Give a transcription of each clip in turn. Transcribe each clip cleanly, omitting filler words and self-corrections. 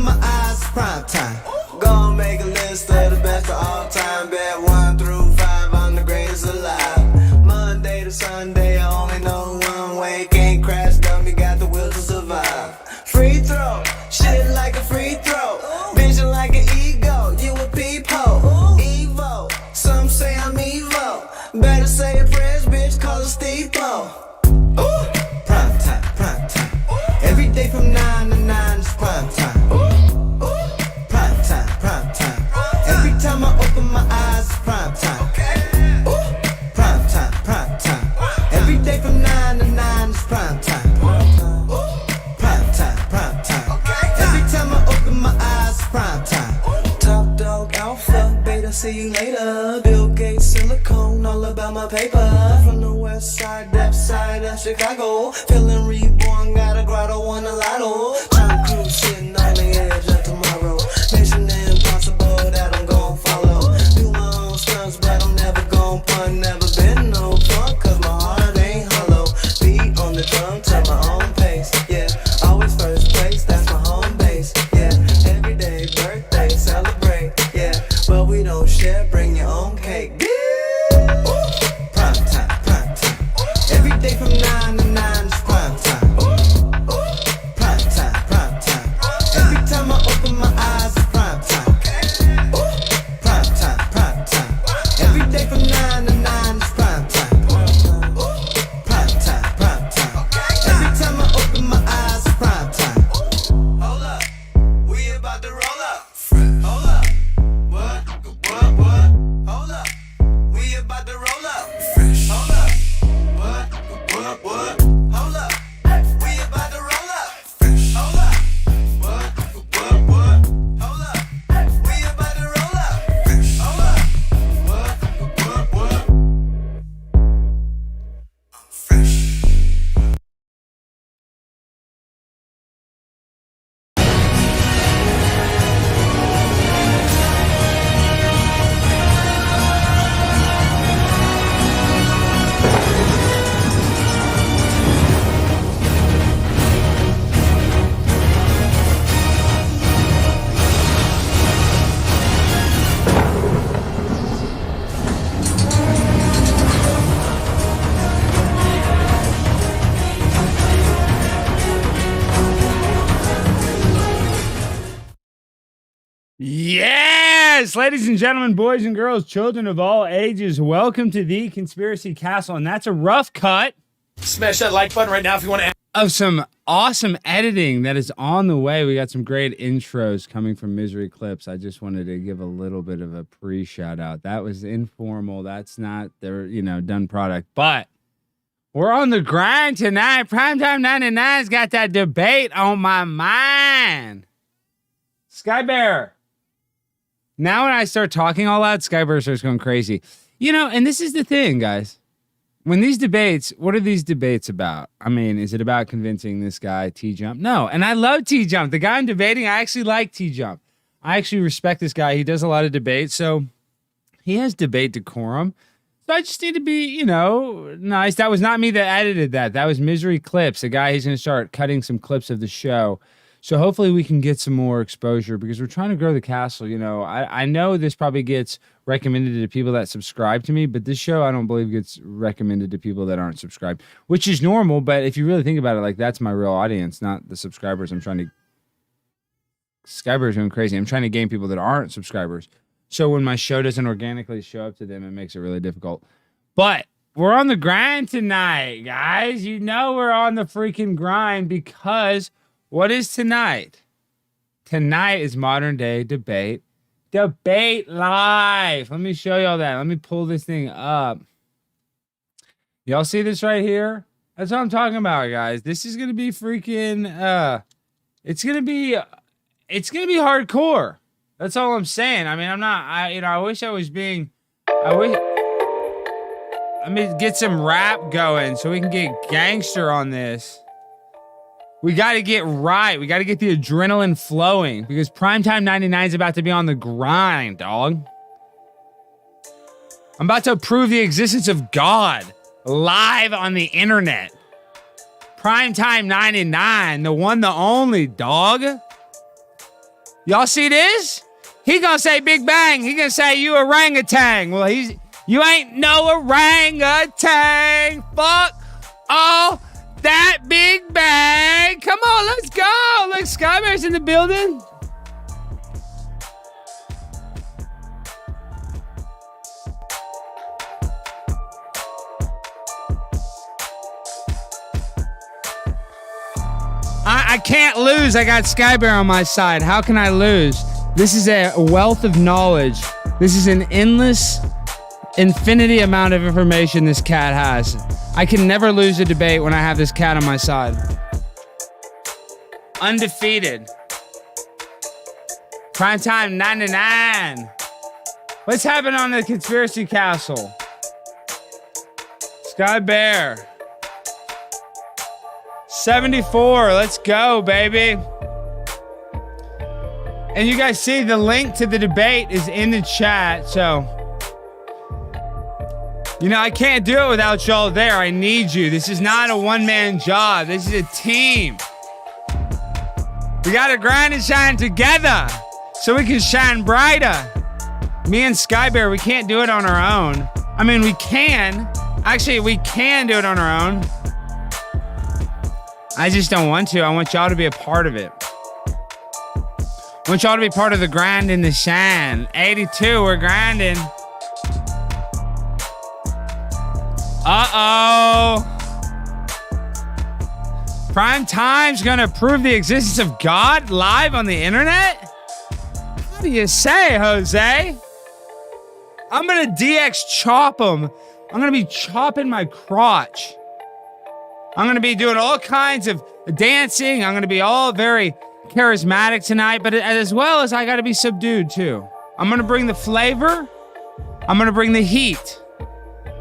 open my eyes, prime time. Gonna make a list of the best of all time. Bet 1 through 5, I'm the greatest alive. Monday to Sunday, I only know one way. Can't crash, dummy, got the will to survive. Free throw, shit like a free throw. Vision like an ego, you a peephole. Evo, some say I'm Evo. Better say a prayers, bitch, call it Steve-O. Prime time, prime time. Every day from 9 to 9 is prime time. Prime time, prime time. Every time I open my eyes, it's prime time. Prime time, prime time. Every day from 9 to 9 is prime time. Prime time, prime time. Every time I open my eyes, it's prime time. Top dog, alpha, beta, see you later. Bill Gates, silicone, all about my paper. From the west side, depth side of Chicago. Feeling reborn, got a grotto, won a lotto. Tom Cruise sitting on the edge of tomorrow. Mission impossible that I'm gon' follow. Do my own stunts, but I'm never gon' pun. Never been no punk, cause my heart ain't hollow. Beat on the drum, tell my own pace, yeah. Always first place, that's my home base, yeah. Every day, birthday, celebrate, yeah. But we don't share, bring your own cake. Prime time, prime time. Every day from 9 to 9 is prime time. Prime time, prime time. Every time I open my eyes, it's prime time. Prime time, prime time. Every day from 9 to 9 is prime time. Prime time, prime time. Every time I open my eyes, it's prime time. Hold up, we about to roll up. Hold up, what? Hold up, we about to roll up. Hold up, what? Hold up, we about to roll up. Hold up, what? Hold up, we about to roll up. Hold up, what? I'm fresh. Yes, ladies and gentlemen, boys and girls, children of all ages, welcome to the Conspiracy Castle. And that's a rough cut Smash that like button right now if you want to. of some awesome editing that is on the way. We got some great intros coming from Misery Clips. I just wanted to give a little bit of a pre-shout out. That was informal. That's not their, done product. But we're on the grind tonight. Primetime 99's got that debate on my mind. Sky Bear. Now when I start talking all loud, Sky Bear starts going crazy. And this is the thing, guys. When these debates, what are these debates about? I mean, is it about convincing this guy, TJump? No, and I love TJump. The guy I'm debating, I actually like TJump. I actually respect this guy. He does a lot of debates, so he has debate decorum. So I just need to be, nice. That was not me that edited that. That was Misery Clips, a guy who's going to start cutting some clips of the show. So hopefully we can get some more exposure because we're trying to grow the castle. I know this probably gets recommended to people that subscribe to me, but this show I don't believe gets recommended to people that aren't subscribed, which is normal. But if you really think about it, that's my real audience, not the subscribers. Skyber's going crazy. I'm trying to gain people that aren't subscribers. So when my show doesn't organically show up to them, it makes it really difficult. But we're on the grind tonight, guys. We're on the freaking grind because what is tonight? Tonight is modern day debate. Debate live. Let me show y'all that. Let me pull this thing up. Y'all see this right here? That's what I'm talking about, guys. This is gonna be freaking it's gonna be hardcore. That's all I'm saying. I mean, I wish I was being let me get some rap going so we can get gangster on this. We got to get right. We got to get the adrenaline flowing because Primetime 99 is about to be on the grind, dog. I'm about to prove the existence of God live on the internet. Primetime 99, the one, the only, dog. Y'all see this? He gonna say Big Bang. He gonna say you orangutan. Well, you ain't no orangutan. Fuck all that Big Bang. Come on, let's go. Look, Skybear's in the building. I can't lose. I got Skybear on my side. How can I lose? This is a wealth of knowledge. This is an endless, infinity amount of information this cat has. I can never lose a debate when I have this cat on my side. Undefeated. Primetime 99. What's happening on the Conspiracy Castle? Skybear. 74, let's go, baby. And you guys see the link to the debate is in the chat, so. You know, I can't do it without y'all there. I need you. This is not a one-man job. This is a team. We gotta grind and shine together so we can shine brighter. Me and Skybear, we can't do it on our own. I mean, we can. Actually, we can do it on our own. I just don't want to. I want y'all to be a part of it. I want y'all to be part of the grind and the shine. 82, we're grinding. Uh-oh. Prime Time's gonna prove the existence of God live on the internet? How do you say, Jose? I'm gonna DX chop him. I'm gonna be chopping my crotch. I'm going to be doing all kinds of dancing. I'm going to be all very charismatic tonight, but as well as I got to be subdued too. I'm going to bring the flavor. I'm going to bring the heat,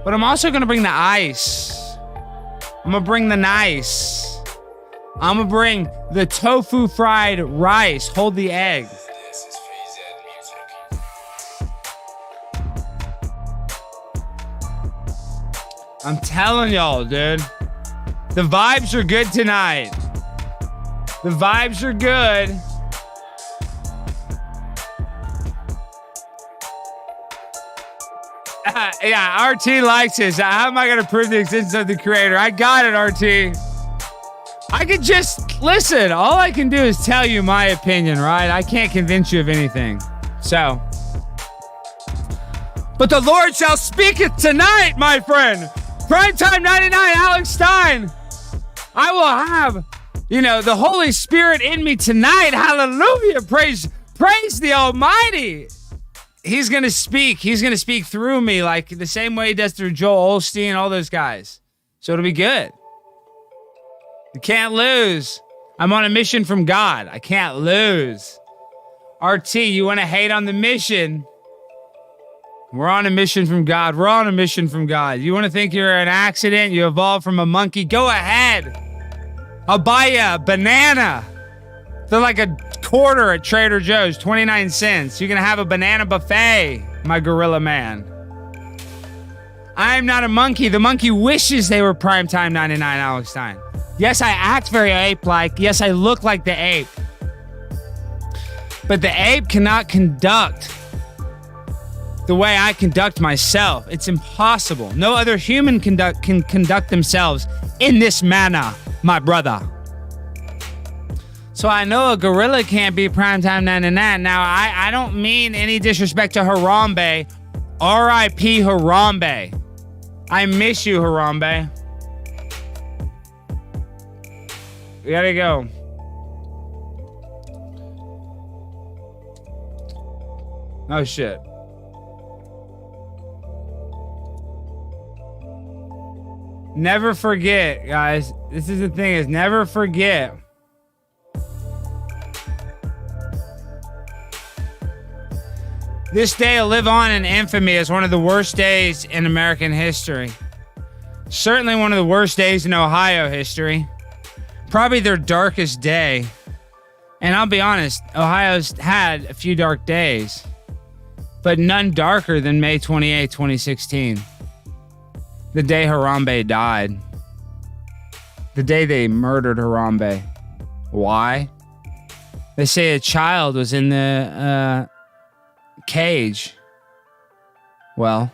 but I'm also going to bring the ice. I'm going to bring the nice. I'm going to bring the tofu fried rice. Hold the egg. I'm telling y'all, dude. The vibes are good tonight. The vibes are good. Yeah, RT likes this. How am I going to prove the existence of the creator? I got it, RT. I could just listen. All I can do is tell you my opinion, right? I can't convince you of anything. So. But the Lord shall speak it tonight, my friend. Primetime 99, Alex Stein. I will have, the Holy Spirit in me tonight. Hallelujah. Praise the Almighty. He's going to speak. He's going to speak through me like the same way he does through Joel Osteen, all those guys. So it'll be good. You can't lose. I'm on a mission from God. I can't lose. RT, you want to hate on the mission? We're on a mission from God. We're on a mission from God. You want to think you're an accident? You evolved from a monkey? Go ahead. I'll buy you a banana. They're like a quarter at Trader Joe's, 29 cents. You can have a banana buffet, my gorilla man. I'm not a monkey. The monkey wishes they were Primetime 99, Alex Stein. Yes, I act very ape-like. Yes, I look like the ape. But the ape cannot conduct the way I conduct myself. It's impossible. No other human can conduct themselves in this manner, my brother. So I know a gorilla can't be Primetime 99. Now, I don't mean any disrespect to Harambe. R.I.P. Harambe. I miss you, Harambe. We gotta go. Oh, shit. Never forget, guys. This is the thing, is never forget. This day will live on in infamy as one of the worst days in American history. Certainly one of the worst days in Ohio history. Probably their darkest day. And I'll be honest, Ohio's had a few dark days, but none darker than May 28, 2016. The day Harambe died. The day they murdered Harambe. Why? They say a child was in the cage. Well,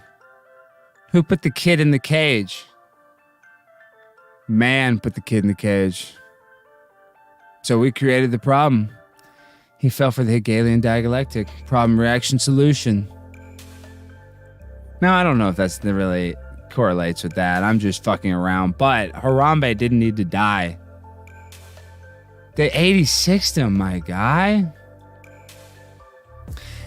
who put the kid in the cage? Man put the kid in the cage. So we created the problem. He fell for the Hegelian dialectic. Problem, reaction, solution. Now, I don't know if that's really correlates with that. I'm just fucking around. But Harambe didn't need to die. They 86'd him, my guy.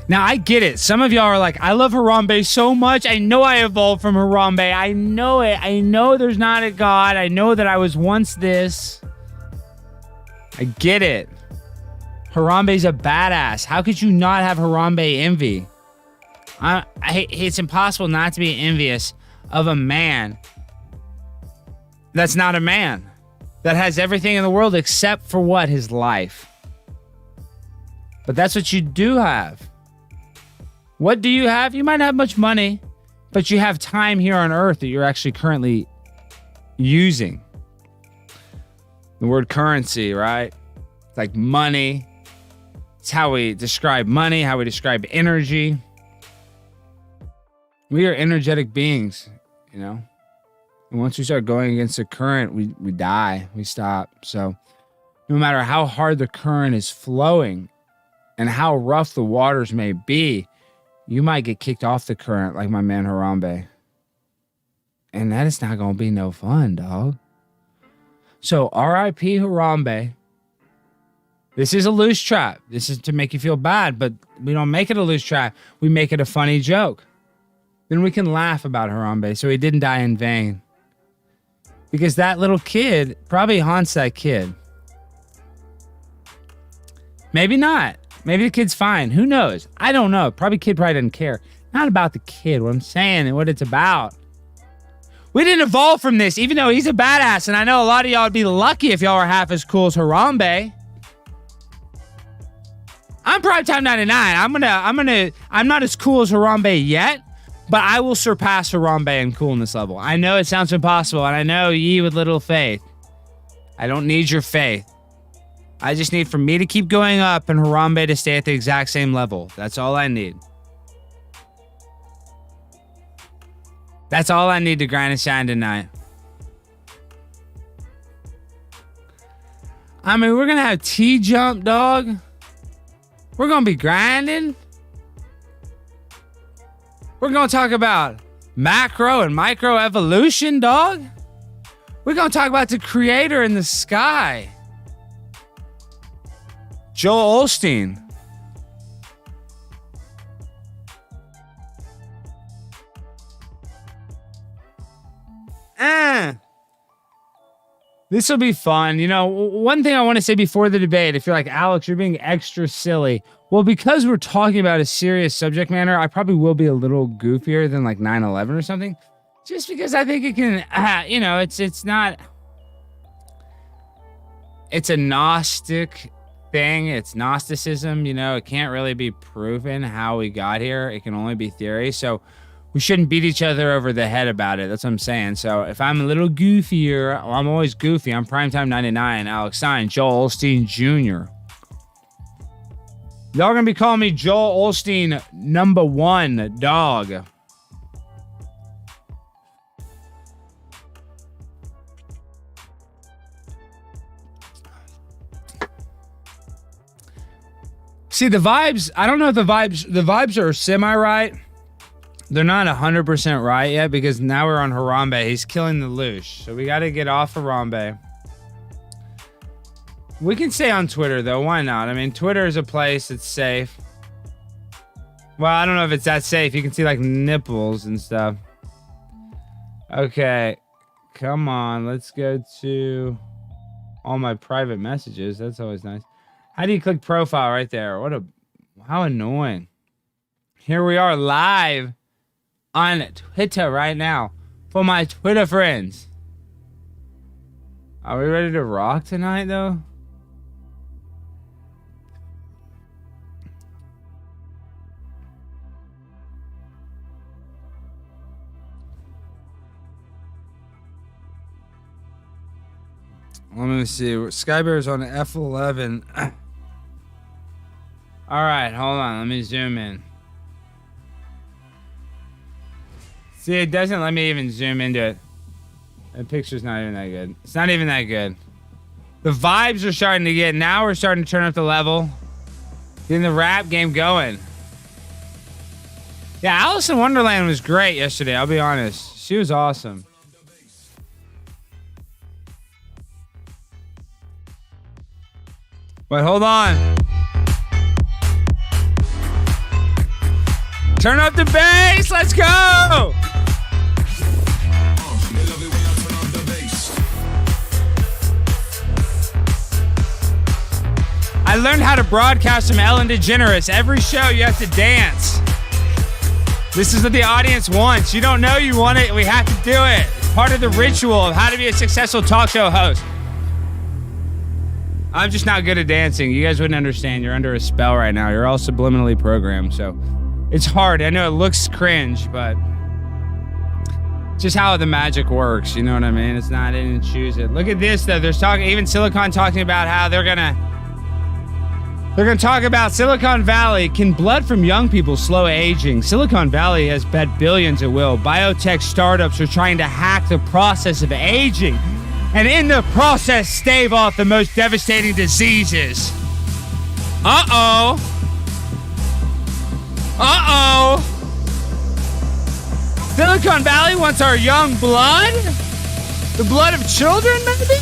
Now, I get it. Some of y'all are like, I love Harambe so much. I know I evolved from Harambe. I know it. I know there's not a God. I know that I was once this. I get it. Harambe's a badass. How could you not have Harambe envy? It's impossible not to be envious of a man that's not a man, that has everything in the world except for what? His life. But that's what you do have. What do you have? You might not have much money, but you have time here on earth that you're actually currently using. The word currency, right? It's like money. It's how we describe money, how we describe energy. We are energetic beings, you know? And once we start going against the current, we die, we stop. So no matter how hard the current is flowing and how rough the waters may be, you might get kicked off the current like my man Harambe. And that is not going to be no fun, dog. So R.I.P. Harambe. This is a loose trap. This is to make you feel bad, but we don't make it a loose trap. We make it a funny joke. Then we can laugh about Harambe, so he didn't die in vain. Because that little kid probably haunts that kid. Maybe not. Maybe the kid's fine. Who knows? I don't know. Kid probably doesn't care. Not about the kid. What I'm saying and what it's about. We didn't evolve from this, even though he's a badass. And I know a lot of y'all would be lucky if y'all were half as cool as Harambe. I'm Primetime 99. I'm not as cool as Harambe yet, but I will surpass Harambe in coolness level. I know it sounds impossible, and I know ye with little faith. I don't need your faith. I just need for me to keep going up and Harambe to stay at the exact same level. That's all I need. That's all I need to grind and shine tonight. I mean, we're going to have TJump, dog. We're going to be grinding. We're going to talk about macro and micro evolution, dog. We're going to talk about the creator in the sky. Joel Osteen. This will be fun. You know, one thing I want to say before the debate, if you're like, Alex, you're being extra silly. Well, because we're talking about a serious subject matter, I probably will be a little goofier than like 9/11 or something. Just because I think it can, you know, it's not, it's a Gnostic thing. It's Gnosticism, you know, it can't really be proven how we got here. It can only be theory. So we shouldn't beat each other over the head about it. That's what I'm saying. So if I'm a little goofier, well, I'm always goofy. I'm Primetime 99, Alex Stein, Joel Osteen Jr. Y'all gonna be calling me Joel Osteen #1, dog. See, the vibes, I don't know if the vibes are semi-right. They're not 100% right yet because now we're on Harambe. He's killing the Loosh. So we got to get off Harambe. We can stay on Twitter, though. Why not? I mean, Twitter is a place that's safe. Well, I don't know if it's that safe. You can see, like, nipples and stuff. Okay. Come on. Let's go to all my private messages. That's always nice. How do you click profile right there? How annoying. Here we are live on Twitter right now for my Twitter friends. Are we ready to rock tonight, though? Let me see. Skybear's on F11. All right, hold on. Let me zoom in. See, it doesn't let me even zoom into it. The picture's not even that good. It's not even that good. The vibes are starting to get, now we're starting to turn up the level. Getting the rap game going. Yeah, Alice in Wonderland was great yesterday, I'll be honest. She was awesome. But hold on. Turn up the bass, let's go! I learned how to broadcast from Ellen DeGeneres. Every show you have to dance. This is what the audience wants. You don't know you want it, we have to do it. It's part of the ritual of how to be a successful talk show host. I'm just not good at dancing. You guys wouldn't understand. You're under a spell right now. You're all subliminally programmed, so it's hard. I know it looks cringe, but just how the magic works. You know what I mean? It's not, I didn't choose it. Look at this, though. There's talking, even Silicon talking about how they're gonna talk about Silicon Valley. Can blood from young people slow aging? Silicon Valley has bet billions it will. Biotech startups are trying to hack the process of aging, and in the process stave off the most devastating diseases. Uh-oh. Uh-oh. Silicon Valley wants our young blood? The blood of children, maybe?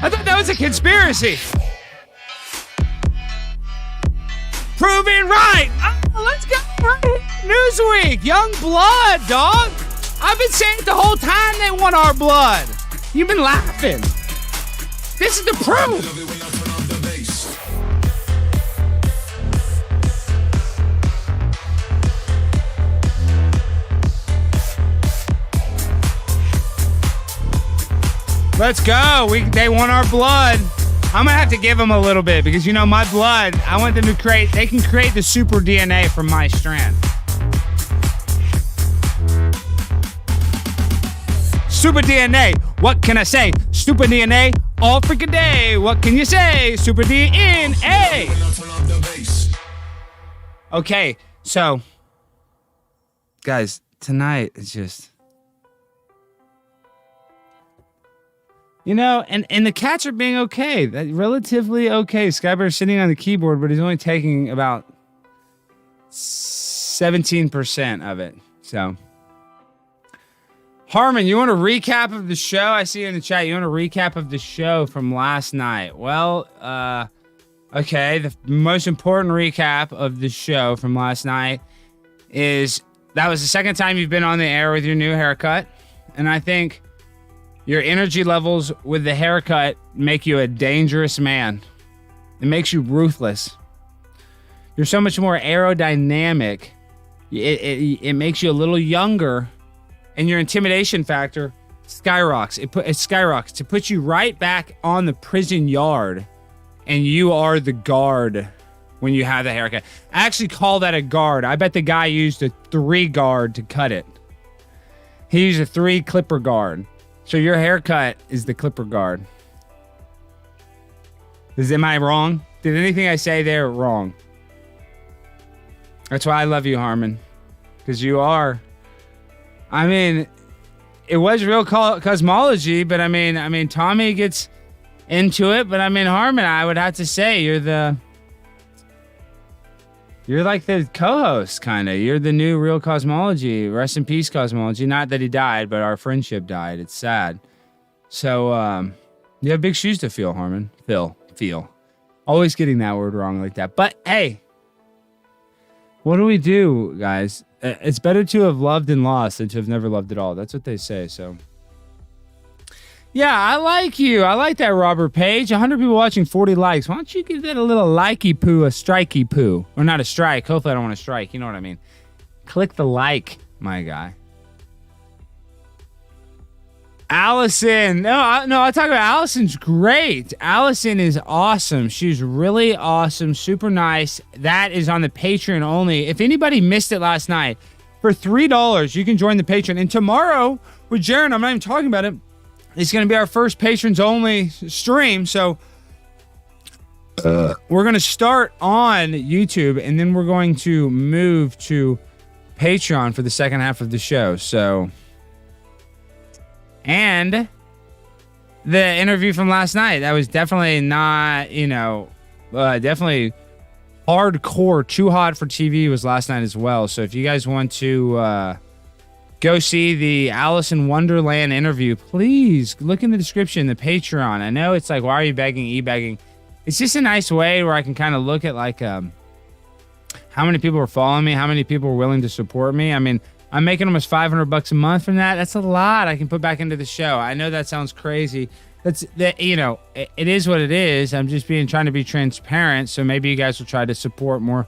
I thought that was a conspiracy. Proven right. Oh, let's go. Newsweek. Young blood, dog. I've been saying it the whole time they want our blood. You've been laughing. This is the proof. Let's go. They want our blood. I'm gonna have to give them a little bit because, you know, my blood, I want them to create, they can create the super DNA from my strand. Super DNA, what can I say? Stupid DNA, all freaking day. What can you say? Super DNA. Okay, so, guys, tonight is just... You know, and the cats are being okay. Relatively okay. Skyber's sitting on the keyboard, but he's only taking about 17% of it. So, Harmon, you want a recap of the show? I see you in the chat. You want a recap of the show from last night? Well, okay. The most important recap of the show from last night is that was the second time you've been on the air with your new haircut. And I think your energy levels with the haircut make you a dangerous man. It makes you ruthless. You're so much more aerodynamic. It makes you a little younger, and your intimidation factor skyrockets. It skyrockets. It puts you right back on the prison yard, and you are the guard when you have the haircut. I actually call that a guard. I bet the guy used a 3 guard to cut it. He used a 3 clipper guard. So your haircut is the clipper guard. Am I wrong? Did anything I say there wrong? That's why I love you, Harmon. Because you are. I mean, it was real cosmology, but I mean, Tommy gets into it, but I mean, Harmon, I would have to say you're like the co-host, kind of. You're the new Real Cosmology. Rest in peace, Cosmology. Not that he died, but our friendship died. It's sad. So, you have big shoes to fill, Harmon. Feel. Always getting that word wrong like that. But, hey, what do we do, guys? It's better to have loved and lost than to have never loved at all. That's what they say, so... Yeah, I like you. I like that, Robert Page. 100 people watching, 40 likes. Why don't you give that a little likey poo, a strikey poo? Or not a strike. Hopefully I don't want to strike. You know what I mean. Click the like, my guy. Allison. No, I talk about Allison's great. Allison is awesome. She's really awesome. Super nice. That is on the Patreon only. If anybody missed it last night, for $3, you can join the Patreon. And tomorrow, with Jaron, I'm not even talking about it, it's going to be our first patrons only stream. So We're going to start on YouTube, and then we're going to move to Patreon for the second half of the show. So, and the interview from last night, that was definitely not, definitely hardcore, too hot for TV was last night as well. So if you guys want to go see the Alice in Wonderland interview, please look in the description, the Patreon. I know it's like, why are you begging, e-begging? It's just a nice way where I can kind of look at like how many people are following me, how many people are willing to support me. I mean, I'm making almost $500 a month from that. That's a lot I can put back into the show. I know that sounds crazy. It is what it is. I'm just trying to be transparent, so maybe you guys will try to support more.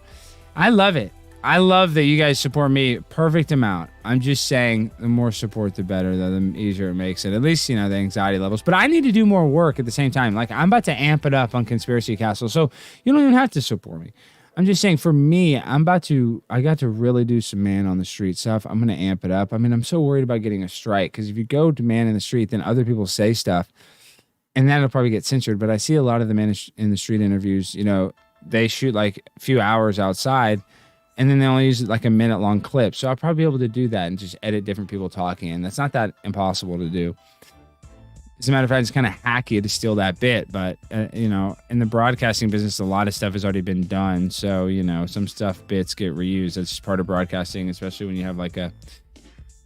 I love it. I love that you guys support me. Perfect amount. I'm just saying the more support, the better, the easier it makes it. At least, the anxiety levels. But I need to do more work at the same time. Like, I'm about to amp it up on Conspiracy Castle, so you don't even have to support me. I'm just saying, for me, I got to really do some man on the street stuff. I'm going to amp it up. I mean, I'm so worried about getting a strike, because if you go to man in the street, then other people say stuff, and that'll probably get censored. But I see a lot of the man in the street interviews, they shoot like a few hours outside, and then they only use like a minute-long clip. So I'll probably be able to do that and just edit different people talking, and that's not that impossible to do. As a matter of fact, it's kind of hacky to steal that bit, but, in the broadcasting business, a lot of stuff has already been done. So, some bits get reused. That's just part of broadcasting, especially when you have like a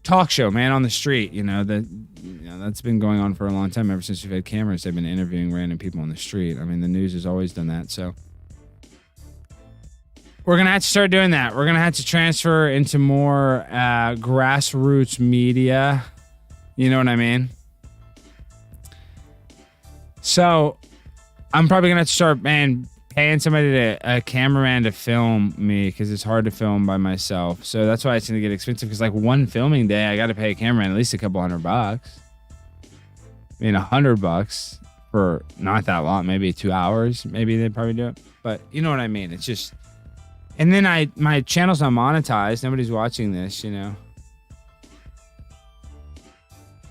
talk show, man on the street. That's been going on for a long time. Ever since we've had cameras, they've been interviewing random people on the street. I mean, the news has always done that. So we're going to have to start doing that. We're going to have to transfer into more grassroots media. You know what I mean? So I'm probably going to have to start, paying somebody a cameraman to film me, because it's hard to film by myself. So that's why it's going to get expensive, because like one filming day, I got to pay a cameraman at least a couple $100. I mean, $100 for not that long, maybe 2 hours. Maybe they'd probably do it. But you know what I mean? It's just, and then my channel's not monetized. Nobody's watching this,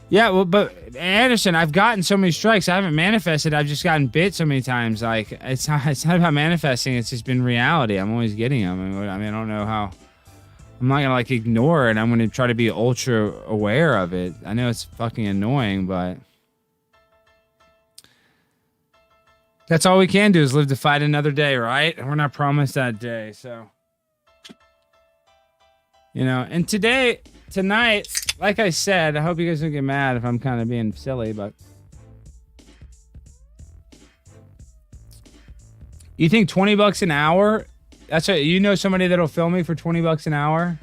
Yeah, well, but Anderson, I've gotten so many strikes. I haven't manifested. I've just gotten bit so many times. Like, it's not about manifesting. It's just been reality. I'm always getting them. I mean, I don't know how. I'm not gonna like ignore it. I'm gonna try to be ultra aware of it. I know it's fucking annoying, but that's all we can do is live to fight another day, right? We're not promised that day, so And tonight, like I said, I hope you guys don't get mad if I'm kind of being silly, but you think $20 an hour? That's what somebody that'll film me for $20 an hour?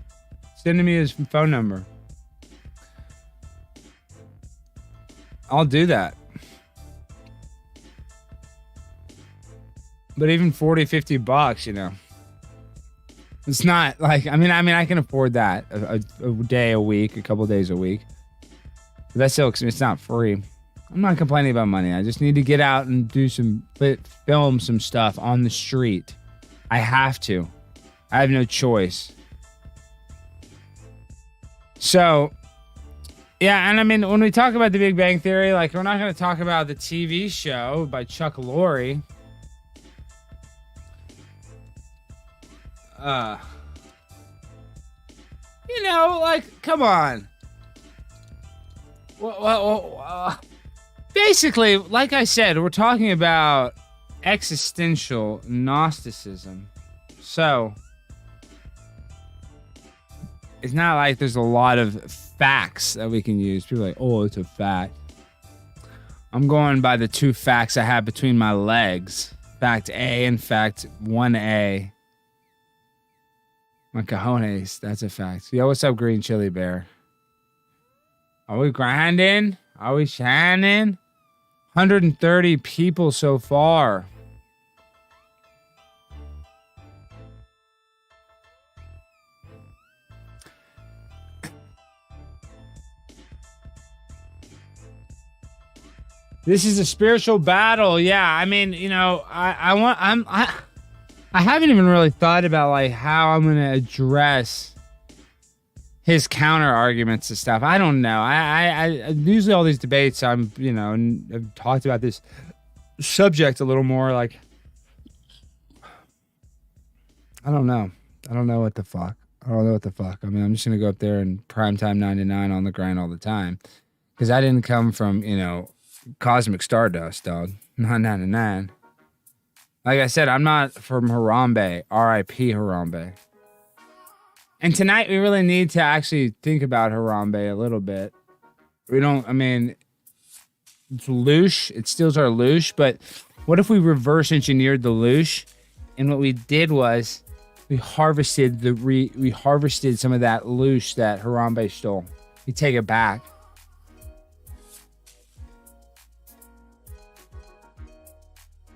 Send me his phone number. I'll do that. But even $40-$50, it's not like, I mean, I can afford that a day a week, a couple days a week. But that's still, it's not free. I'm not complaining about money. I just need to get out and film some stuff on the street. I have to. I have no choice. So, yeah, and I mean, when we talk about the Big Bang Theory, like, we're not going to talk about the TV show by Chuck Lorre. Like, come on. Basically, like I said, we're talking about existential Gnosticism. So, it's not like there's a lot of facts that we can use. People are like, oh, it's a fact. I'm going by the two facts I have between my legs. Fact A and fact 1A. My cojones, that's a fact. Yo, what's up, Green Chili Bear? Are we grinding? Are we shining? 130 people so far. This is a spiritual battle. Yeah, I mean, I haven't even really thought about like how I'm gonna address his counter arguments and stuff. I don't know. I usually all these debates, I've talked about this subject a little more, like I don't know. I don't know what the fuck. I don't know what the fuck. I mean, I'm just gonna go up there and primetime 99 on the grind all the time, because I didn't come from cosmic stardust, dog. 999. Like I said, I'm not from Harambe. R.I.P. Harambe. And tonight we really need to actually think about Harambe a little bit. We don't. I mean, it's loosh. It steals our loosh. But what if we reverse engineered the loosh? And what we did was we harvested some of that loosh that Harambe stole. We take it back.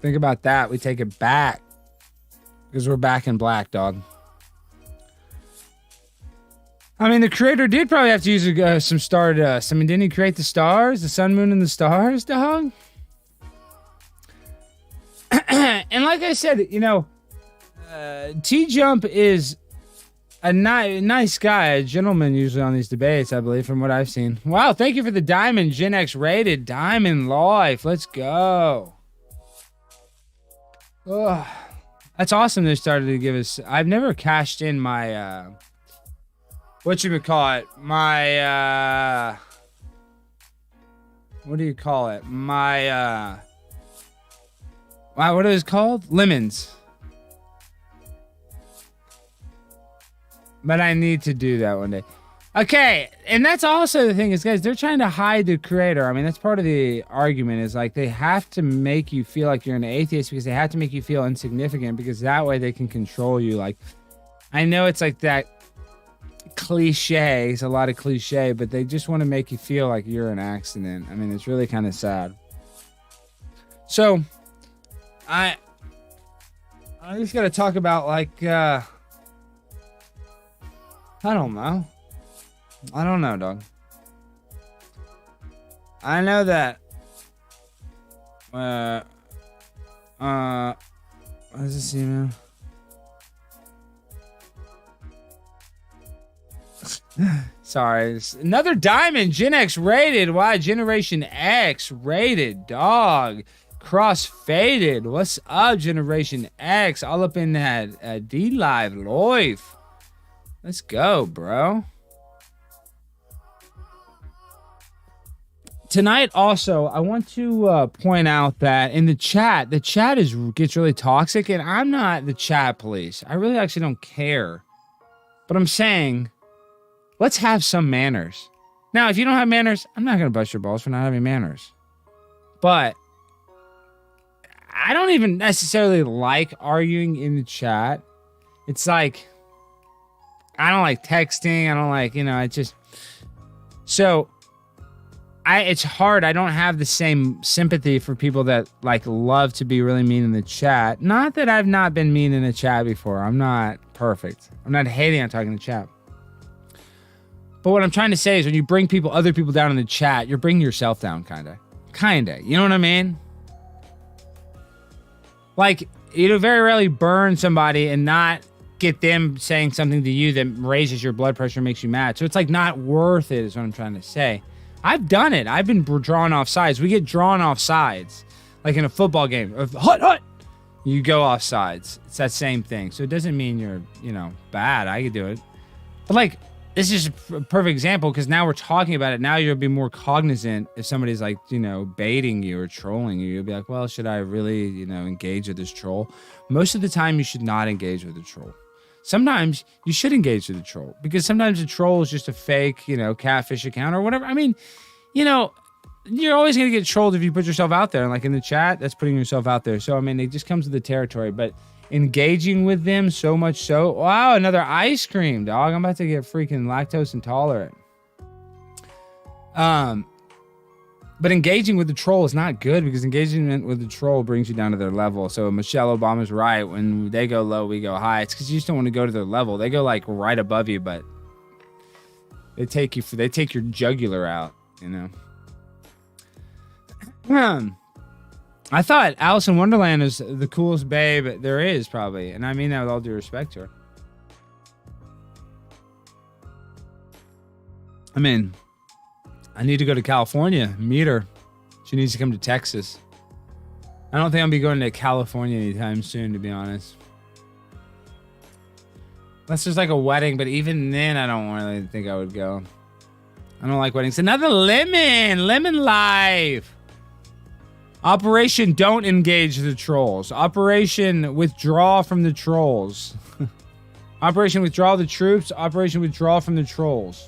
Think about that. We take it back because we're back in black, dog. I mean, the creator did probably have to use some stardust. I mean, didn't he create the stars, the sun, moon, and the stars, dog? And like I said, TJump is a nice guy, a gentleman usually on these debates, I believe, from what I've seen. Wow, thank you for the diamond, Gen X rated diamond life. Let's go. Ugh. That's awesome they started to give us. I've never cashed in my what do you call it? My what do you call it? My wow, what is it called? Lemons. But I need to do that one day. Okay, and that's also the thing is, guys, they're trying to hide the creator. I mean, that's part of the argument is like they have to make you feel like you're an atheist because they have to make you feel insignificant because that way they can control you. Like, I know it's like that cliche, it's a lot of cliche, but they just want to make you feel like you're an accident. I mean, it's really kind of sad. So, I just got to talk about like, I don't know. I don't know, dog. I know that. What does this email? Sorry. Another diamond. Gen X rated. Why? Generation X rated. Dog. Cross faded. What's up, Generation X? All up in that D Live life. Let's go, bro. Tonight, also, I want to point out that in the chat gets really toxic, and I'm not the chat police. I really actually don't care. But I'm saying, let's have some manners. Now, if you don't have manners, I'm not going to bust your balls for not having manners. But I don't even necessarily like arguing in the chat. It's like, I don't like texting. I don't like, I just... So... it's hard. I don't have the same sympathy for people that like love to be really mean in the chat. Not that I've not been mean in the chat before. I'm not perfect. I'm not hating on talking in the chat. But what I'm trying to say is when you bring other people down in the chat, you're bringing yourself down, kinda. You know what I mean? Like, very rarely burn somebody and not get them saying something to you that raises your blood pressure, makes you mad. So it's like not worth it is what I'm trying to say. I've done it. I've been drawn off sides. We get drawn off sides. Like in a football game. Hut! You go off sides. It's that same thing. So it doesn't mean you're, bad. I could do it. But like, this is a perfect example because now we're talking about it. Now you'll be more cognizant if somebody's like, baiting you or trolling you. You'll be like, well, should I really, engage with this troll? Most of the time, you should not engage with a troll. Sometimes you should engage with a troll because sometimes a troll is just a fake, catfish account or whatever. I mean, you're always going to get trolled if you put yourself out there. And like in the chat, that's putting yourself out there. So, I mean, it just comes with the territory. But engaging with them so much so. Wow, another ice cream, dog. I'm about to get freaking lactose intolerant. But engaging with the troll is not good because engagement with the troll brings you down to their level. So Michelle Obama's right. When they go low, we go high. It's because you just don't want to go to their level. They go like right above you, but they take your jugular out, I thought Alice in Wonderland is the coolest babe there is, probably. And I mean that with all due respect to her. I mean, I need to go to California, meet her. She needs to come to Texas. I don't think I'll be going to California anytime soon, to be honest. Unless there's like a wedding, but even then, I don't really think I would go. I don't like weddings. Another lemon. Lemon life. Operation don't engage the trolls. Operation withdraw from the trolls. Operation withdraw the troops. Operation withdraw from the trolls.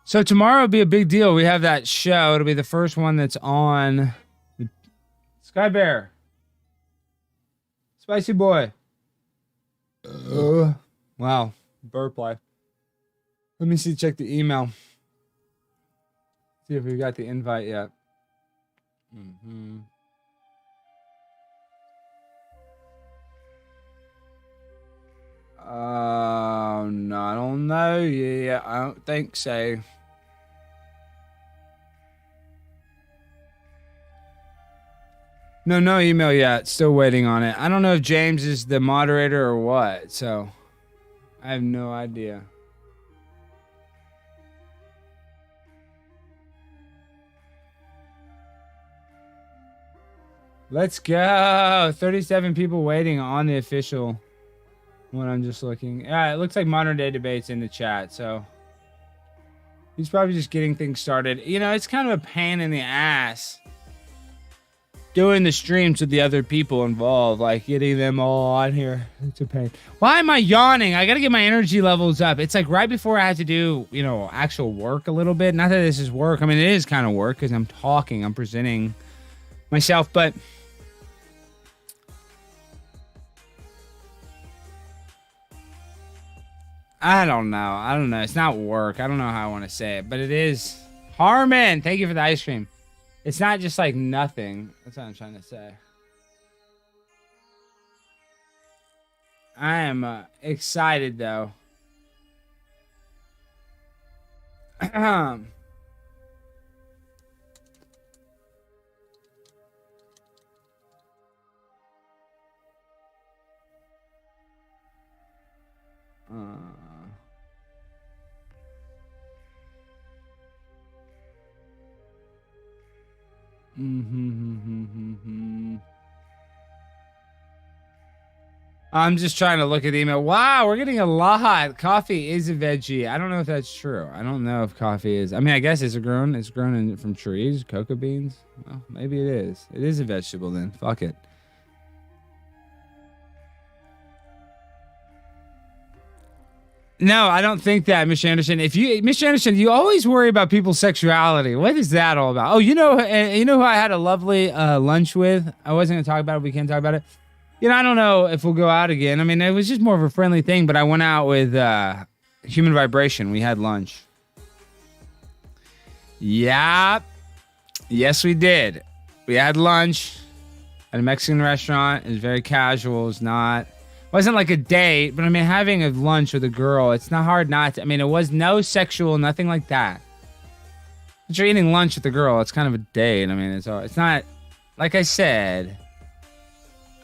So tomorrow will be a big deal. We have that show. It'll be the first one that's on. Sky Bear. Spicy boy. Wow. Burp life. Let me see, check the email. See if we got the invite yet. No, I don't know. Yeah, I don't think so. No email yet. Still waiting on it. I don't know if James is the moderator or what, so I have no idea. Let's go. 37 people waiting on the official one. I'm just looking. Yeah, it looks like Modern Day Debate's in the chat, so he's probably just getting things started. You know, it's kind of a pain in the ass doing the streams with the other people involved, like getting them all on here. It's a pain. Why am I yawning? I got to get my energy levels up. It's like right before I have to do, you know, actual work a little bit. Not that this is work. I mean, it is kind of work because I'm talking, I'm presenting myself, but I don't know. It's not work. I don't know how I want to say it, but it is. Harmon, thank you for the ice cream. It's not just like nothing. That's what I'm trying to say. I am excited though. I'm just trying to look at the email. Wow, we're getting a lot. Coffee is a veggie. I don't know if that's true. I don't know if coffee is. I mean, I guess it's grown. It's grown from trees, cocoa beans. Well, maybe it is. It is a vegetable then. Fuck it. No, I don't think that, Miss Anderson. Miss Anderson, you always worry about people's sexuality. What is that all about? Oh, you know who I had a lovely lunch with? I wasn't going to talk about it. We can't talk about it. You know, I don't know if we'll go out again. I mean, it was just more of a friendly thing, but I went out with Human Vibration. We had lunch. Yeah. Yes, we did. We had lunch at a Mexican restaurant. It was very casual. It wasn't like a date, but I mean, having a lunch with a girl, it's not hard not to. I mean, it was no sexual, nothing like that. But you're eating lunch with a girl. It's kind of a date. I mean, it's not, like I said,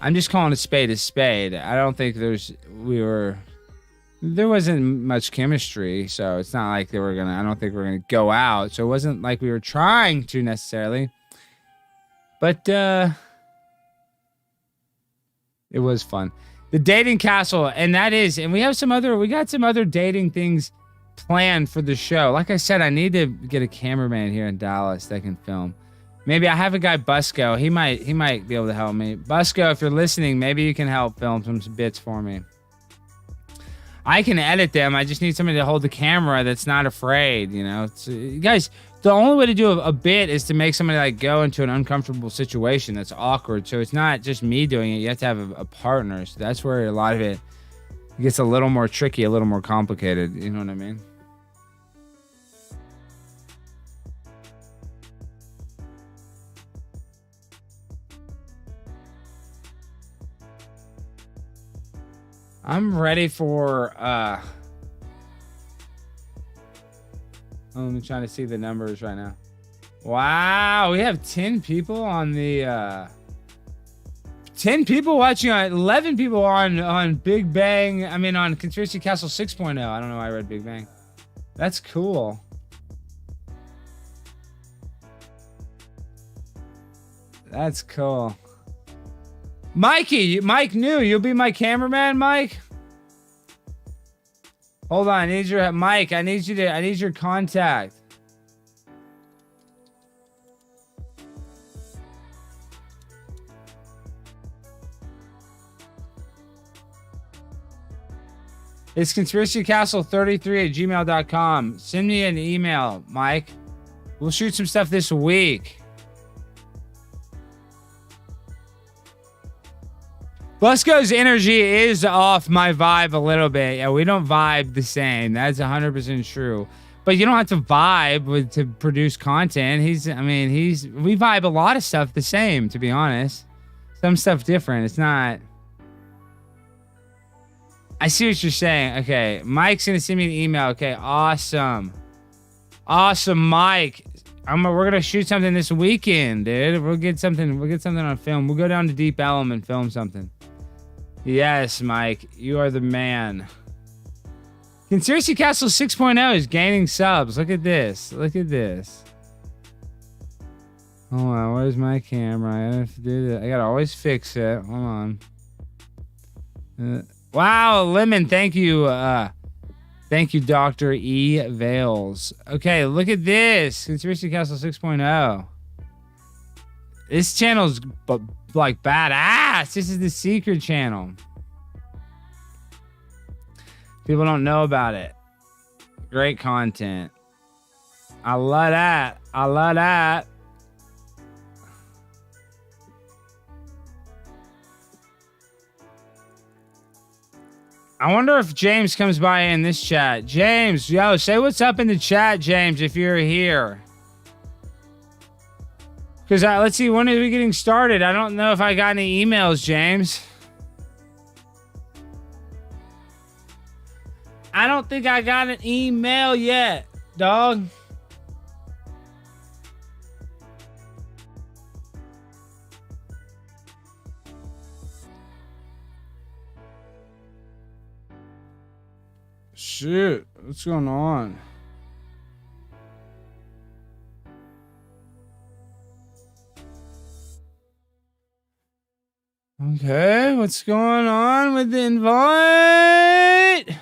I'm just calling a spade a spade. I don't think there wasn't much chemistry, so it's not like I don't think we're gonna go out. So it wasn't like we were trying to necessarily, but it was fun. The dating castle, and we got some other dating things planned for the show. Like I said, I need to get a cameraman here in Dallas that can film. Maybe I have a guy, Busco. He might be able to help me. Busco, if you're listening, maybe you can help film some bits for me. I can edit them. I just need somebody to hold the camera that's not afraid, you know. Guys, the only way to do a bit is to make somebody like go into an uncomfortable situation that's awkward. So it's not just me doing it. You have to have a partner. So that's where a lot of it gets a little more tricky, a little more complicated. You know what I mean? I'm ready for I'm trying to see the numbers right now. Wow, we have 10 people on the 10 people watching on 11 people on Big Bang. I mean on Conspiracy Castle 6.0. I don't know why I read Big Bang. That's cool. That's cool. Mike New, you'll be my cameraman, Mike? Hold on, I need your Mike. I need your contact. It's conspiracycastle33@gmail.com. Send me an email, Mike. We'll shoot some stuff this week. Busco's energy is off my vibe a little bit. Yeah, we don't vibe the same. That's 100% true. But you don't have to vibe to produce content. We vibe a lot of stuff the same, to be honest. Some stuff different. It's not. I see what you're saying. Okay, Mike's gonna send me an email. Okay, awesome, Mike. We're gonna shoot something this weekend, dude. We'll get something on film. We'll go down to Deep Ellum and film something. Yes, Mike, you are the man. Conspiracy Castle 6.0 is gaining subs. Look at this. Hold on, where's my camera? I have to do that. I gotta always fix it. Hold on. Wow, Lemon, thank you. Thank you, Dr. E. Vales. Okay, look at this. Conspiracy Castle 6.0. This channel's like badass. This is the secret channel. People don't know about it. Great content. I love that. I wonder if James comes by in this chat. James, yo, say what's up in the chat, James, if you're here. Because let's see, when are we getting started? I don't know if I got any emails, James. I don't think I got an email yet, dog. Shit, what's going on? Okay, what's going on with the invite?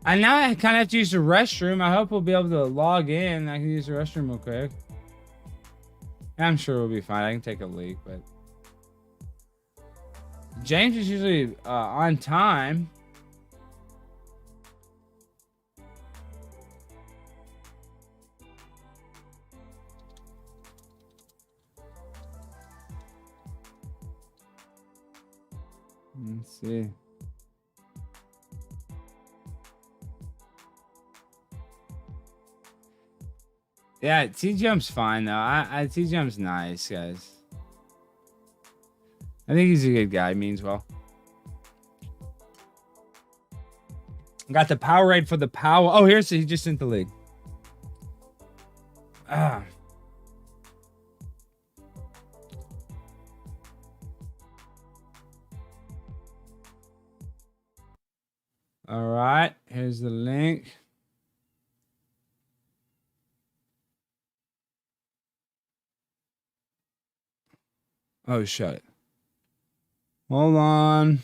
And now I kind of have to use the restroom. I hope we'll be able to log in. I can use the restroom real quick. I'm sure we'll be fine. I can take a leak, but James is usually on time. Let's see. Yeah, TJump's fine though. TJump's nice, guys. I think he's a good guy. Means well. Got the Powerade for the power. Oh, he just sent the league. Ah. All right, here's the link. Oh, shut it. Hold on.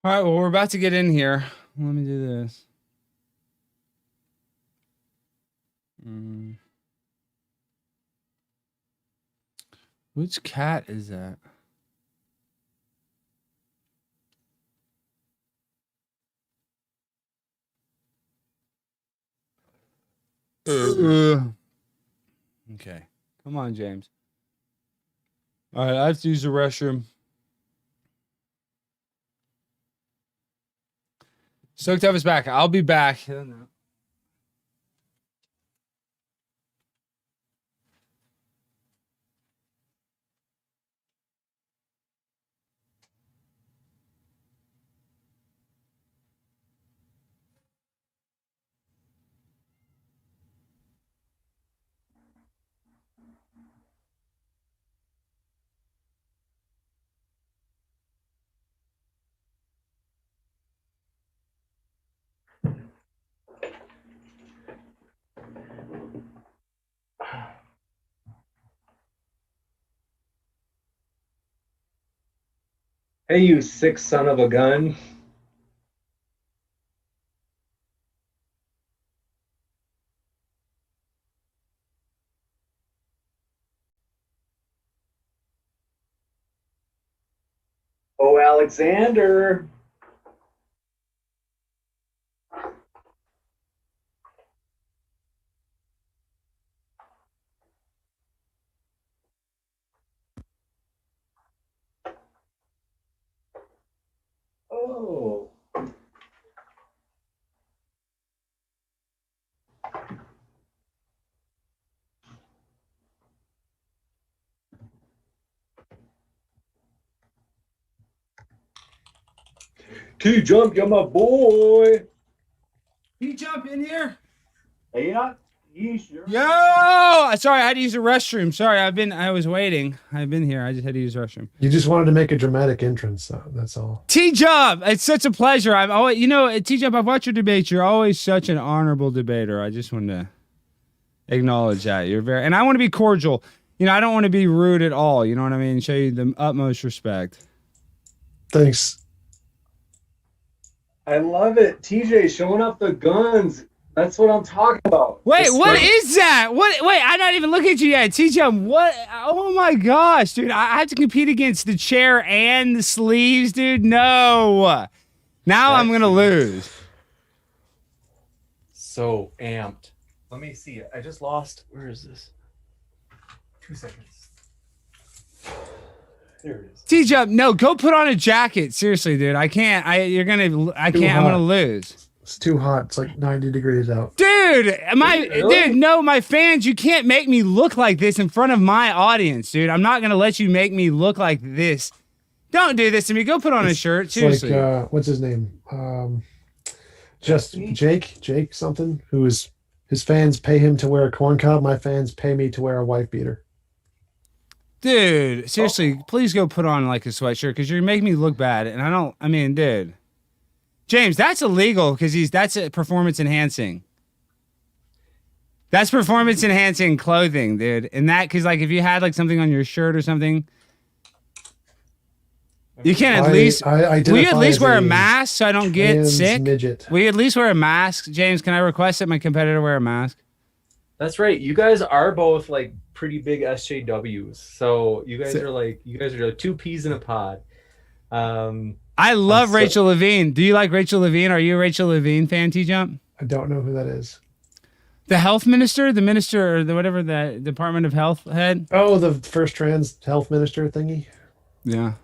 All right, well, we're about to get in here. Let me do this. Which cat is that? Okay. Come on, James. All right, I have to use the restroom. Soaked up is back. I'll be back. Hey, you sick son of a gun. Oh, Alexander. Oh. TJump, you're my boy. TJump in here. Yeah, you sure? Yo! Sorry, I had to use the restroom. Sorry, I was waiting. I've been here. I just had to use the restroom. You just wanted to make a dramatic entrance, so that's all. TJump, it's such a pleasure. I'm always, TJump, I've watched your debates. You're always such an honorable debater. I just wanted to acknowledge that. And I want to be cordial. I don't want to be rude at all. You know what I mean? Show you the utmost respect. Thanks. I love it. TJ showing off the guns. That's what I'm talking about. Wait, what is that? Wait, I'm not even looking at you yet. TJump, what? Oh my gosh, dude. I have to compete against the chair and the sleeves, dude. No. Now I'm going to lose. So amped. Let me see it. I just lost. Where is this? 2 seconds. There it is. TJump, no, go put on a jacket. Seriously, dude. I can't. I'm going to lose. It's too hot. It's like 90 degrees out. Dude, my fans, you can't make me look like this in front of my audience, dude. I'm not going to let you make me look like this. Don't do this to me. Go put on a shirt. Seriously. Like, what's his name? Just Jake something, who is, his fans pay him to wear a corn cob. My fans pay me to wear a wife beater. Dude, seriously, please go put on like a sweatshirt because you're making me look bad. And dude. James, that's illegal because that's performance enhancing. That's performance enhancing clothing, dude. And that, because like if you had like something on your shirt or something, you can't at least. Will you at least wear a mask so I don't get sick? Midget. Will you at least wear a mask, James? Can I request that my competitor wear a mask? That's right. You guys are both like pretty big SJWs. So you guys are like two peas in a pod. I love Rachel Levine. Do you like Rachel Levine? Are you a Rachel Levine fan, TJump? I don't know who that is. The health minister, or whatever, the Department of Health head. Oh, the first trans health minister thingy. Yeah.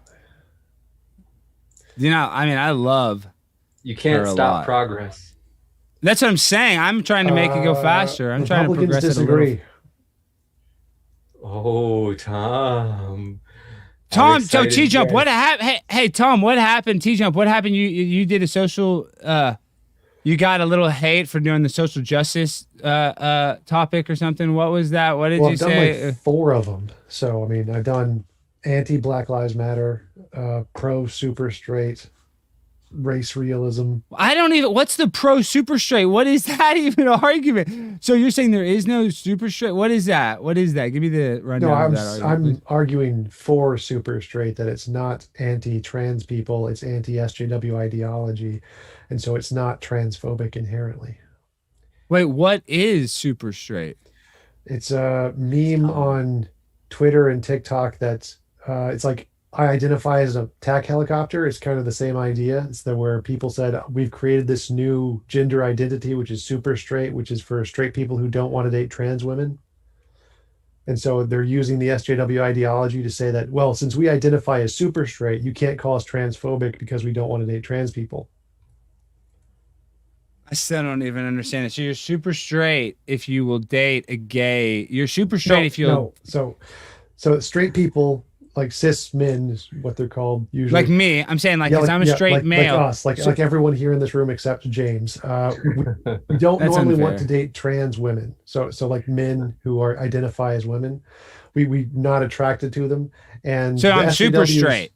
I love. You can't stop progress. That's what I'm saying. I'm trying to make it go faster. I'm trying to progress disagree. it a little. Oh, Tom. Tom, so TJump, what happened? Hey, Tom, what happened? TJump, what happened? You did a social. You got a little hate for doing the social justice topic or something. What was that? What did you say? I've done like 4 of them. So I've done anti-Black Lives Matter, pro super straight, race realism. What's the pro super straight? What is that even an argument? So you're saying there is no super straight? What is that? Give me the rundown. No, I'm arguing for super straight, that it's not anti-trans people, it's anti-SJW ideology, and so it's not transphobic inherently. Wait, what is super straight? It's a meme on Twitter and TikTok that's it's like I identify as an attack helicopter. It's kind of the same idea. It's that where people said we've created this new gender identity, which is super straight, which is for straight people who don't want to date trans women. And so they're using the SJW ideology to say that, well, since we identify as super straight, you can't call us transphobic because we don't want to date trans people. I still don't even understand it. So you're super straight if you will date a gay. You're super straight if you'll. No. So straight people, like cis men is what they're called usually. Like me, I'm saying like, because I'm a straight male. Like us, like everyone here in this room except James. We don't normally want to date trans women. So like men who are identify as women, we not attracted to them. And so I'm super straight.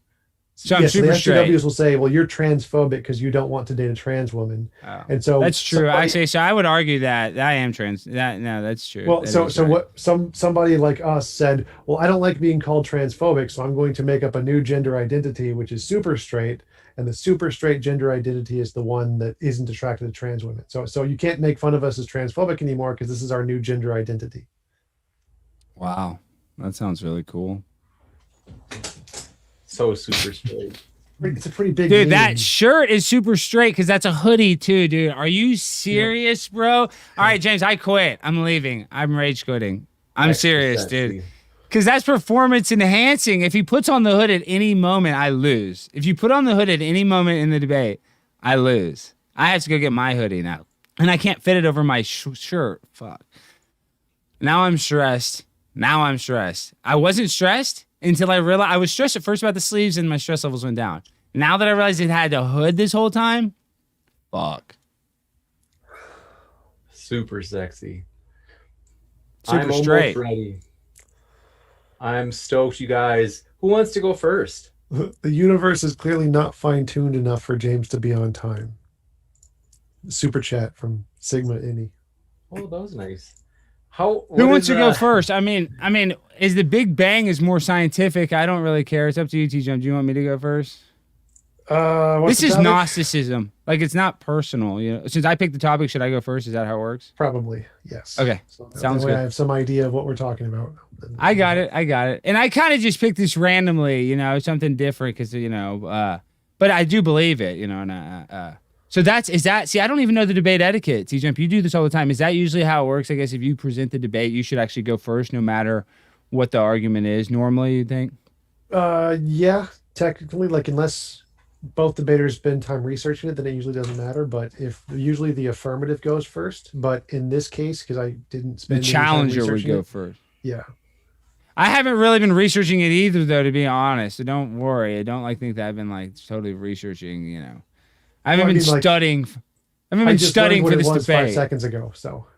So I'm super the straight. SJWs will say, well, you're transphobic because you don't want to date a trans woman. Oh, and so that's true. Actually, so I would argue that I am trans. That's true. Well, that what somebody like us said, well, I don't like being called transphobic, so I'm going to make up a new gender identity, which is super straight. And the super straight gender identity is the one that isn't attracted to trans women. So you can't make fun of us as transphobic anymore because this is our new gender identity. Wow. That sounds really cool. So super straight. It's a pretty big dude name. That shirt is super straight because that's a hoodie too, dude. Are you serious, bro? All right, James, I quit. I'm leaving. I'm rage quitting. I'm serious, dude, because that's performance enhancing. If he puts on the hood at any moment, I lose. If you put on the hood at any moment in the debate, I lose. I have to go get my hoodie now, and I can't fit it over my shirt. Fuck. Now I'm stressed. I wasn't stressed until I realized I was stressed at first about the sleeves, and my stress levels went down. Now that I realized it had a hood this whole time, fuck. Super sexy. Super I'm straight. Almost ready. I'm stoked, you guys. Who wants to go first? The universe is clearly not fine-tuned enough for James to be on time. Super chat from Sigma Innie. Oh, that was nice. Who wants to go first? I mean, is the Big Bang is more scientific? I don't really care. It's up to you, TJump. Do you want me to go first? This is Gnosticism. Like, it's not personal. You know, since I picked the topic, should I go first? Is that how it works? Probably, yes. Okay, sounds good. I have some idea of what we're talking about. I got it. And I kind of just picked this randomly, you know, something different because, you know, but I do believe it, you know, and so see, I don't even know the debate etiquette. TJump, you do this all the time. Is that usually how it works? I guess if you present the debate, you should actually go first, no matter what the argument is. Normally, you think? Yeah, technically, like unless both debaters spend time researching it, then it usually doesn't matter. But if usually the affirmative goes first, but in this case, because I didn't spend the challenger would go first. Yeah. I haven't really been researching it either, though, to be honest. So don't worry. I don't think that I've been like totally researching, you know. I haven't been studying. I haven't been studying for this debate 5 seconds ago. So,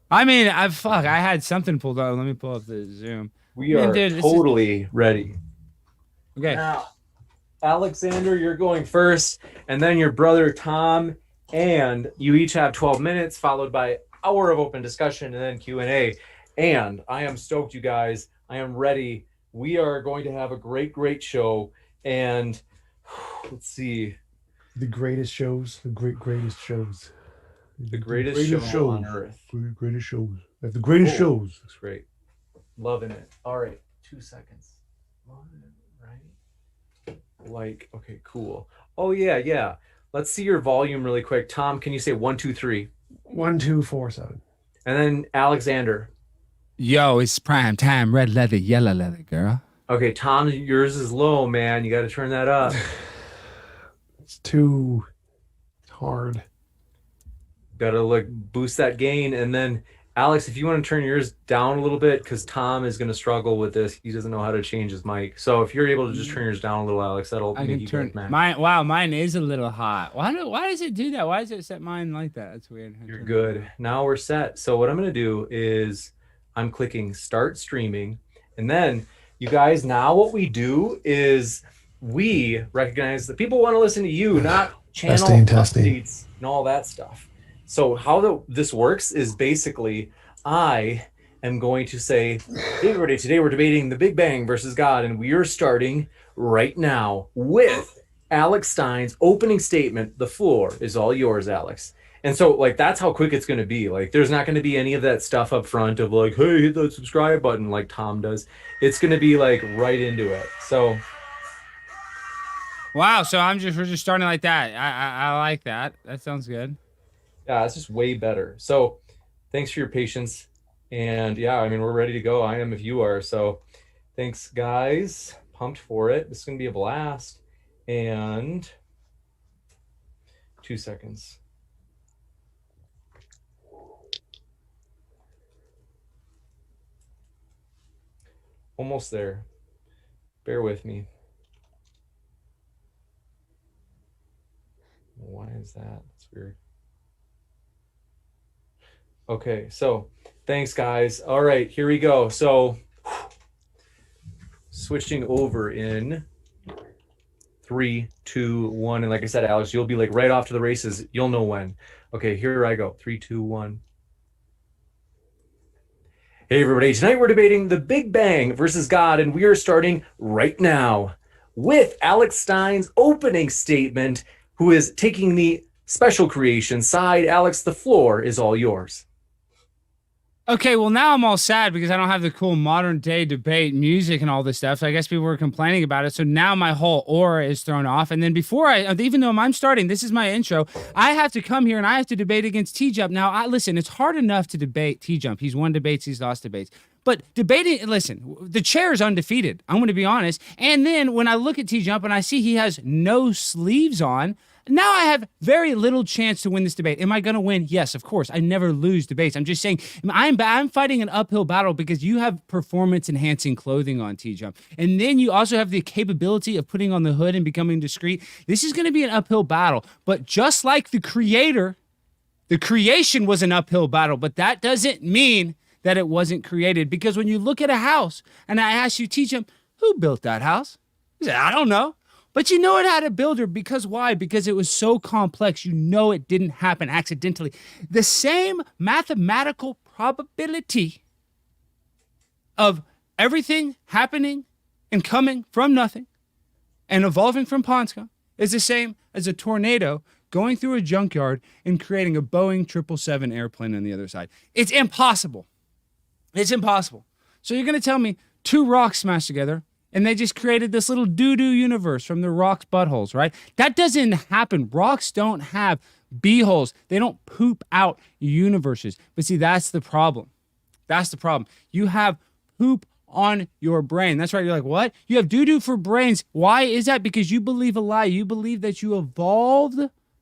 I mean, I had something pulled up. Let me pull up the Zoom. We are totally ready. Okay. Now, Alexander, you're going first, and then your brother Tom, and you each have 12 minutes, followed by an hour of open discussion and then Q&A. And I am stoked, you guys. I am ready. We are going to have a great show. And let's see. The greatest shows. The greatest shows. The greatest show on earth. Greatest shows. The greatest shows. That's great. Loving it. All right. 2 seconds. Right. Like, okay, cool. Oh, yeah. Let's see your volume really quick. Tom, can you say 1, 2, 3? 1, 2, 4, 7. And then Alexander. Yo, it's prime time. Red leather, yellow leather, girl. Okay, Tom, yours is low, man. You got to turn that up. It's too hard. Got to boost that gain. And then Alex, if you want to turn yours down a little bit, because Tom is going to struggle with this. He doesn't know how to change his mic. So if you're able to just turn yours down a little, Alex, that'll make you turn mine. Wow, mine is a little hot. Why does it do that? Why does it set mine like that? That's weird. You're good. Now we're set. So what I'm going to do is I'm clicking start streaming. And then you guys, now what we do is we recognize that people want to listen to you, not channel updates and all that stuff. So how this works is basically I am going to say, hey everybody, today we're debating the Big Bang versus God, and we are starting right now with Alex Stein's opening statement. The floor is all yours, Alex. And so that's how quick it's going to be. There's not going to be any of that stuff up front of hey, hit that subscribe button like Tom does. It's going to be right into it. So Wow. So we're just starting like that. I like that. That sounds good. Yeah, it's just way better. So thanks for your patience. And yeah, I mean, we're ready to go. I am if you are. So thanks, guys. Pumped for it. This is going to be a blast. And 2 seconds. Almost there. Bear with me. Why is that? That's weird. Okay, so thanks, guys. All right, here we go. So switching over in 3, 2, 1. And like I said, Alex, you'll be like right off to the races. You'll know when. Okay, here I go. 3, 2, 1. Hey, everybody. Tonight we're debating the Big Bang versus God, and we are starting right now with Alex Stein's opening statement, who is taking the special creation side. Alex, the floor is all yours. Okay, well now I'm all sad because I don't have the cool modern day debate music and all this stuff. So I guess people were complaining about it. So now my whole aura is thrown off. And then even though I'm starting, this is my intro. I have to come here and I have to debate against TJump. Now, listen, it's hard enough to debate TJump. He's won debates, he's lost debates. But debating, listen, the chair is undefeated. I'm going to be honest. And then when I look at TJump and I see he has no sleeves on, now I have very little chance to win this debate. Am I going to win? Yes, of course. I never lose debates. I'm just saying I'm fighting an uphill battle because you have performance-enhancing clothing on TJump. And then you also have the capability of putting on the hood and becoming discreet. This is going to be an uphill battle. But just like the creation was an uphill battle. But that doesn't mean that it wasn't created. Because when you look at a house and I ask you, TJump, who built that house? You say, I don't know. But you know it had a builder because why? Because it was so complex. You know it didn't happen accidentally. The same mathematical probability of everything happening and coming from nothing and evolving from Ponska is the same as a tornado going through a junkyard and creating a Boeing 777 airplane on the other side. It's impossible. It's impossible. So you're going to tell me two rocks smashed together and they just created this little doo-doo universe from the rocks' buttholes, right? That doesn't happen. Rocks don't have beeholes. They don't poop out universes. But see, that's the problem. That's the problem. You have poop on your brain. That's right. You're like, what? You have doo-doo for brains. Why is that? Because you believe a lie. You believe that you evolved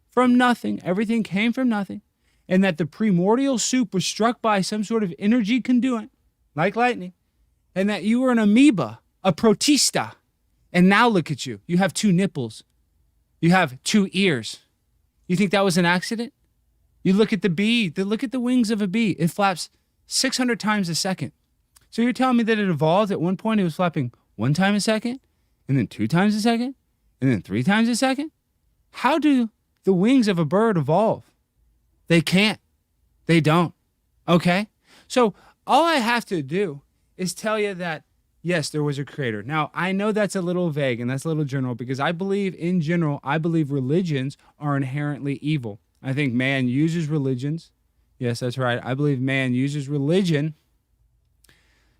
from nothing. Everything came from nothing. And that the primordial soup was struck by some sort of energy conduit, like lightning. And that you were an amoeba, a protista. And now look at you. You have two nipples. You have two ears. You think that was an accident? You look at the bee. Look at the wings of a bee. It flaps 600 times a second. So you're telling me that it evolved at one point, it was flapping 1 time a second, and then 2 times a second, and then 3 times a second? How do the wings of a bird evolve? They can't. They don't. Okay? So all I have to do is tell you that, yes, there was a creator. Now, I know that's a little vague and that's a little general because I believe religions are inherently evil. I think man uses religions. Yes, that's right. I believe man uses religion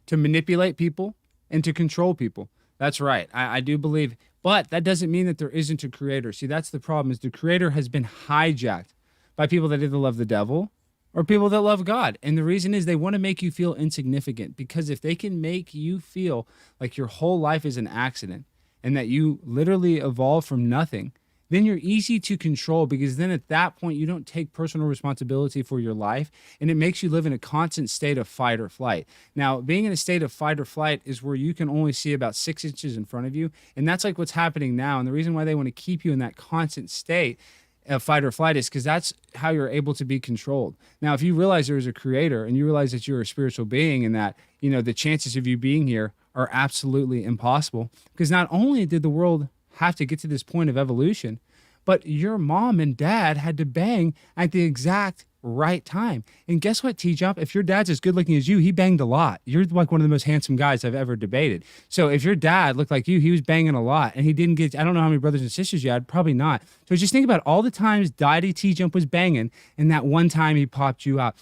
to manipulate people and to control people. That's right. I do believe, but that doesn't mean that there isn't a creator. See, that's the problem is the creator has been hijacked by people that either love the devil or people that love God. And the reason is they want to make you feel insignificant because if they can make you feel like your whole life is an accident and that you literally evolved from nothing, then you're easy to control because then at that point you don't take personal responsibility for your life and it makes you live in a constant state of fight or flight. Now, being in a state of fight or flight is where you can only see about 6 inches in front of you. And that's like what's happening now. And the reason why they want to keep you in that constant state fight or flight is because that's how you're able to be controlled. Now, if you realize there is a creator and you realize that you're a spiritual being and that, you know, the chances of you being here are absolutely impossible because not only did the world have to get to this point of evolution, but your mom and dad had to bang at the exact right time. And guess what, TJump? If your dad's as good looking as you, he banged a lot. You're like one of the most handsome guys I've ever debated. So if your dad looked like you, he was banging a lot and he didn't get, I don't know how many brothers and sisters you had, probably not. So just think about all the times Daddy TJump was banging and that one time he popped you out.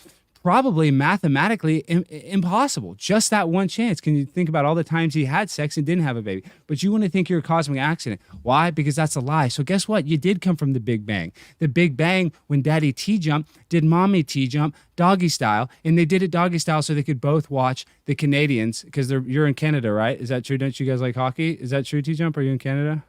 probably mathematically impossible. Just that one chance. Can you think about all the times he had sex and didn't have a baby? But you want to think you're a cosmic accident. Why? Because that's a lie. So guess what? You did come from the Big Bang. The Big Bang, when Daddy TJump did Mommy TJump doggy style, and they did it doggy style so they could both watch the Canadians, because you're in Canada, right? Is that true? Don't you guys like hockey? Is that true, TJump? Are you in Canada?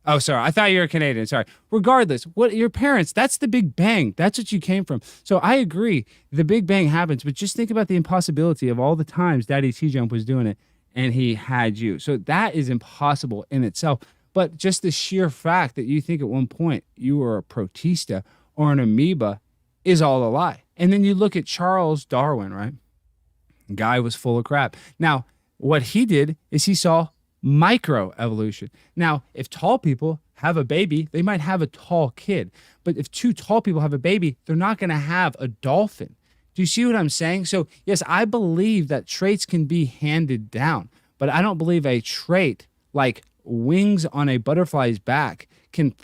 Oh, sorry. I thought you were Canadian. Sorry. Regardless, what your parents, that's the Big Bang. That's what you came from. So I agree. The Big Bang happens, but just think about the impossibility of all the times Daddy TJump was doing it and he had you. So that is impossible in itself. But just the sheer fact that you think at one point you were a protista or an amoeba is all a lie. And then you look at Charles Darwin, right? Guy was full of crap. Now, what he did is he saw microevolution. Now, if tall people have a baby, they might have a tall kid. But if two tall people have a baby, they're not going to have a dolphin. Do you see what I'm saying? So, yes, I believe that traits can be handed down, but I don't believe a trait like wings on a butterfly's back can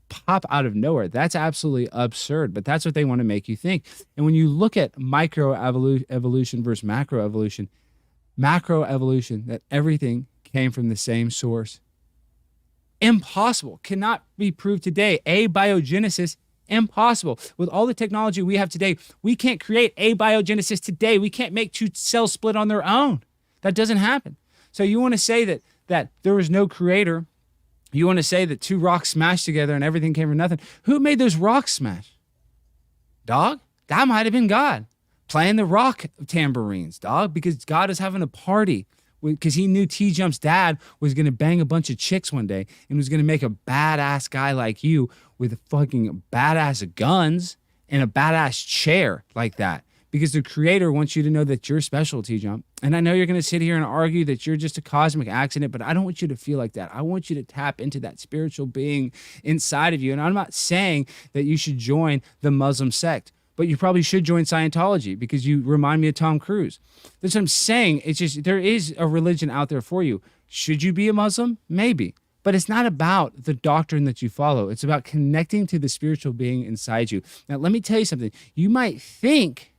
pop out of nowhere. That's absolutely absurd, but that's what they want to make you think. And when you look at microevolution versus macroevolution, that everything came from the same source. Impossible. Cannot be proved today. Abiogenesis, impossible. With all the technology we have today, we can't create abiogenesis today. We can't make two cells split on their own. That doesn't happen. So you want to say that there was no creator. You want to say that two rocks smashed together and everything came from nothing. Who made those rocks smash? Dog? That might have been God playing the rock tambourines, dog, because God is having a party. Because he knew TJump's dad was going to bang a bunch of chicks one day and was going to make a badass guy like you with fucking badass guns and a badass chair like that. Because the creator wants you to know that you're special, TJump. And I know you're going to sit here and argue that you're just a cosmic accident, but I don't want you to feel like that. I want you to tap into that spiritual being inside of you. And I'm not saying that you should join the Muslim sect, but you probably should join Scientology because you remind me of Tom Cruise. That's what I'm saying. It's just, there is a religion out there for you. Should you be a Muslim? Maybe. But it's not about the doctrine that you follow. It's about connecting to the spiritual being inside you. Now, let me tell you something. You might think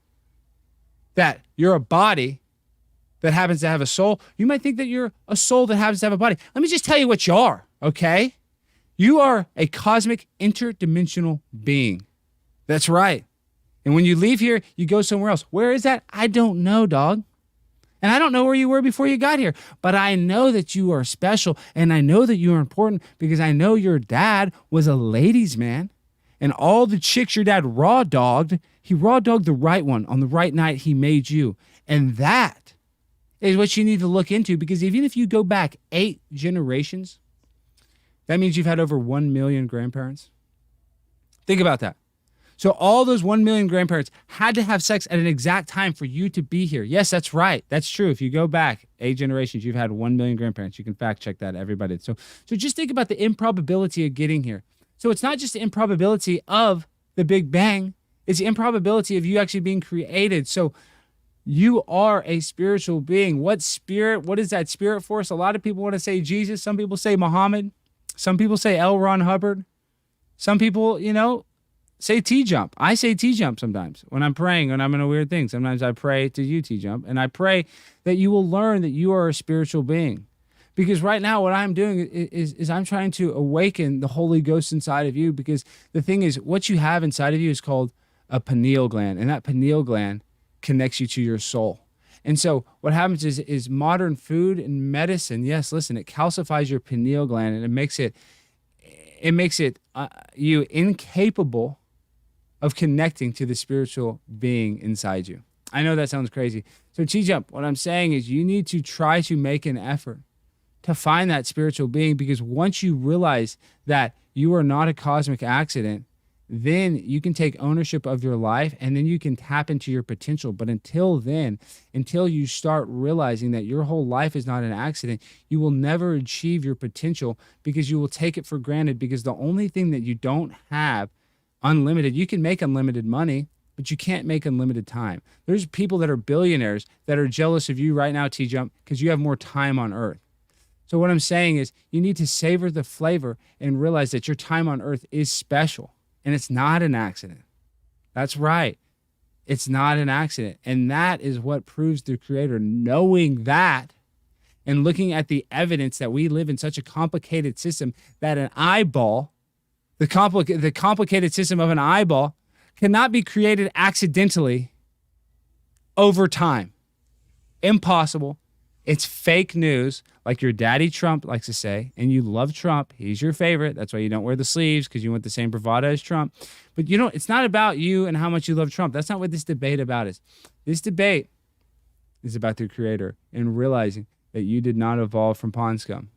that you're a body that happens to have a soul. You might think that you're a soul that happens to have a body. Let me just tell you what you are, okay? You are a cosmic interdimensional being. That's right. And when you leave here, you go somewhere else. Where is that? I don't know, dog. And I don't know where you were before you got here. But I know that you are special. And I know that you are important because I know your dad was a ladies' man. And all the chicks your dad raw dogged, he raw dogged the right one on the right night he made you. And that is what you need to look into, because even if you go back 8 generations, that means you've had over 1 million grandparents. Think about that. So all those 1 million grandparents had to have sex at an exact time for you to be here. Yes, that's right. That's true. If you go back 8 generations, you've had 1 million grandparents. You can fact check that, everybody. So just think about the improbability of getting here. So it's not just the improbability of the Big Bang. It's the improbability of you actually being created. So you are a spiritual being. What spirit? What is that spirit force? A lot of people want to say Jesus. Some people say Muhammad. Some people say L. Ron Hubbard. Some people, say TJump. I say TJump sometimes when I'm praying, when I'm in a weird thing. Sometimes I pray to you, TJump, and I pray that you will learn that you are a spiritual being. Because right now what I'm doing is I'm trying to awaken the Holy Ghost inside of you, because the thing is, what you have inside of you is called a pineal gland, and that pineal gland connects you to your soul. And so what happens is modern food and medicine, yes, listen, it calcifies your pineal gland, and it makes it you incapable of connecting to the spiritual being inside you. I know that sounds crazy. So TJump, what I'm saying is you need to try to make an effort to find that spiritual being, because once you realize that you are not a cosmic accident, then you can take ownership of your life, and then you can tap into your potential. But until then, until you start realizing that your whole life is not an accident, you will never achieve your potential, because you will take it for granted. Because the only thing that you don't have unlimited, you can make unlimited money, but you can't make unlimited time. There's people that are billionaires that are jealous of you right now, TJump, because you have more time on earth. So what I'm saying is you need to savor the flavor and realize that your time on earth is special. And it's not an accident. That's right. It's not an accident. And that is what proves the creator. Knowing that and looking at the evidence that we live in such a complicated system that an eyeball, the complicated system of an eyeball, cannot be created accidentally over time. Impossible. It's fake news, like your daddy Trump likes to say, and you love Trump. He's your favorite. That's why you don't wear the sleeves, because you want the same bravado as Trump. But you know, it's not about you and how much you love Trump. That's not what this debate about is. This debate is about the creator and realizing that you did not evolve from pond scum.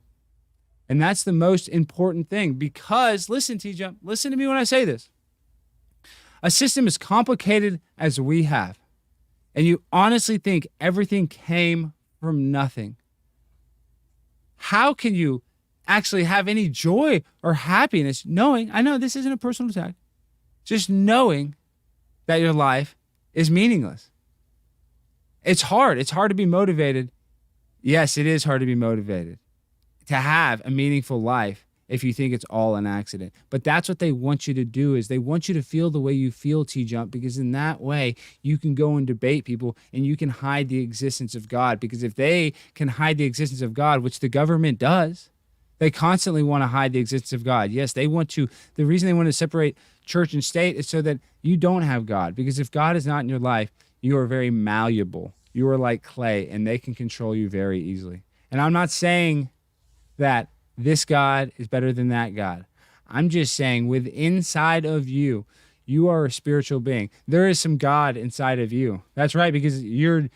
And that's the most important thing, because, listen, TJump, listen to me when I say this. A system as complicated as we have, and you honestly think everything came from nothing, how can you actually have any joy or happiness knowing, I know this isn't a personal attack, just knowing that your life is meaningless? It's hard. It's hard to be motivated. Yes, it is hard to be motivated to have a meaningful life if you think it's all an accident. But that's what they want you to do, is they want you to feel the way you feel, TJump, because in that way you can go and debate people and you can hide the existence of God. Because if they can hide the existence of God, which the government does, they constantly want to hide the existence of God. Yes, they want to. The reason they want to separate church and state is so that you don't have God. Because if God is not in your life, you are very malleable. You are like clay, and they can control you very easily. And I'm not saying that this God is better than that God. I'm just saying with inside of you, you are a spiritual being. There is some God inside of you. That's right, because your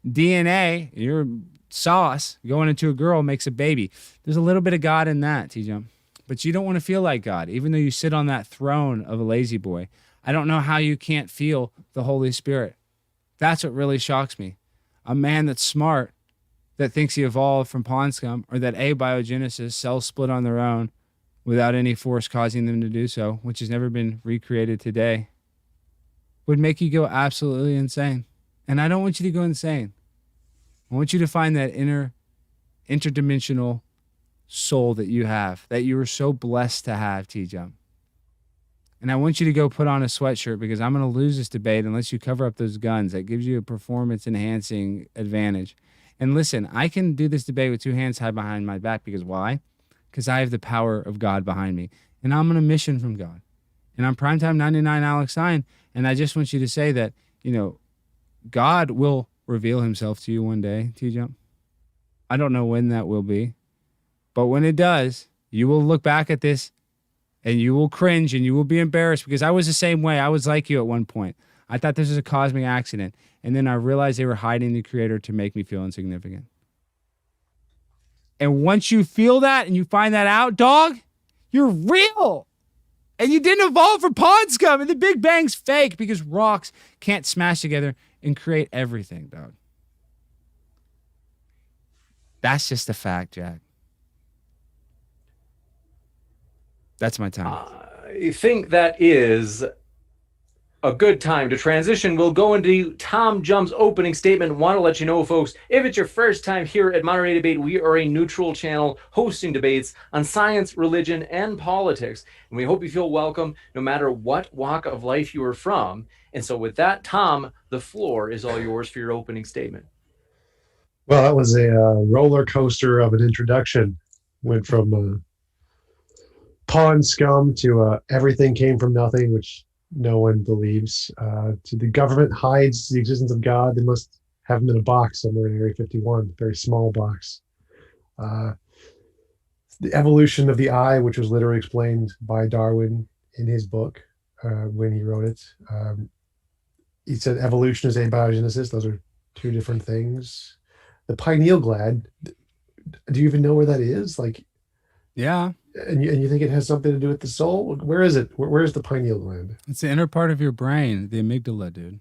DNA, your sauce going into a girl makes a baby. There's a little bit of God in that, TJ. But you don't want to feel like God, even though you sit on that throne of a lazy boy. I don't know how you can't feel the Holy Spirit. That's what really shocks me. A man that's smart, that thinks he evolved from pond scum, or that abiogenesis, cells split on their own without any force causing them to do so, which has never been recreated today, would make you go absolutely insane. And I don't want you to go insane. I want you to find that interdimensional soul that you have, that you were so blessed to have, TJump. And I want you to go put on a sweatshirt, because I'm going to lose this debate unless you cover up those guns. That gives you a performance-enhancing advantage. And listen, I can do this debate with two hands tied behind my back, because why? Because I have the power of God behind me. And I'm on a mission from God. And I'm Primetime 99 Alex Stein. And I just want you to say that, you know, God will reveal himself to you one day, TJump. I don't know when that will be. But when it does, you will look back at this and you will cringe and you will be embarrassed, because I was the same way. I was like you at one point. I thought this was a cosmic accident. And then I realized they were hiding the creator to make me feel insignificant. And once you feel that and you find that out, dog, you're real. And you didn't evolve from pond scum, and the Big Bang's fake, because rocks can't smash together and create everything, dog. That's just a fact, Jack. That's my time. I think that is a good time to transition. We'll go into TJump's opening statement. Want to let you know, folks, if it's your first time here at Monterey Debate, we are a neutral channel hosting debates on science, religion, and politics. And we hope you feel welcome no matter what walk of life you are from. And so with that, Tom, the floor is all yours for your opening statement. Well, that was a roller coaster of an introduction. Went from pond scum to everything came from nothing, which no one believes, to the government hides the existence of God. They must have him in a box somewhere in Area 51, very small box. The evolution of the eye, which was literally explained by Darwin in his book when he wrote it. He said evolution is abiogenesis. Those are two different things. The pineal gland, do you even know where that is? Like, Yeah. And you think it has something to do with the soul? Where is it? Where is the pineal gland? It's the inner part of your brain, the amygdala, dude.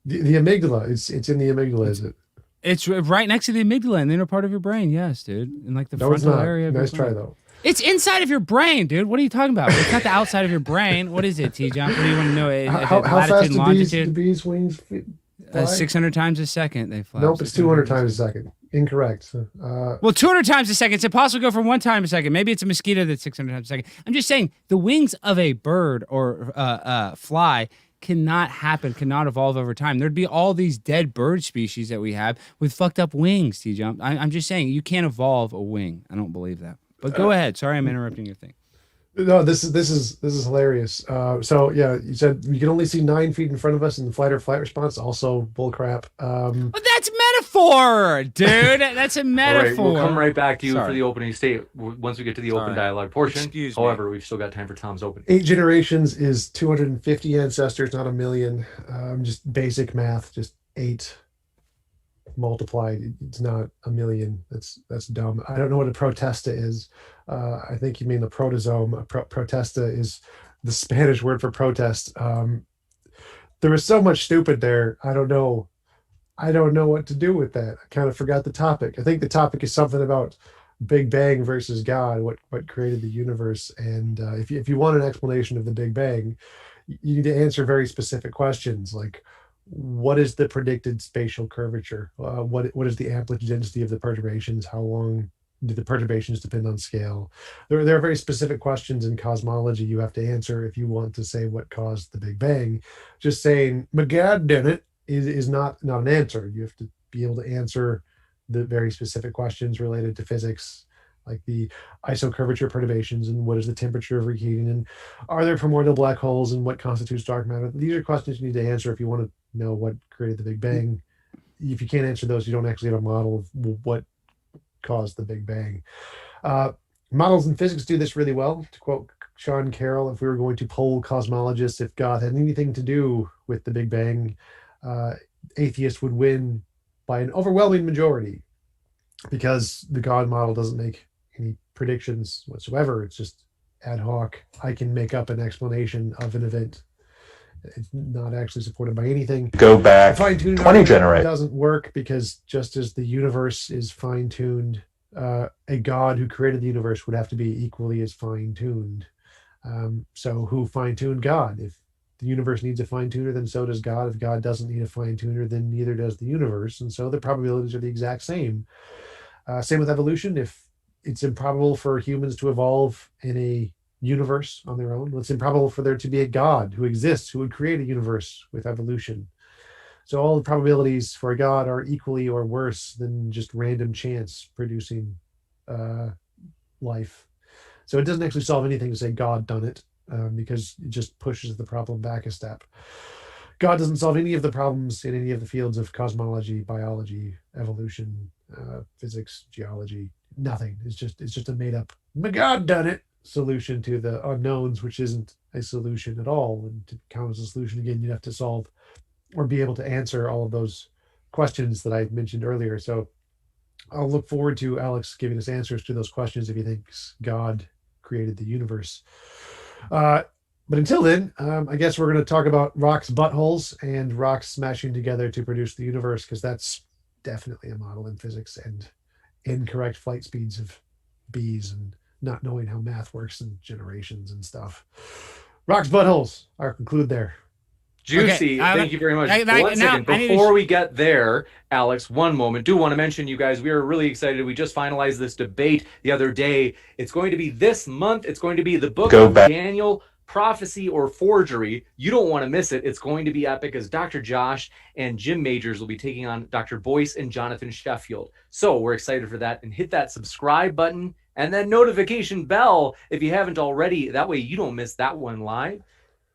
The amygdala. It's in the amygdala, is it? It's right next to the amygdala in the inner part of your brain. Yes, dude. In like the No, it's frontal not. area of Nice your try, brain. though. It's inside of your brain, dude. What are you talking about? It's not the outside of your brain. What is it, TJump? What do you want to know? How Latitude fast and do longitude? bees' wings fly? 600 times a second they fly. Nope, it's 200 times a second. Incorrect. Well, 200 times a second. It's impossible to go from 1 time a second. Maybe it's a mosquito that's 600 times a second. I'm just saying the wings of a bird or fly cannot happen, cannot evolve over time. There'd be all these dead bird species that we have with fucked up wings, TJump. I'm just saying, you can't evolve a wing. I don't believe that. But go ahead. Sorry, I'm interrupting your thing. No, this is hilarious. So yeah, you said we can only see 9 feet in front of us, and the flight or flight response also bullcrap. But that's metaphor, dude. That's a metaphor. All right, we'll come right back to you Sorry. for the opening state once we get to the open dialogue portion. Excuse me. However, we've still got time for Tom's open. 8 generations is 250 ancestors, not a million. Just basic math, just 8 multiplied. It's not a million. That's dumb. I don't know what a protesta is. I think you mean the protosome. Protesta is the Spanish word for protest. There was so much stupid there. I don't know what to do with that. I kind of forgot the topic. I think the topic is something about Big Bang versus God, what created the universe. And if you want an explanation of the Big Bang, you need to answer very specific questions like, what is the predicted spatial curvature? What is the amplitude density of the perturbations? How long do the perturbations depend on scale? There are very specific questions in cosmology you have to answer if you want to say what caused the Big Bang. Just saying, my God did it is not an answer. You have to be able to answer the very specific questions related to physics, like the isocurvature perturbations and what is the temperature of reheating and are there primordial black holes and what constitutes dark matter. These are questions you need to answer if you want to know what created the Big Bang. If you can't answer those, you don't actually have a model of what caused the Big Bang. Models in physics do this really well. To quote Sean Carroll, if we were going to poll cosmologists if God had anything to do with the Big Bang, atheists would win by an overwhelming majority because the God model doesn't make any predictions whatsoever. It's just ad hoc. I can make up an explanation of an event. It's not actually supported by anything. Go back Fine-tuning 20 generations. doesn't work because just as the universe is fine-tuned, a God who created the universe would have to be equally as fine-tuned. So who fine-tuned God? If the universe needs a fine-tuner, then so does God. If God doesn't need a fine-tuner, then neither does the universe. And so the probabilities are the exact same. Same with evolution. If it's improbable for humans to evolve in a universe on their own, well, it's improbable for there to be a God who exists who would create a universe with evolution. So all the probabilities for a God are equally or worse than just random chance producing life. So it doesn't actually solve anything to say God done it, because it just pushes the problem back a step. God doesn't solve any of the problems in any of the fields of cosmology, biology, evolution, physics, geology. Nothing. It's just a made up God done it solution to the unknowns, which isn't a solution at all. And to count as a solution again, you'd have to solve or be able to answer all of those questions that I mentioned earlier. So I'll look forward to Alex giving us answers to those questions if he thinks God created the universe. But until then, I guess we're going to talk about rocks' buttholes and rocks smashing together to produce the universe, because that's definitely a model in physics, and incorrect flight speeds of bees and not knowing how math works and generations and stuff. Rocks' buttholes. I'll conclude there. Juicy. Okay, Thank you very much. One second. Before we get there, Alex, one moment. Do want to mention, you guys, we are really excited. We just finalized this debate the other day. It's going to be this month. It's going to be the book of Daniel, Prophecy or Forgery. You don't want to miss it. It's going to be epic, as Dr. Josh and Jim Majors will be taking on Dr. Boyce and Jonathan Sheffield. So we're excited for that. And hit that subscribe button and then notification bell if you haven't already. That way you don't miss that one live.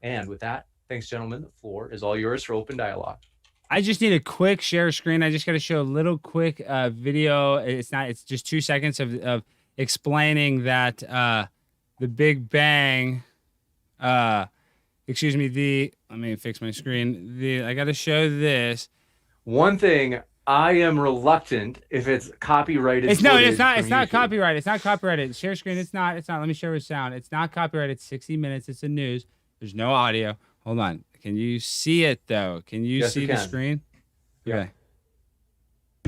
And with that, thanks, gentlemen. The floor is all yours for open dialogue. I just need a quick share screen. I just got to show a little quick video. It's just 2 seconds of explaining that the Big Bang, let me fix my screen. I got to show this. One thing, I am reluctant if it's copyrighted. It's not copyrighted. It's not copyrighted. Share screen. It's not. Let me share with sound. It's not copyrighted. It's 60 minutes. It's the news. There's no audio. Hold on. Can you see it though? Can you see the screen? Yeah. Okay.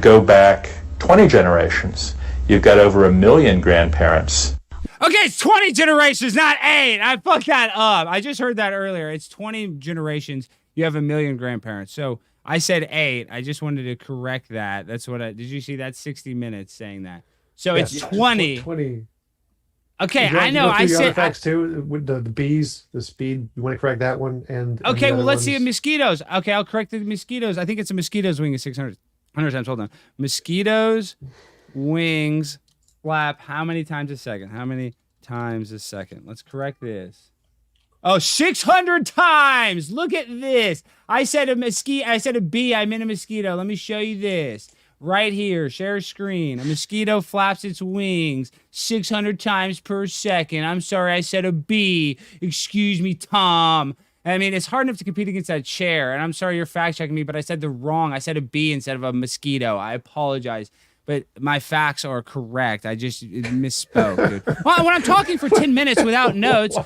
Go back 20 generations. You've got over 1 million grandparents. Okay, it's 20 generations, not 8. I fucked that up. I just heard that earlier. It's 20 generations. You have 1 million grandparents. So I said 8. I just wanted to correct that. That's what did you see that? 60 minutes saying that. So it's 20. 20. Okay, Would you like I to know. go through I the other said. facts too. With the bees, the speed. You want to correct that one and Okay, the well, other let's see ones? mosquitoes. Okay, I'll correct the mosquitoes. I think it's a mosquito's wing is 600 times. Hold on. Mosquitoes' wings flap how many times a second? How many times a second? Let's correct this. Oh, 600 times. Look at this. I said a mosquito. I said a bee. I meant a mosquito. Let me show you this. Right here, share screen. A mosquito flaps its wings 600 times per second. I'm sorry, I said a bee. Excuse me, Tom. I mean, it's hard enough to compete against that chair. And I'm sorry you're fact checking me, but I said I said a bee instead of a mosquito. I apologize. But my facts are correct. I just misspoke, dude. Well, when I'm talking for 10 minutes without notes, you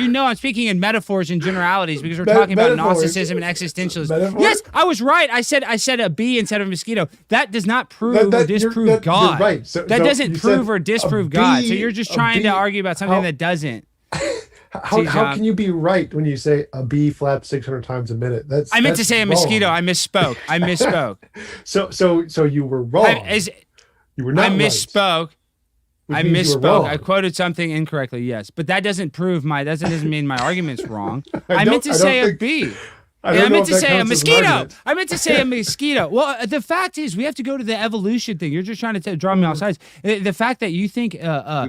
know I'm speaking in metaphors and generalities because we're talking about Gnosticism and existentialism. Metaphors? Yes, I was right. I said a bee instead of a mosquito. That does not prove or disprove God. You're right. That doesn't prove or disprove God. So you're just trying to argue about something that doesn't. How can you be right when you say a bee flaps 600 times a minute? I meant to say a mosquito. I misspoke. So you were wrong. You were not. I misspoke. Right, I misspoke. I quoted something incorrectly. Yes, but that doesn't prove that doesn't mean my argument's wrong. I meant to say a bee. I meant to say a mosquito. I meant to say a mosquito. Well, the fact is, we have to go to the evolution thing. You're just trying to draw me off sides. The fact that you think We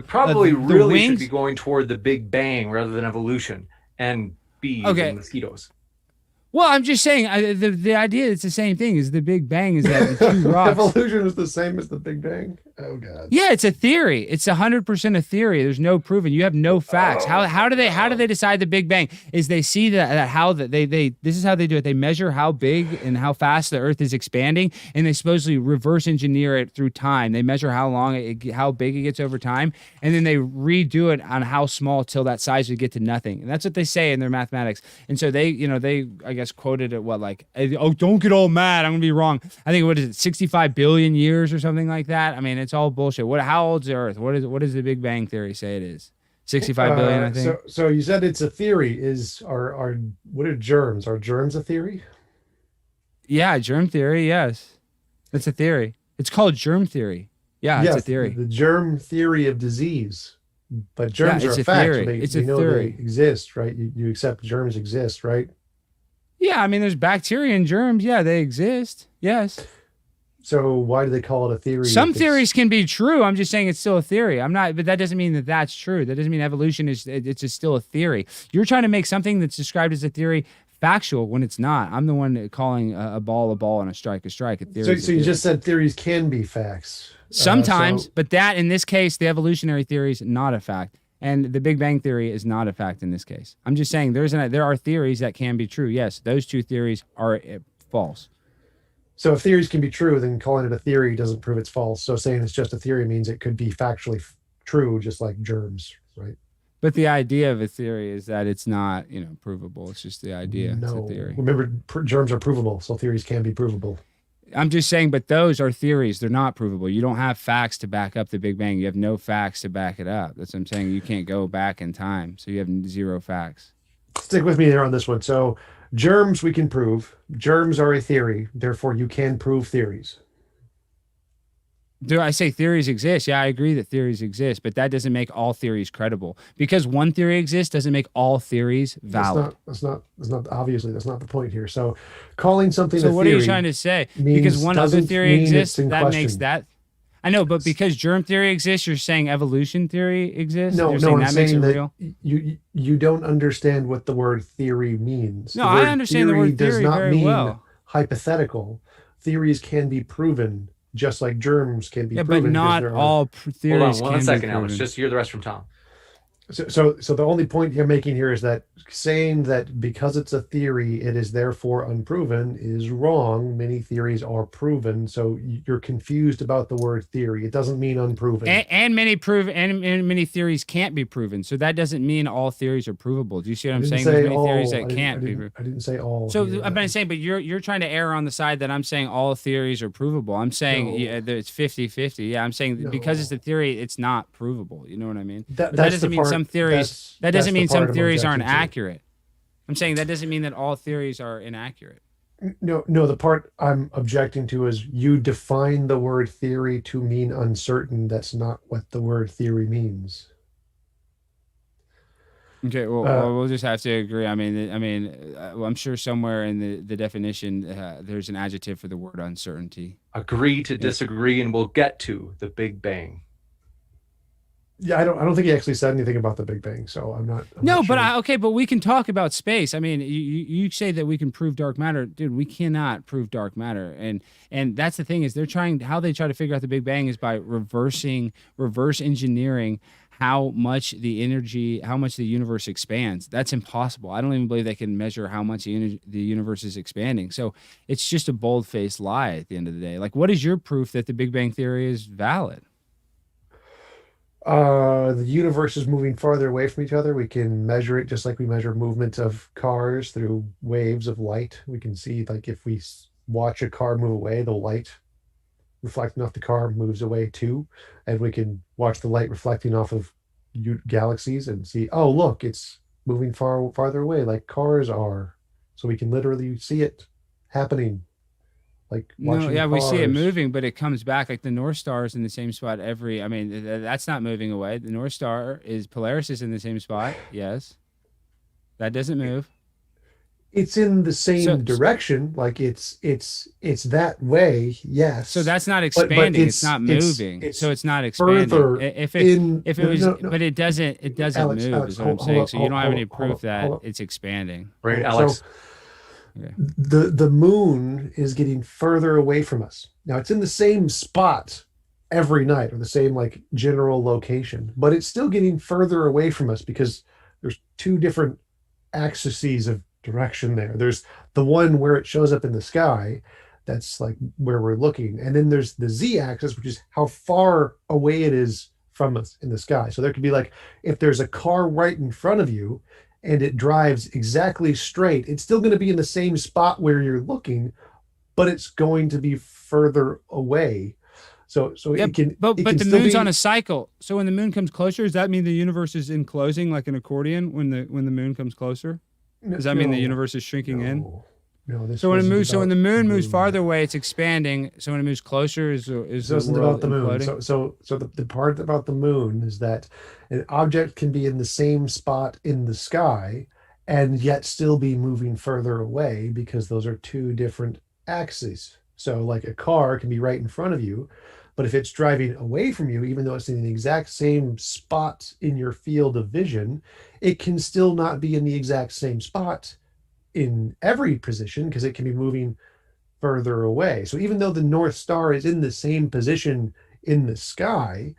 probably the really wings, should be going toward the Big Bang rather than evolution and bees and mosquitoes. Well, I'm just saying the idea it's the same thing is the Big Bang is that the two rocks. Evolution is the same as the Big Bang. Oh God. Yeah, it's a theory. It's 100% a theory. There's no proven. You have no facts. How do they decide the Big Bang? Is they see that this is how they do it. They measure how big and how fast the Earth is expanding, and they supposedly reverse engineer it through time. They measure how big it gets over time, and then they redo it on how small till that size would get to nothing. And that's what they say in their mathematics. And so they I guess quoted it don't get all mad, I'm gonna be wrong. I think what is it, 65 billion years or something like that. I mean, it's all bullshit. How old's the Earth? What does the Big Bang theory say it is? 65 billion, I think. So you said it's a theory. What are germs? Are germs a theory? Yeah, germ theory, yes. It's a theory. It's called germ theory. Yeah, it's a theory. The germ theory of disease. But germs are a fact. Theory. It's a theory. They exist, right? You accept germs exist, right? Yeah, I mean, there's bacteria and germs. Yeah, they exist. Yes. So why do they call it a theory? Some theories can be true. I'm just saying it's still a theory. But that doesn't mean that that's true. That doesn't mean evolution it's still a theory. You're trying to make something that's described as a theory factual when it's not. I'm the one calling a ball and a strike a strike. A theory. So you just said theories can be facts. Sometimes, but that in this case, the evolutionary theory is not a fact. And the Big Bang theory is not a fact in this case. I'm just saying there are theories that can be true. Yes, those two theories are false. So if theories can be true, then calling it a theory doesn't prove it's false. So saying it's just a theory means it could be factually true, just like germs, right? But the idea of a theory is that it's not, provable. It's just the idea. No. It's a theory. Remember, germs are provable, so theories can be provable. I'm just saying, but those are theories. They're not provable. You don't have facts to back up the Big Bang. You have no facts to back it up. That's what I'm saying. You can't go back in time. So you have zero facts. Stick with me there on this one. So germs we can prove. Germs are a theory. Therefore, you can prove theories. Do I say theories exist? Yeah, I agree that theories exist, but that doesn't make all theories credible. Because one theory exists doesn't make all theories valid. That's not obviously that's not the point here. So calling something so a what theory are you trying to say? Because one other theory exists, that makes that. I know, but because germ theory exists, you're saying evolution theory exists? No, you're saying that makes it real? You don't understand what the word theory means. No, I understand the word theory very well. Hypothetical. Theories can be proven. Just like germs can be proven. But not all theories. Hold on 1 second, Alex. Just hear the rest from Tom. So the only point you're making here is that saying that because it's a theory, it is therefore unproven is wrong. Many theories are proven, so you're confused about the word theory. It doesn't mean unproven. And many theories can't be proven. So that doesn't mean all theories are provable. Do you see what I'm saying? There's many theories that can't be proven. I didn't say all. So I'm saying, but you're trying to err on the side that I'm saying all theories are provable. I'm saying it's 50-50. Yeah, I'm saying because it's a theory, it's not provable. You know what I mean? That doesn't mean some theories. That doesn't mean some theories aren't accurate. I'm saying that doesn't mean that all theories are inaccurate. No, the part I'm objecting to is you define the word theory to mean uncertain. That's not what the word theory means. Okay, well, Uh, we'll just have to agree. Well, I'm sure somewhere in the definition there's an adjective for the word uncertainty. Agree to disagree, and we'll get to the Big Bang. yeah, I don't think he actually said anything about the Big Bang, so I'm not. No, not but sure. okay, but we can talk about space. I mean, you say that we can prove dark matter, dude. We cannot prove dark matter, and that's the thing is how they try to figure out the Big Bang is by reverse engineering how much the universe expands. That's impossible. I don't even believe they can measure how much the universe is expanding. So it's just a bold-faced lie at the end of the day. Like, what is your proof that the Big Bang theory is valid? The universe is moving farther away from each other. We can measure it just like we measure movement of cars through waves of light. We can see, like, if we watch a car move away, the light reflecting off the car moves away too, and we can watch the light reflecting off of galaxies and see, oh, look, it's moving farther away, like cars are. So we can literally see it happening, like No, watching yeah, we see it cars. moving, but it comes back like the North Star is in the same spot I mean, that's not moving away. The North Star is Polaris is in the same spot. Yes. That doesn't move. It's in the So same direction, like it's that way, so yes, that's not but expanding. It's not moving. it's So it's not expanding. further If it no, was no, no. but it doesn't Alex, move Alex, is what I'm hold saying. up, So you don't have hold any up, hold proof up, that hold up. it's expanding. Right, So Alex? Okay. the moon is getting further away from us. Now it's in the same spot every night, or the same like general location, but it's still getting further away from us because there's two different axes of direction there. There's the one where it shows up in the sky, that's like where we're looking, and then there's the z-axis, which is how far away it is from us in the sky. So there could be, like, if there's a car right in front of you and it drives exactly straight, it's still going to be in the same spot where you're looking, but it's going to be further away. So Yeah, it can but it can the still moon's be. on a cycle. So when the moon comes closer, does that mean the universe is enclosing like an accordion when the moon comes closer? Does that mean the No, universe is shrinking in? no, this So when it wasn't moves, so when about the moon the moves moon. farther away, it's expanding. So when it moves closer, is This the wasn't world about the moon. imploding? So the part about the moon is that an object can be in the same spot in the sky and yet still be moving further away, because those are two different axes. So like a car can be right in front of you, but if it's driving away from you, even though it's in the exact same spot in your field of vision, it can still not be in the exact same spot in every position, because it can be moving further away. So even though the North Star is in the same position in the sky,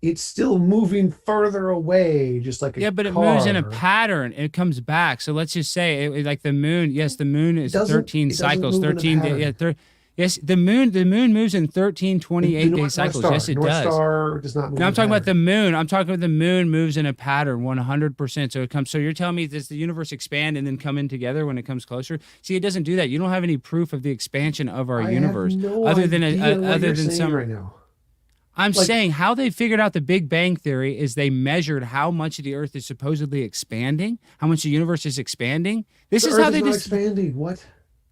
it's still moving further away, just like a Yeah, but it moves in a car. pattern. It comes back. So let's just say like the moon. Yes, the moon is Doesn't 13 it doesn't cycles. move in a 13 pattern. yes, the moon moves in 13 The 28 day North cycles. Star. Yes, it North does. Star does not move No, in I'm a talking about the pattern. moon. I'm talking about the moon moves in a pattern 100%. So it comes. So you're telling me, does the universe expand and then come in together when it comes closer? See, it doesn't do that. You don't have any proof of the expansion of our I universe have no other than idea what other you're than saying some. right now. I'm Like, saying how they figured out the Big Bang Theory is they measured how much the Earth is supposedly expanding, how much the universe is expanding. This the is how Earth they is not just expanding. What?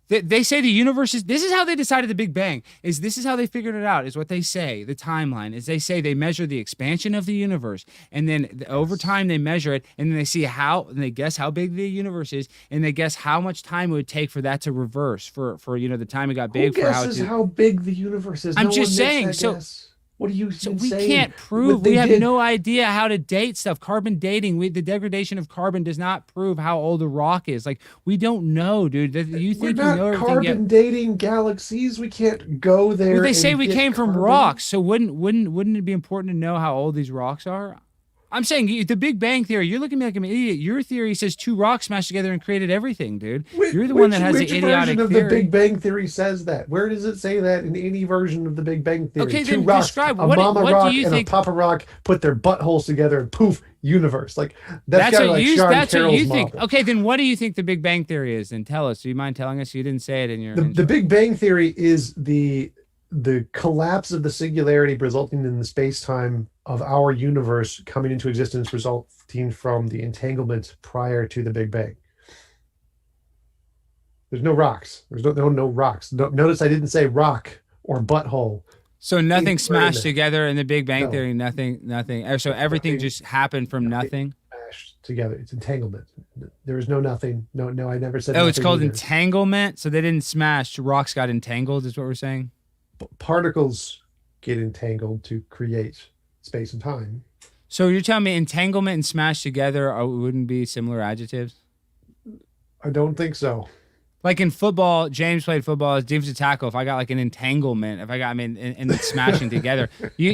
they say the universe is. This is how they decided the Big Bang. This is how they figured it out. Is what they say. The timeline is they say they measure the expansion of the universe, and then over time they measure it, and then they see and they guess how big the universe is, and they guess how much time it would take for that to reverse for the time it got Who big for how it guesses to. how big the universe is? I'm No just one makes saying. that So guess. What are you so even we saying? can't prove. What they We have did. no idea how to date stuff. Carbon dating. The degradation of carbon does not prove how old a rock is. Like, we don't know, dude. You We're think you not know everything yet. carbon dating galaxies. We can't go there. Well, they say and we get came from carbon. rocks. So wouldn't it be important to know how old these rocks are? I'm saying the Big Bang Theory. You're looking at me like I'm an idiot. Your theory says two rocks smashed together and created everything, dude. You're the one that has the Which idiotic version of theory. the Big Bang Theory says that? Where does it say that in any version of the Big Bang Theory? Okay, Two then rocks, describe a what mama do rock you and think? a papa rock put their buttholes together and poof, universe. Like that's That's kind of what like you. Sean That's what Carroll's you think. model. Okay, then what do you think the Big Bang Theory is? Then tell us. Do you mind telling us? You didn't say it in your. The intro. Big Bang Theory is the collapse of the singularity resulting in the space-time of our universe coming into existence, resulting from the entanglement prior to the Big Bang. There's no rocks. There's no rocks. Notice I didn't say rock or butthole. So nothing Anywhere smashed in there. together in the Big Bang No. Theory. Nothing. So everything Nothing. just happened from nothing. Smashed together. It's entanglement. There is no nothing. No, I never said. Oh, it's nothing called either. entanglement. So they didn't smash. Rocks got entangled. Is what we're saying. Particles get entangled to create space and time. So you're telling me entanglement and smash together wouldn't be similar adjectives? I don't think so. Like in football, James played football as defensive tackle. If I got like an entanglement, if I got and then smashing together,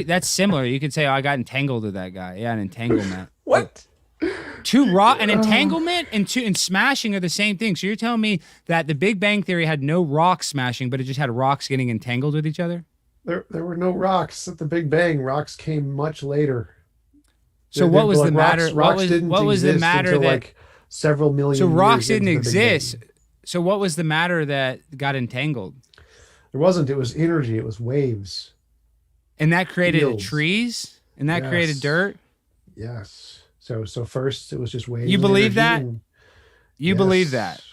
that's similar. You could say, "Oh, I got entangled with that guy." Yeah, an entanglement. What? An entanglement and smashing are the same thing. So you're telling me that the Big Bang Theory had no rocks smashing, but it just had rocks getting entangled with each other? There were no rocks at the Big Bang. Rocks came much later. So what was the matter? Rocks didn't what was the exist matter until that? like several million? So rocks years didn't into the Big Bang. exist. So what was the matter that got entangled? There wasn't. It was energy. It was waves. And that created Fields. trees? And that created Yes. dirt? Yes. So first it was just waves. You and believe energy, that? and- You believe that? Yes.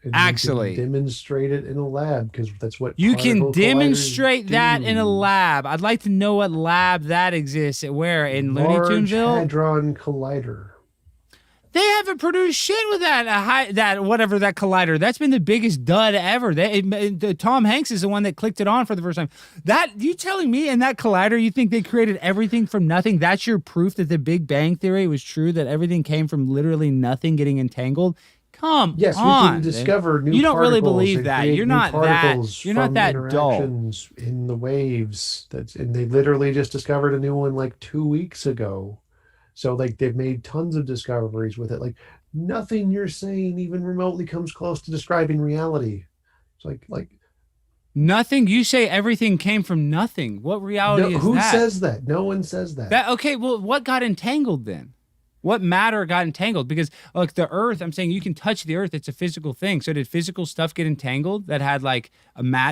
And Actually. you can demonstrate it in a lab because that's what You can particle colliders demonstrate that do. in a lab. I'd like to know what lab that exists. Where? In Looney Large Tuneville? Hadron Collider. They haven't produced shit with that that collider. That's been the biggest dud ever. Tom Hanks is the one that clicked it on for the first time. That you telling me in that collider you think they created everything from nothing? That's your proof that the Big Bang Theory was true, that everything came from literally nothing getting entangled? Come Yes, we on. can discover new You don't really particles believe and that. create You're new not that. particles You're not from that dull. interactions in the waves. And they literally just discovered a new one like 2 weeks ago. So like they've made tons of discoveries with it. Like nothing you're saying even remotely comes close to describing reality. It's like Nothing. You say everything came from nothing. What reality no, is who that? says that? No one says that. Okay, well, what got entangled then? What matter got entangled? Because like the Earth, I'm saying you can touch the Earth. It's a physical thing. So did physical stuff get entangled that had like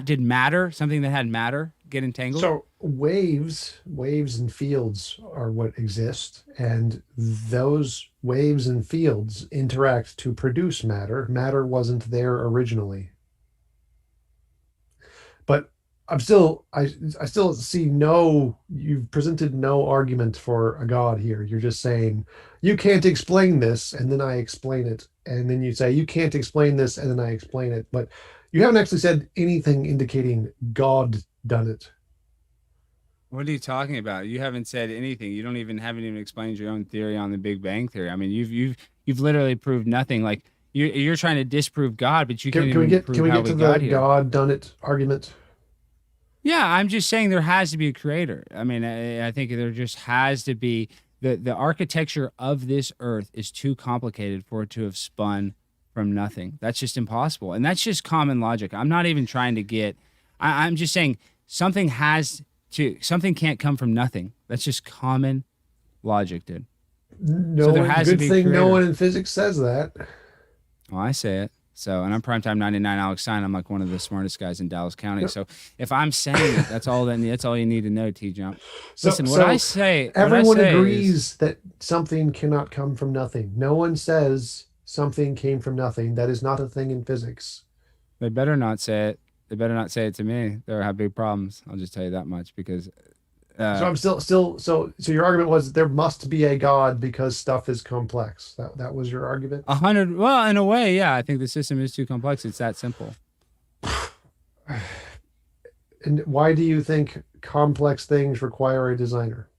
did matter, something that had matter get entangled? So waves and fields are what exist, and those waves and fields interact to produce matter. Matter wasn't there originally. But I still see you've presented no argument for a God here. You're just saying you can't explain this, and then I explain it, and then you say you can't explain this, and then I explain it. But you haven't actually said anything indicating God done it. What are you talking about? You haven't said anything. You haven't even explained your own theory on the Big Bang Theory. I mean, you've literally proved nothing. Like you're trying to disprove God, but you can't even prove Can we how get to got the here. God done it argument? Yeah, I'm just saying there has to be a creator. I mean, I think there just has to be the architecture of this Earth is too complicated for it to have spun from nothing. That's just impossible, and that's just common logic. I'm not even trying to get. I'm just saying something can't come from nothing. That's just common logic, dude. No, there has to good be a thing no creator. one in physics says that. Well, I say it. So, and I'm primetime 99 Alex Stein. I'm like one of the smartest guys in Dallas County. So, if I'm saying it, that's all you need to know, TJump. Listen, what I say. Everyone what I say agrees is, that something cannot come from nothing. No one says something came from nothing. That is not a thing in physics. they better not say it. They better not say it to me. They'll have big problems. I'll just tell you that much because. So I'm still so your argument was there must be a God because stuff is complex. That was your argument. 100. Well, in a way, yeah. I think the system is too complex. It's that simple. And why do you think complex things require a designer?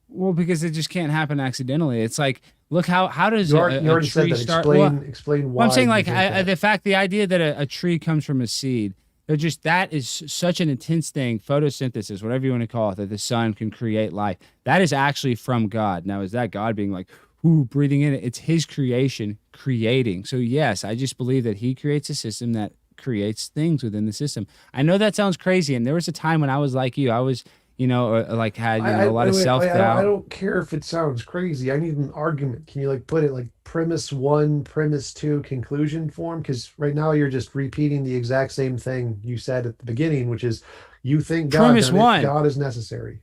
Well, because it just can't happen accidentally. It's like, look how does You a already said tree that. start? Explain why. Well, I'm saying you like think that. the idea that a tree comes from a seed. That is such an intense thing. Photosynthesis, whatever you want to call it, that the sun can create life. That is actually from God. Now, is that God being like, ooh, breathing in it? It's His creation creating. So yes, I just believe that He creates a system that creates things within the system. I know that sounds crazy, and there was a time when I was like you. I was, like had a lot of self-doubt. I don't care if it sounds crazy. I need an argument. Can you like put it like premise 1, premise 2, conclusion form? Because right now you're just repeating the exact same thing you said at the beginning, which is you think God Premise done it, 1. God is necessary.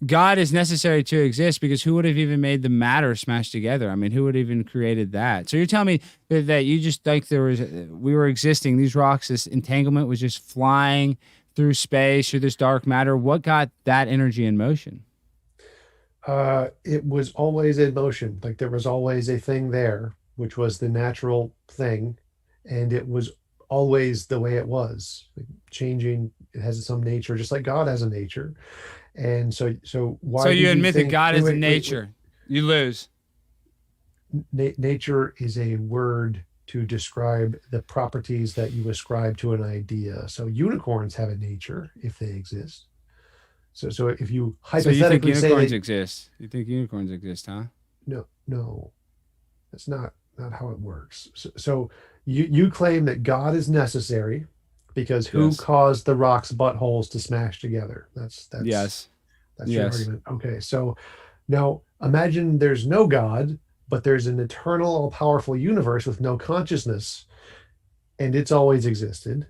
God is necessary to exist because who would have even made the matter smash together? I mean, who would have even created that? So you're telling me that you just like we were existing, these rocks, this entanglement was just flying through space, through this dark matter. What got that energy in motion? It was always in motion. Like there was always a thing there, which was the natural thing, and it was always the way it was. Like, changing, it has some nature, just like God has a nature. And so why? So you did admit that think, God is wait, in wait, nature. You lose. nature is a word to describe the properties that you ascribe to an idea. So unicorns have a nature if they exist. So if you So you think hypothetically say unicorns that, exist? You think unicorns exist, huh? no, that's not how it works. So you claim that God is necessary because who Yes. caused the rocks' buttholes to smash together? That's Yes. That's your Yes. argument. Okay, so now imagine there's no God, but there's an eternal, all-powerful universe with no consciousness, and it's always existed.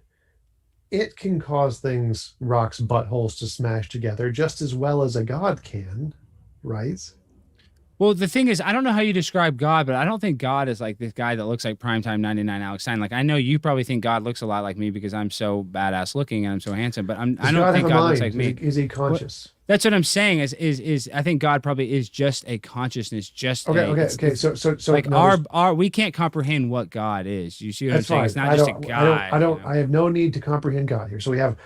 It can cause things, rocks, buttholes to smash together just as well as a God can, right? Well, the thing is, I don't know how you describe God, but I don't think God is like this guy that looks like Primetime 99 Alex Stein. Like, I know you probably think God looks a lot like me because I'm so badass looking and I'm so handsome, but I Does don't God think have a God looks mind? like me. Is he conscious? That's what I'm saying is I think God probably is just a consciousness, just Okay. So like no, our we can't comprehend what God is. You see what I'm that's saying? fine. It's not I just a don't. guy. I don't. you know? I have no need to comprehend God here. So we have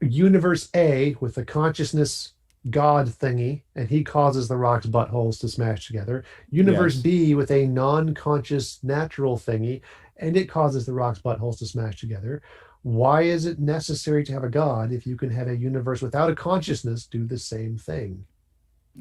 universe A with the consciousness God thingy, and he causes the rocks' buttholes to smash together. Universe Yes. B with a non-conscious natural thingy, and it causes the rocks' buttholes to smash together. Why is it necessary to have a God if you can have a universe without a consciousness do the same thing?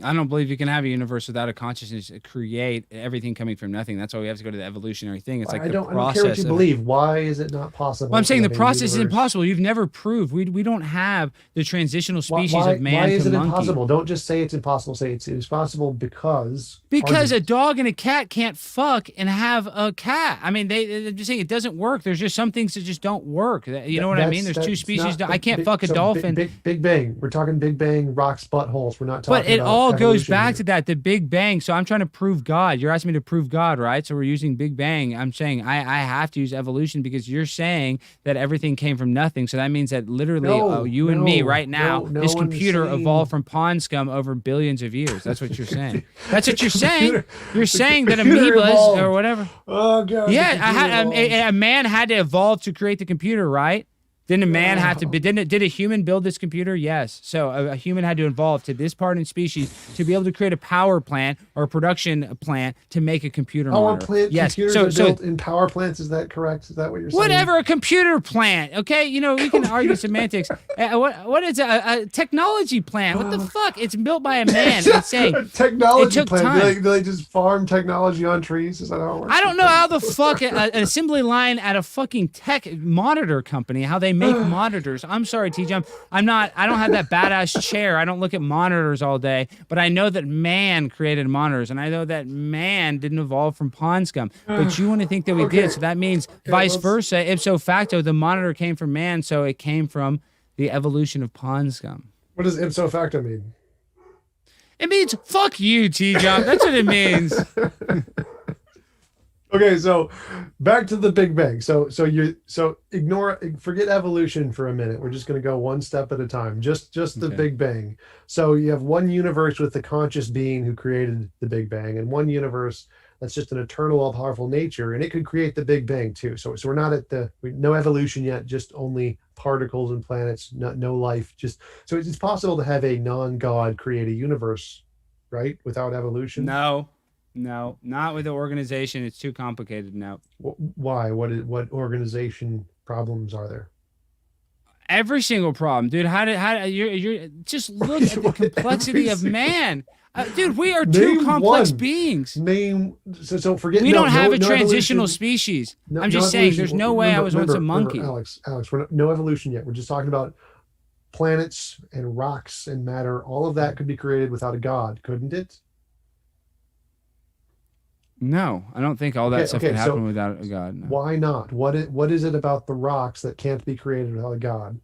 I don't believe you can have a universe without a consciousness, create everything coming from nothing. That's why we have to go to the evolutionary thing. It's like I the don't care what process you of- believe. Why is it not possible? Well, I'm saying to the have a process is universe- impossible. You've never proved. We don't have the transitional species why, of man why is to it monkey. impossible? Don't just say it's impossible. Say it's possible because Because a argument. dog and a cat can't fuck and have a cat. I mean, they're just saying it doesn't work. There's just some things that just don't work. You know what I mean? There's two That's species. not I can't big- fuck a so dolphin. Big Bang. We're talking Big Bang, rocks, buttholes. We're not talking. But it about all goes evolution back here. to that, the Big Bang. So I'm trying to prove God. You're asking me to prove God, right? So we're using Big Bang. I'm saying I have to use evolution because you're saying that everything came from nothing. So that means that literally No, you and me no, right now, no this one's computer saying- evolved from pond scum over billions of years. That's what you're saying. That's what you're The saying. computer- You're the saying that computer amoebas evolved. or whatever. Oh god. the Yeah, computer evolved. a man had to evolve to create the computer, right? Didn't a man have to be? Did a human build this computer? Yes. So a human had to evolve to this part in species to be able to create a power plant or a production plant to make a computer Power monitor. plant. Yes. Computers So are built in power plants. Is that correct? Is that what you're saying? whatever, a computer plant. Okay, you know we can argue semantics. What is a technology plant? What the fuck? It's built by a man. It's saying Technology it took plant. time. Do they just farm technology on trees? Is that how it works? I don't know how the fuck an assembly line at a fucking tech monitor company, how they make monitors. I'm sorry, TJump. I don't have that badass chair. I don't look at monitors all day, but I know that man created monitors, and I know that man didn't evolve from pond scum. But you want to think that we did, so that means vice versa. Ipso facto, the monitor came from man, so it came from the evolution of pond scum. What does ipso facto mean? It means fuck you, TJump. That's what it means. Okay, so back to the Big Bang. So forget evolution for a minute. We're just going to go one step at a time. Just the Okay. Big Bang. So you have one universe with the conscious being who created the Big Bang, and one universe that's just an eternal, all-powerful nature, and it could create the Big Bang too. So we're not at no evolution yet, just only particles and planets, no life. So it's possible to have a non-God create a universe, right, without evolution. No, not with the organization. It's too complicated now. Why? What organization problems are there? Every single problem, dude. How you're just look at the complexity of man, dude. We are two Name complex one. beings. So forget. We don't have a no transitional evolution. species. No- I'm no just saying, evolution. there's no way I was once a Remember, monkey. Alex, no evolution yet. We're just talking about planets and rocks and matter. All of that could be created without a God, couldn't it? No, I don't think all that stuff okay, could so happen without a god. No. Why not? What is it about the rocks that can't be created without a God?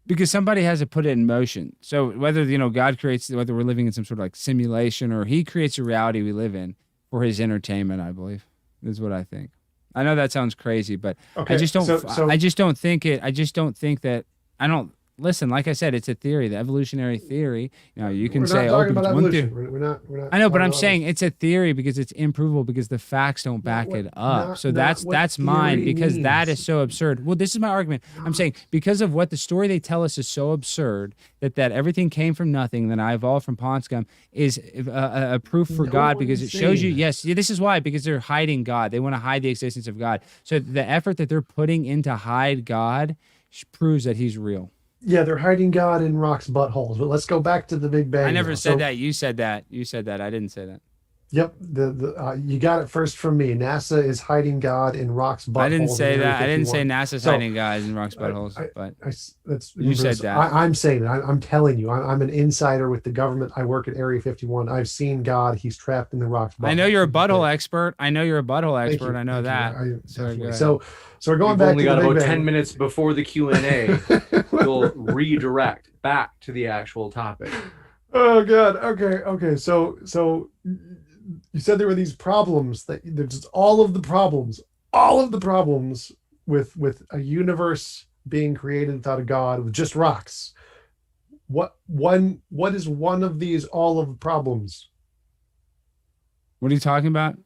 Because somebody has to put it in motion. So whether, God creates, whether we're living in some sort of like simulation or he creates a reality we live in for his entertainment, I believe, is what I think. I know that sounds crazy, but Okay, I just don't, so I just don't think that, listen, like I said, it's a theory, the evolutionary theory. You can we're say, not talking but about it's one evolution. theory. We're not. I know, but talking I'm about saying it's a theory because it's improvable because the facts don't back it up. So that's mine theory because that means. is so absurd. Well, this is my argument. I'm saying because of what the story they tell us is so absurd that everything came from nothing, that I evolved from pond scum is a proof for No God because it one's shows you. saying Yes, this is why because they're hiding God. They want to hide the existence of God. So the effort that they're putting into hide God proves that He's real. Yeah, they're hiding God in rocks' buttholes. But let's go back to the Big Bang. I never now. said that. You said that. You said that. I didn't say that. Yep, you got it first from me. NASA is hiding God in rocks' buttholes. I didn't say in Area that. I didn't say 51. NASA's So, hiding guys in rocks buttholes, but that's You said that. I'm saying it. I'm telling you. I'm an insider with the government. I work at Area 51. I've seen God. He's trapped in the rocks. I know you're a butthole Okay. expert. I know you're a butthole Thank expert. you. I know Thank that. you. So, Definitely. go So we're going We've back only to got the Big about Bang. 10 minutes before the Q&A. We'll redirect back to the actual topic. Oh God. Okay. So you said there were these problems that there's just all of the problems with a universe being created without a God with just rocks. What is one of these all of the problems? What are you talking about?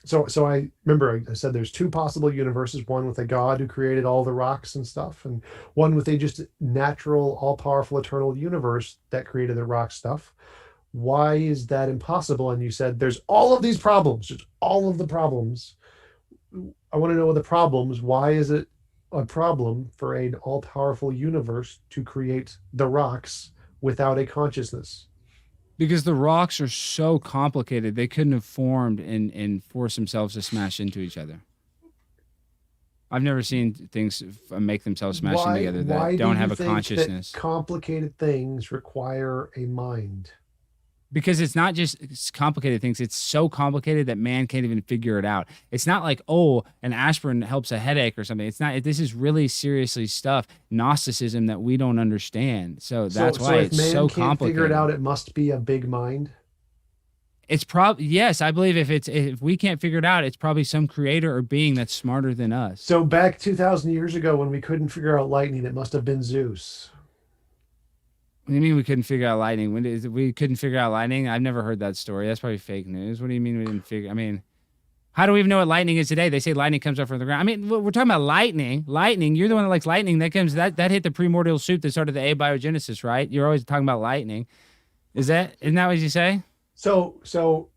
So I remember I said there's two possible universes, one with a God who created all the rocks and stuff, and one with a just natural, all-powerful, eternal universe that created the rock stuff. Why is that impossible? And you said there's all of these problems, just all of the problems. I want to know the problems. Why is it a problem for an all-powerful universe to create the rocks without a consciousness? Because the rocks are so complicated, they couldn't have formed and forced themselves to smash into each other. I've never seen things make themselves smash in together that don't have a consciousness. Complicated things require a mind. Because it's not just complicated things. It's so complicated that man can't even figure it out. It's not like, an aspirin helps a headache or something. It's not. This is really seriously stuff, Gnosticism that we don't understand. So that's why if it's man so can't complicated. figure it out, it must be a big mind. It's probably, yes, I believe if we can't figure it out, it's probably some creator or being that's smarter than us. So back 2,000 years ago when we couldn't figure out lightning, it must have been Zeus. What do you mean we couldn't figure out lightning? We couldn't figure out lightning? I've never heard that story. That's probably fake news. What do you mean we didn't figure? I mean, how do we even know what lightning is today? They say lightning comes up from the ground. I mean, we're talking about lightning. Lightning. You're the one that likes lightning. That hit the primordial soup that started the abiogenesis, right? You're always talking about lightning. Isn't that what you say? So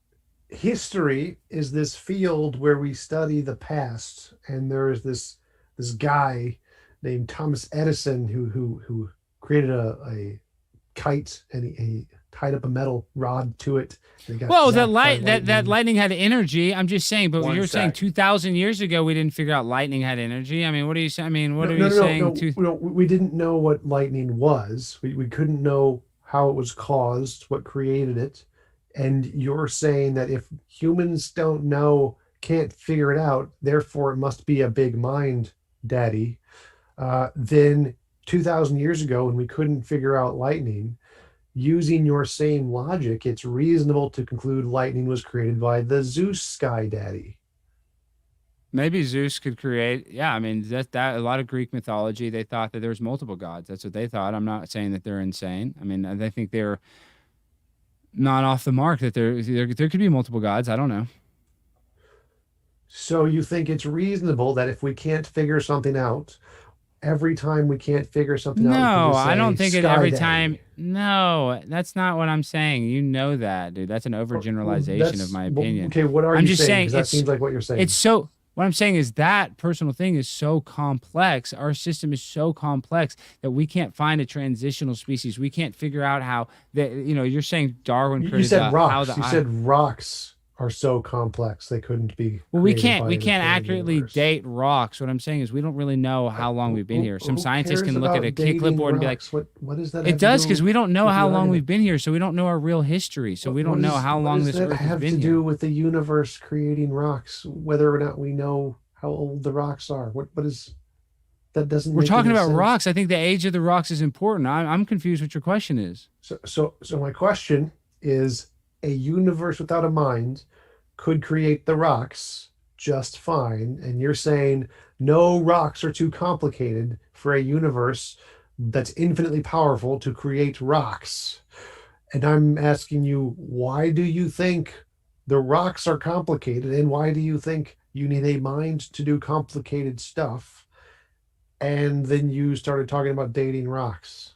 history is this field where we study the past, and there is this guy named Thomas Edison who created a kite, and he tied up a metal rod to it. Well, that lightning had energy. I'm just saying, but you're saying sec. 2,000 years ago we didn't figure out lightning had energy. I mean, what are you saying? I mean, what are you saying? No, we didn't know what lightning was. We couldn't know how it was caused, what created it. And you're saying that if humans don't know, can't figure it out, therefore it must be a big mind, Daddy. Then 2,000 years ago, when we couldn't figure out lightning, using your same logic, it's reasonable to conclude lightning was created by the Zeus sky daddy. Maybe Zeus could create. Yeah, I mean that a lot of Greek mythology, they thought that there's multiple gods. That's what they thought. I'm not saying that they're insane. I mean, I think they're not off the mark. That there could be multiple gods. I don't know. So you think it's reasonable that if we can't figure something out, every time we can't figure something out, No, we can just I don't say, think it "Sky every Daddy." time. No, that's not what I'm saying. You know that, dude. That's an overgeneralization of my opinion. Okay, what are I'm you just saying 'Cause that it's- seems like what you're saying. It's so. What I'm saying is that personal thing is so complex. Our system is so complex that we can't find a transitional species. We can't figure out how that. You're saying Darwin You created said how rocks. You said rocks are so complex they couldn't be. Well, we created can't by we an can't eternal accurately universe. date rocks. What I'm saying is we don't really know how long we've been here. Some Who scientists cares can look at about a dating clipboard and be like, rocks? What is that? it does because we don't know with how the long argument? we've been here, so we don't know our real history. So we don't know how long this Earth has have been to here. do with the universe creating rocks, whether or not we know how old the rocks are. What is That doesn't. We're make talking any about sense. rocks. I think the age of the rocks is important. I'm confused what your question is. So my question is: a universe without a mind could create the rocks just fine, and you're saying no, rocks are too complicated for a universe that's infinitely powerful to create rocks. And I'm asking you, why do you think the rocks are complicated, and why do you think you need a mind to do complicated stuff? And then you started talking about dating rocks.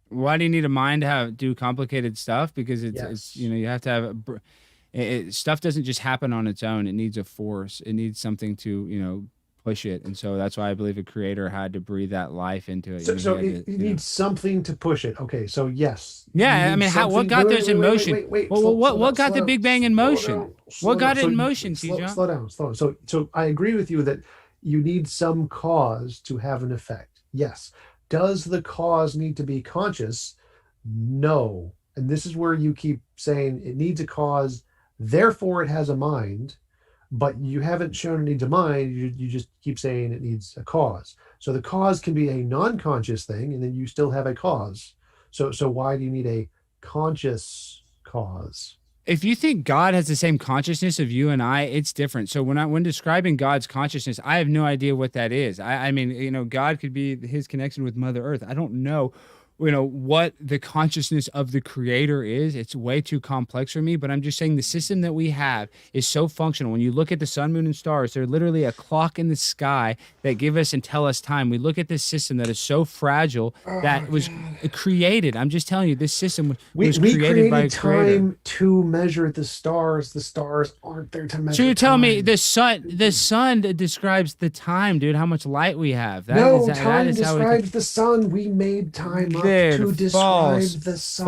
Why do you need a mind to do complicated stuff? Because it's Yes. you have to have stuff doesn't just happen on its own. It needs a force. It needs something to push it. And so that's why I believe a creator had to breathe that life into it. So He it, had to, it needs something to push it. Okay, so yes. Yeah, you I need mean, what something- got wait, those wait, in wait, motion? wait, Well, slow- what slow what down, got the slow Big Bang down, in slow motion? down, slow What got down. it So in you- motion, slow, TJump? slow down, slow down. So I agree with you that you need some cause to have an effect. Yes. Does the cause need to be conscious? No. And this is where you keep saying it needs a cause, therefore it has a mind, but you haven't shown it needs a mind. You just keep saying it needs a cause. So the cause can be a non-conscious thing, and then you still have a cause. So why do you need a conscious cause? If you think God has the same consciousness of you and I, it's different. So when describing God's consciousness, I have no idea what that is. I mean, God could be his connection with Mother Earth. I don't know, what the consciousness of the creator is. It's way too complex for me, but I'm just saying the system that we have is so functional. When you look at the sun, moon, and stars, they're literally a clock in the sky that give us and tell us time. We look at this system that is so fragile that was created. I'm just telling you, this system was We created by a created creator. time to measure the stars. The stars aren't there to measure. So you're telling me time. the sun describes the time, dude, how much light we have. No, that time is how we describes the sun. We made time up Dude, to describe false, the sun.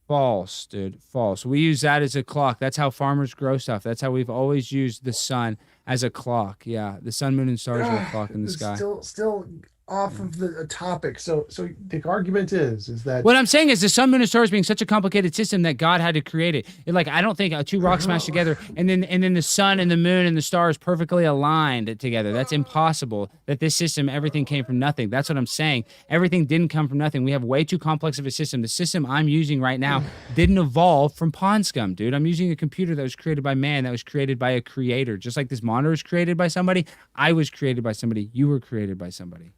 false, dude, false. We use that as a clock. That's how farmers grow stuff. That's how we've always used the sun as a clock. Yeah, the sun, moon, and stars are a clock in the sky. Still off of the topic. So the argument is that What I'm saying is the sun, moon, and stars being such a complicated system that God had to create it. I don't think two rocks smashed together and then the sun and the moon and the stars perfectly aligned together. That's impossible. That this system, everything came from nothing. That's what I'm saying. Everything didn't come from nothing. We have way too complex of a system. The system I'm using right now didn't evolve from pond scum, dude. I'm using a computer that was created by man, that was created by a creator. Just like this monitor was created by somebody, I was created by somebody. You were created by somebody.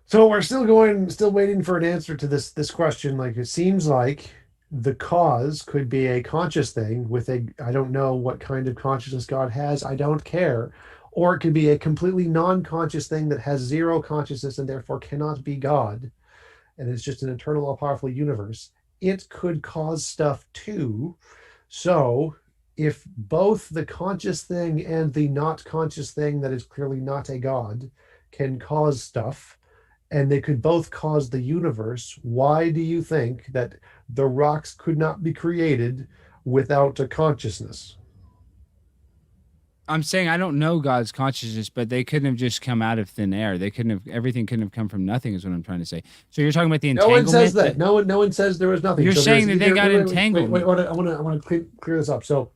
So we're still waiting for an answer to this question. Like, it seems like the cause could be a conscious thing with I don't know what kind of consciousness God has. I don't care. Or it could be a completely non-conscious thing that has zero consciousness and therefore cannot be God. And it's just an eternal, all-powerful universe. It could cause stuff too. So if both the conscious thing and the not conscious thing that is clearly not a God can cause stuff, and they could both cause the universe, why do you think that the rocks could not be created without a consciousness? I'm saying I don't know God's consciousness, but they couldn't have just come out of thin air. Everything couldn't have come from nothing is what I'm trying to say. So you're talking about the No entanglement. one says that. No one says there was nothing. You're So saying there's that they got wait, entangled. Wait, I want to clear this up. So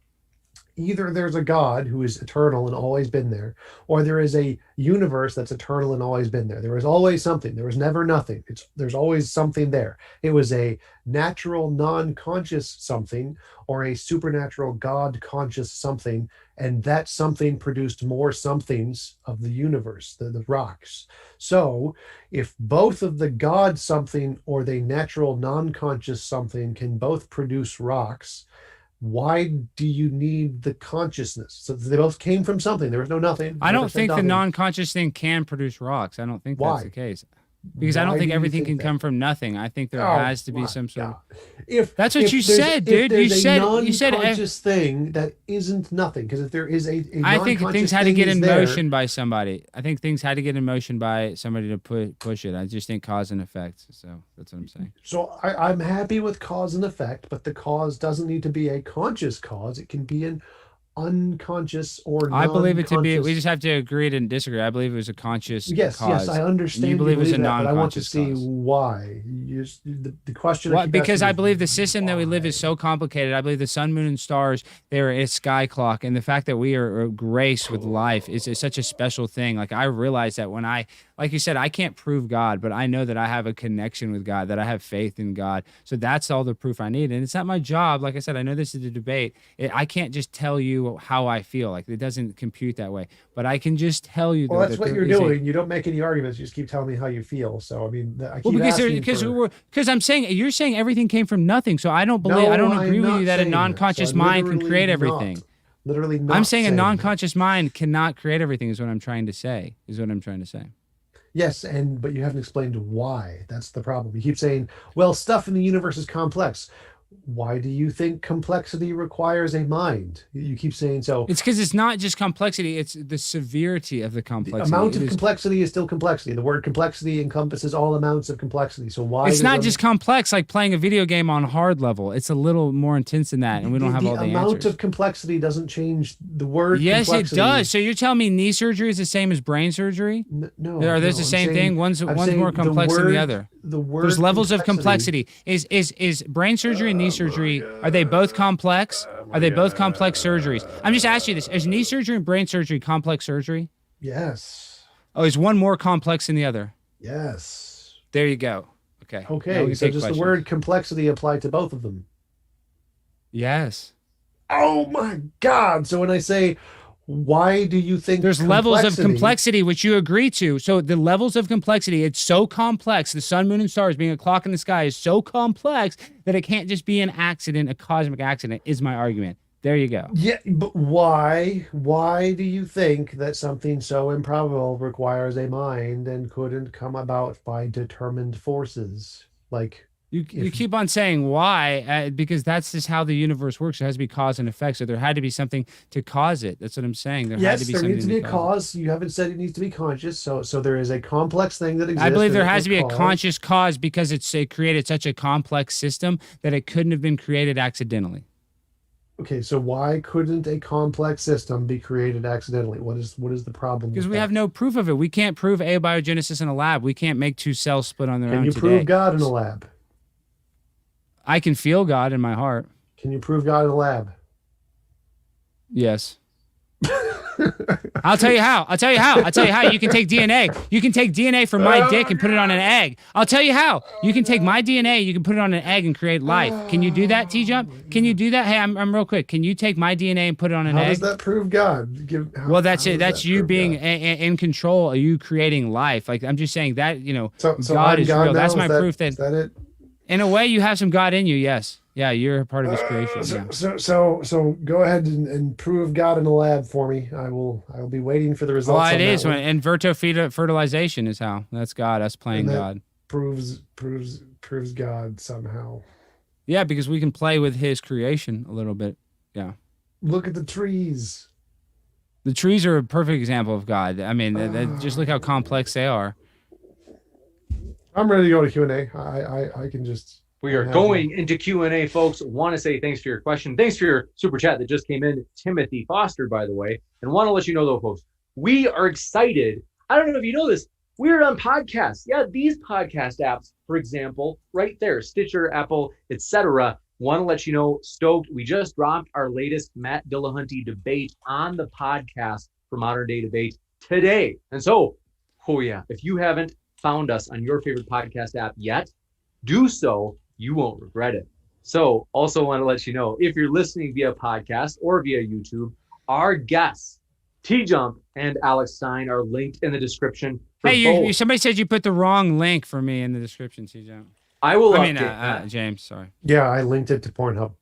either there's a God who is eternal and always been there, or there is a universe that's eternal and always been there. There was always something. There was never nothing. There's always something there. It was a natural, non-conscious something, or a supernatural, God-conscious something, and that something produced more somethings of the universe, the rocks. So if both of the God something or the natural, non-conscious something can both produce rocks, why do you need the consciousness? So they both came from something. There was no nothing. I don't Never said think the nothing. non-conscious thing can produce rocks. I don't think Why? that's the case. Because I Why don't think do you everything think can that? come from nothing. I think there Oh, has to be my some sort of. God. That's what if you there's- said, if dude. You there's a said non-conscious thing that isn't nothing. Because if there is a I think non-conscious things had to thing get is in there- motion by somebody. I think things had to get in motion by somebody to push it. I just think cause and effect. So that's what I'm saying. So I'm happy with cause and effect, but the cause doesn't need to be a conscious cause. It can be an unconscious or I believe it to be. We non-conscious- just have to agree to disagree. I believe it was a conscious Yes, cause. I understand. You believe it was a that, but I want to non-conscious see cause. why. The question. I What? keep Because asking I is believe the system that we live is why? so complicated. I believe the sun, moon, and stars, they're a sky clock. And the fact that we are graced with life is such a special thing. Like, I realize that when like you said, I can't prove God, but I know that I have a connection with God, that I have faith in God. So that's all the proof I need. And it's not my job. Like I said, I know this is a debate. I can't just tell you how I feel. Like, it doesn't compute that way. But I can just tell you. Well, that's what there you're is doing. You don't make any arguments. You just keep telling me how you feel. So I mean, I keep Well, asking because I'm saying you're saying everything came from nothing. So I don't believe. No, I don't I'm agree with not you that a saying that. non-conscious So I'm mind can literally create not. everything. Literally not. I'm saying a that. non-conscious mind cannot create everything. Is what I'm trying to say. Yes, but you haven't explained why. That's the problem. You keep saying, well, stuff in the universe is complex. Why do you think complexity requires a mind? You keep saying so. It's because it's not just complexity; it's the severity of the The complexity. amount of complexity is still complexity. The word complexity encompasses all amounts of complexity. So why? It's not does just complex like playing a video game on hard level. It's a little more intense than that, and we don't have all the amount answers. of complexity doesn't change the word. Yes, it complexity. does. So you're telling me knee surgery is the same as brain surgery? No, Are those no, the I'm same saying- thing? One's I'm more saying complex than the other. The word. There's levels of complexity. Is brain surgery and knee surgery, are they both complex? Are they both complex surgeries? I'm just asking you this. Is knee surgery and brain surgery complex surgery? Yes. Oh, is one more complex than the other? Yes. There you go. Okay. Now we Okay. can So take does questions. the word complexity apply to both of them? Yes. Oh my God. So when I say, why do you think There's levels of complexity, which you agree to. So the levels of complexity, it's so complex. The sun, moon, and stars being a clock in the sky is so complex that it can't just be an accident, a cosmic accident, is my argument. There you go. Yeah, but why? Why do you think that something so improbable requires a mind and couldn't come about by determined forces? Like, You If- keep on saying why, because that's just how the universe works. It has to be cause and effect. So there had to be something to cause it. That's what I'm saying. There had yes, to be there something needs to be a cause cause. You haven't said it needs to be conscious. So there is a complex thing that it. exists. I believe there and it has was to be a caused. conscious cause because it created such a complex system that it couldn't have been created accidentally. Okay, so why couldn't a complex system be created accidentally? What is the problem? Because with we that? have no proof of it. We can't prove abiogenesis in a lab. We can't make two cells split on their Can own you today. prove God in a lab? I can feel God in my heart. Can you prove God in a lab? Yes. I'll tell you how. You can take DNA. You can take DNA from my dick and put it on an egg. I'll tell you how. You can take my DNA, you can put it on an egg and create life. Can you do that, TJump? Can you do that? Hey, I'm real quick. Can you take my DNA and put it on an How egg? does that prove God? Well, that's how it. does That's that you prove being God? in control. Are you creating life? Like, I'm just saying that, So God I'm is God real. now? That's Is my proof is that, that it? in a way, you have some God in you. Yes. Yeah, you're a part of his creation. Yeah. So go ahead and prove God in the lab for me. I'll be waiting for the results. Well, it on is. that one. And fertilization is how. That's God, us playing And that God. proves God somehow. Yeah, because we can play with his creation a little bit. Yeah. Look at the trees. The trees are a perfect example of God. I mean, just look how complex they are. I'm ready to go to Q&A. I can just. We are going into Q&A, folks. Want to say thanks for your question. Thanks for your super chat that just came in. Timothy Foster, by the way. And want to let you know, though, folks, we are excited. I don't know if you know this. We're on podcasts. Yeah, these podcast apps, for example, right there, Stitcher, Apple, etc. Want to let you know, stoked. We just dropped our latest Matt Dillahunty debate on the podcast for Modern Day Debate today. And so, oh yeah, if you haven't found us on your favorite podcast app yet, do so. You won't regret it. So also want to let you know, if you're listening via podcast or via YouTube, our guests, TJump and Alex Stein, are linked in the description. For both. Somebody said you put the wrong link for me in the description, TJump. I will James, sorry. Yeah, I linked it to Pornhub.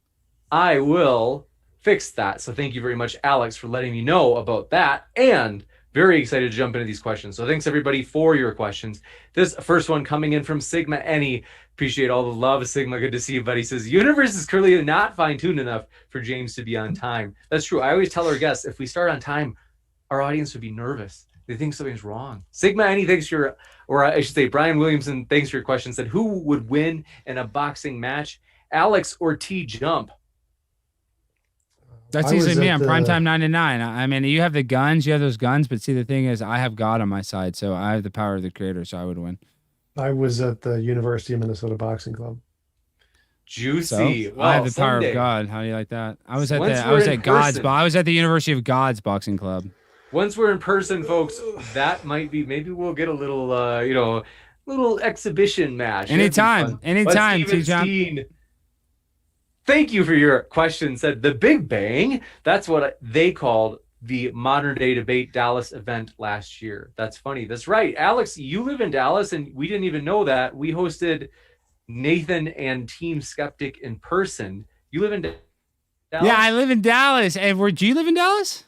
I will fix that. So thank you very much, Alex, for letting me know about that. And very excited to jump into these questions. So thanks, everybody, for your questions. This first one coming in from Sigma Any. Appreciate all the love, Sigma. Good to see you, buddy. Says, universe is clearly not fine-tuned enough for James to be on time. That's true. I always tell our guests, if we start on time, our audience would be nervous. They think something's wrong. Sigma Any, thanks for your, or I should say, Brian Williamson, thanks for your question. Said, who would win in a boxing match, Alex or TJump? That's I was easily me. at I'm the- primetime 9 to 9. I mean, you have the guns, you have those guns, but see, the thing is, I have God on my side, so I have the power of the creator, so I would win. I was at the University of Minnesota Boxing Club. Juicy. So Well, I have the power someday. of God. How do you like that? I was Once I we're was in at God's, person. I was at the University of God's boxing club. Once we're in person, folks, that might be, maybe we'll get a little, little exhibition match. It'd be Anytime, fun. anytime, But Steven TJump. Stein, thank you for your question. Said the Big Bang. That's what they called the modern day debate Dallas event last year. That's funny. That's right. Alex, you live in Dallas, and we didn't even know that. We hosted Nathan and Team Skeptic in person. You live in Dallas? Yeah, I live in Dallas. And do you live in Dallas?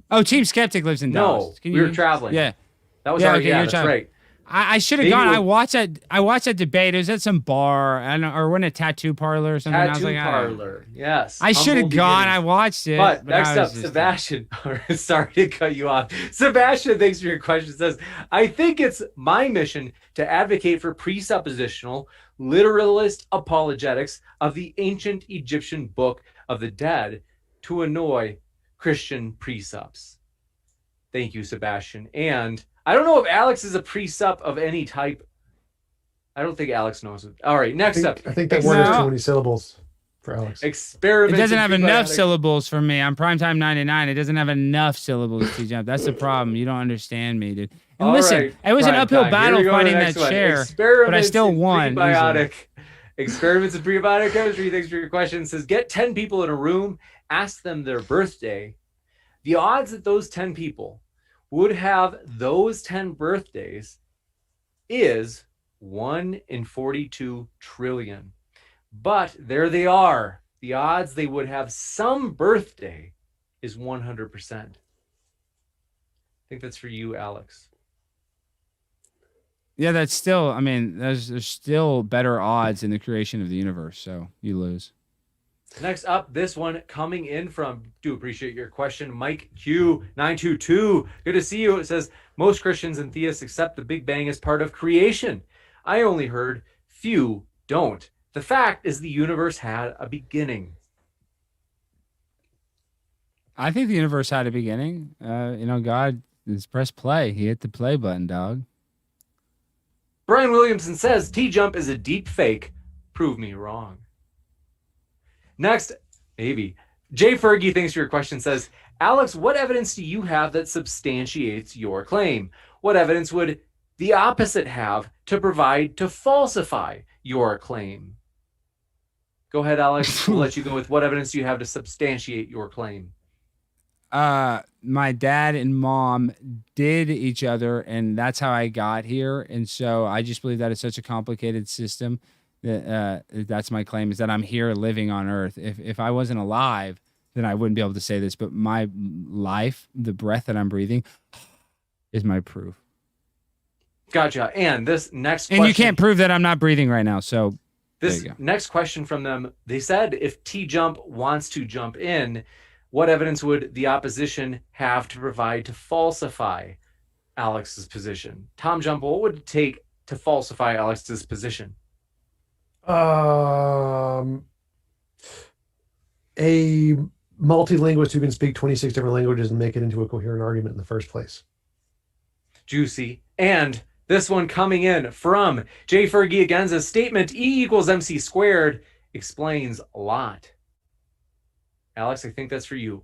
Oh, Team Skeptic lives in Dallas. No, we were traveling. Yeah. That was Yeah, our, okay, yeah, you're that's traveling. right. I should have Maybe gone. we'll- I watched that debate. It was at some bar, or went a tattoo parlor or something. I was Tattoo like, parlor. Yes. I should have Humble gone. beginnings. I watched it. But I next was up, just- Sebastian. Sorry to cut you off. Sebastian, thanks for your question. Says, I think it's my mission to advocate for presuppositional, literalist apologetics of the ancient Egyptian Book of the Dead to annoy Christian precepts. Thank you, Sebastian. And I don't know if Alex is a precept of any type. I don't think Alex knows it. All right, next up. I think that word is No. too many syllables for Alex. It Experiments. doesn't in have enough prebiotics. syllables for me. I'm primetime 99. It doesn't have enough syllables to jump. That's the problem. You don't understand me, dude. And All listen, right, it was an prime uphill time. battle Here we go to the fighting that next one. chair, but I Experiments still in won. Prebiotic. Experiments in prebiotic chemistry. Thanks for your question. It says, get 10 people in a room, ask them their birthday. The odds that those 10 people would have those 10 birthdays is 1 in 42 trillion. But there they are. The odds they would have some birthday is 100%. I think that's for you, Alex. Yeah, that's still. I mean, there's still better odds in the creation of the universe. So you lose. Next up, this one coming in from, do appreciate your question, Mike Q922. Good to see you. It says, most Christians and theists accept the Big Bang as part of creation. I only heard few don't. The fact is the universe had a beginning. I think the universe had a beginning. God just pressed play. He hit the play button, dog. Brian Williamson says, TJump is a deep fake. Prove me wrong. Next, maybe. Jay Fergie, thanks for your question, says, Alex, what evidence do you have that substantiates your claim? What evidence would the opposite have to provide to falsify your claim? Go ahead, Alex. We'll let you go with what evidence do you have to substantiate your claim? My dad and mom did each other, and that's how I got here. And so I just believe that it's such a complicated system that that's my claim, is that I'm here living on Earth. If I wasn't alive, then I wouldn't be able to say this. But my life, the breath that I'm breathing, is my proof. Gotcha. And this next And question, you can't prove that I'm not breathing right now. So this there you go. next question from them, they said, if TJump wants to jump in, what evidence would the opposition have to provide to falsify Alex's position? Tom Jump, what would it take to falsify Alex's position? A multilingualist who can speak 26 different languages and make it into a coherent argument in the first place. Juicy. And this one coming in from Jay Fergie again, says statement E equals MC squared explains a lot. Alex, I think that's for you.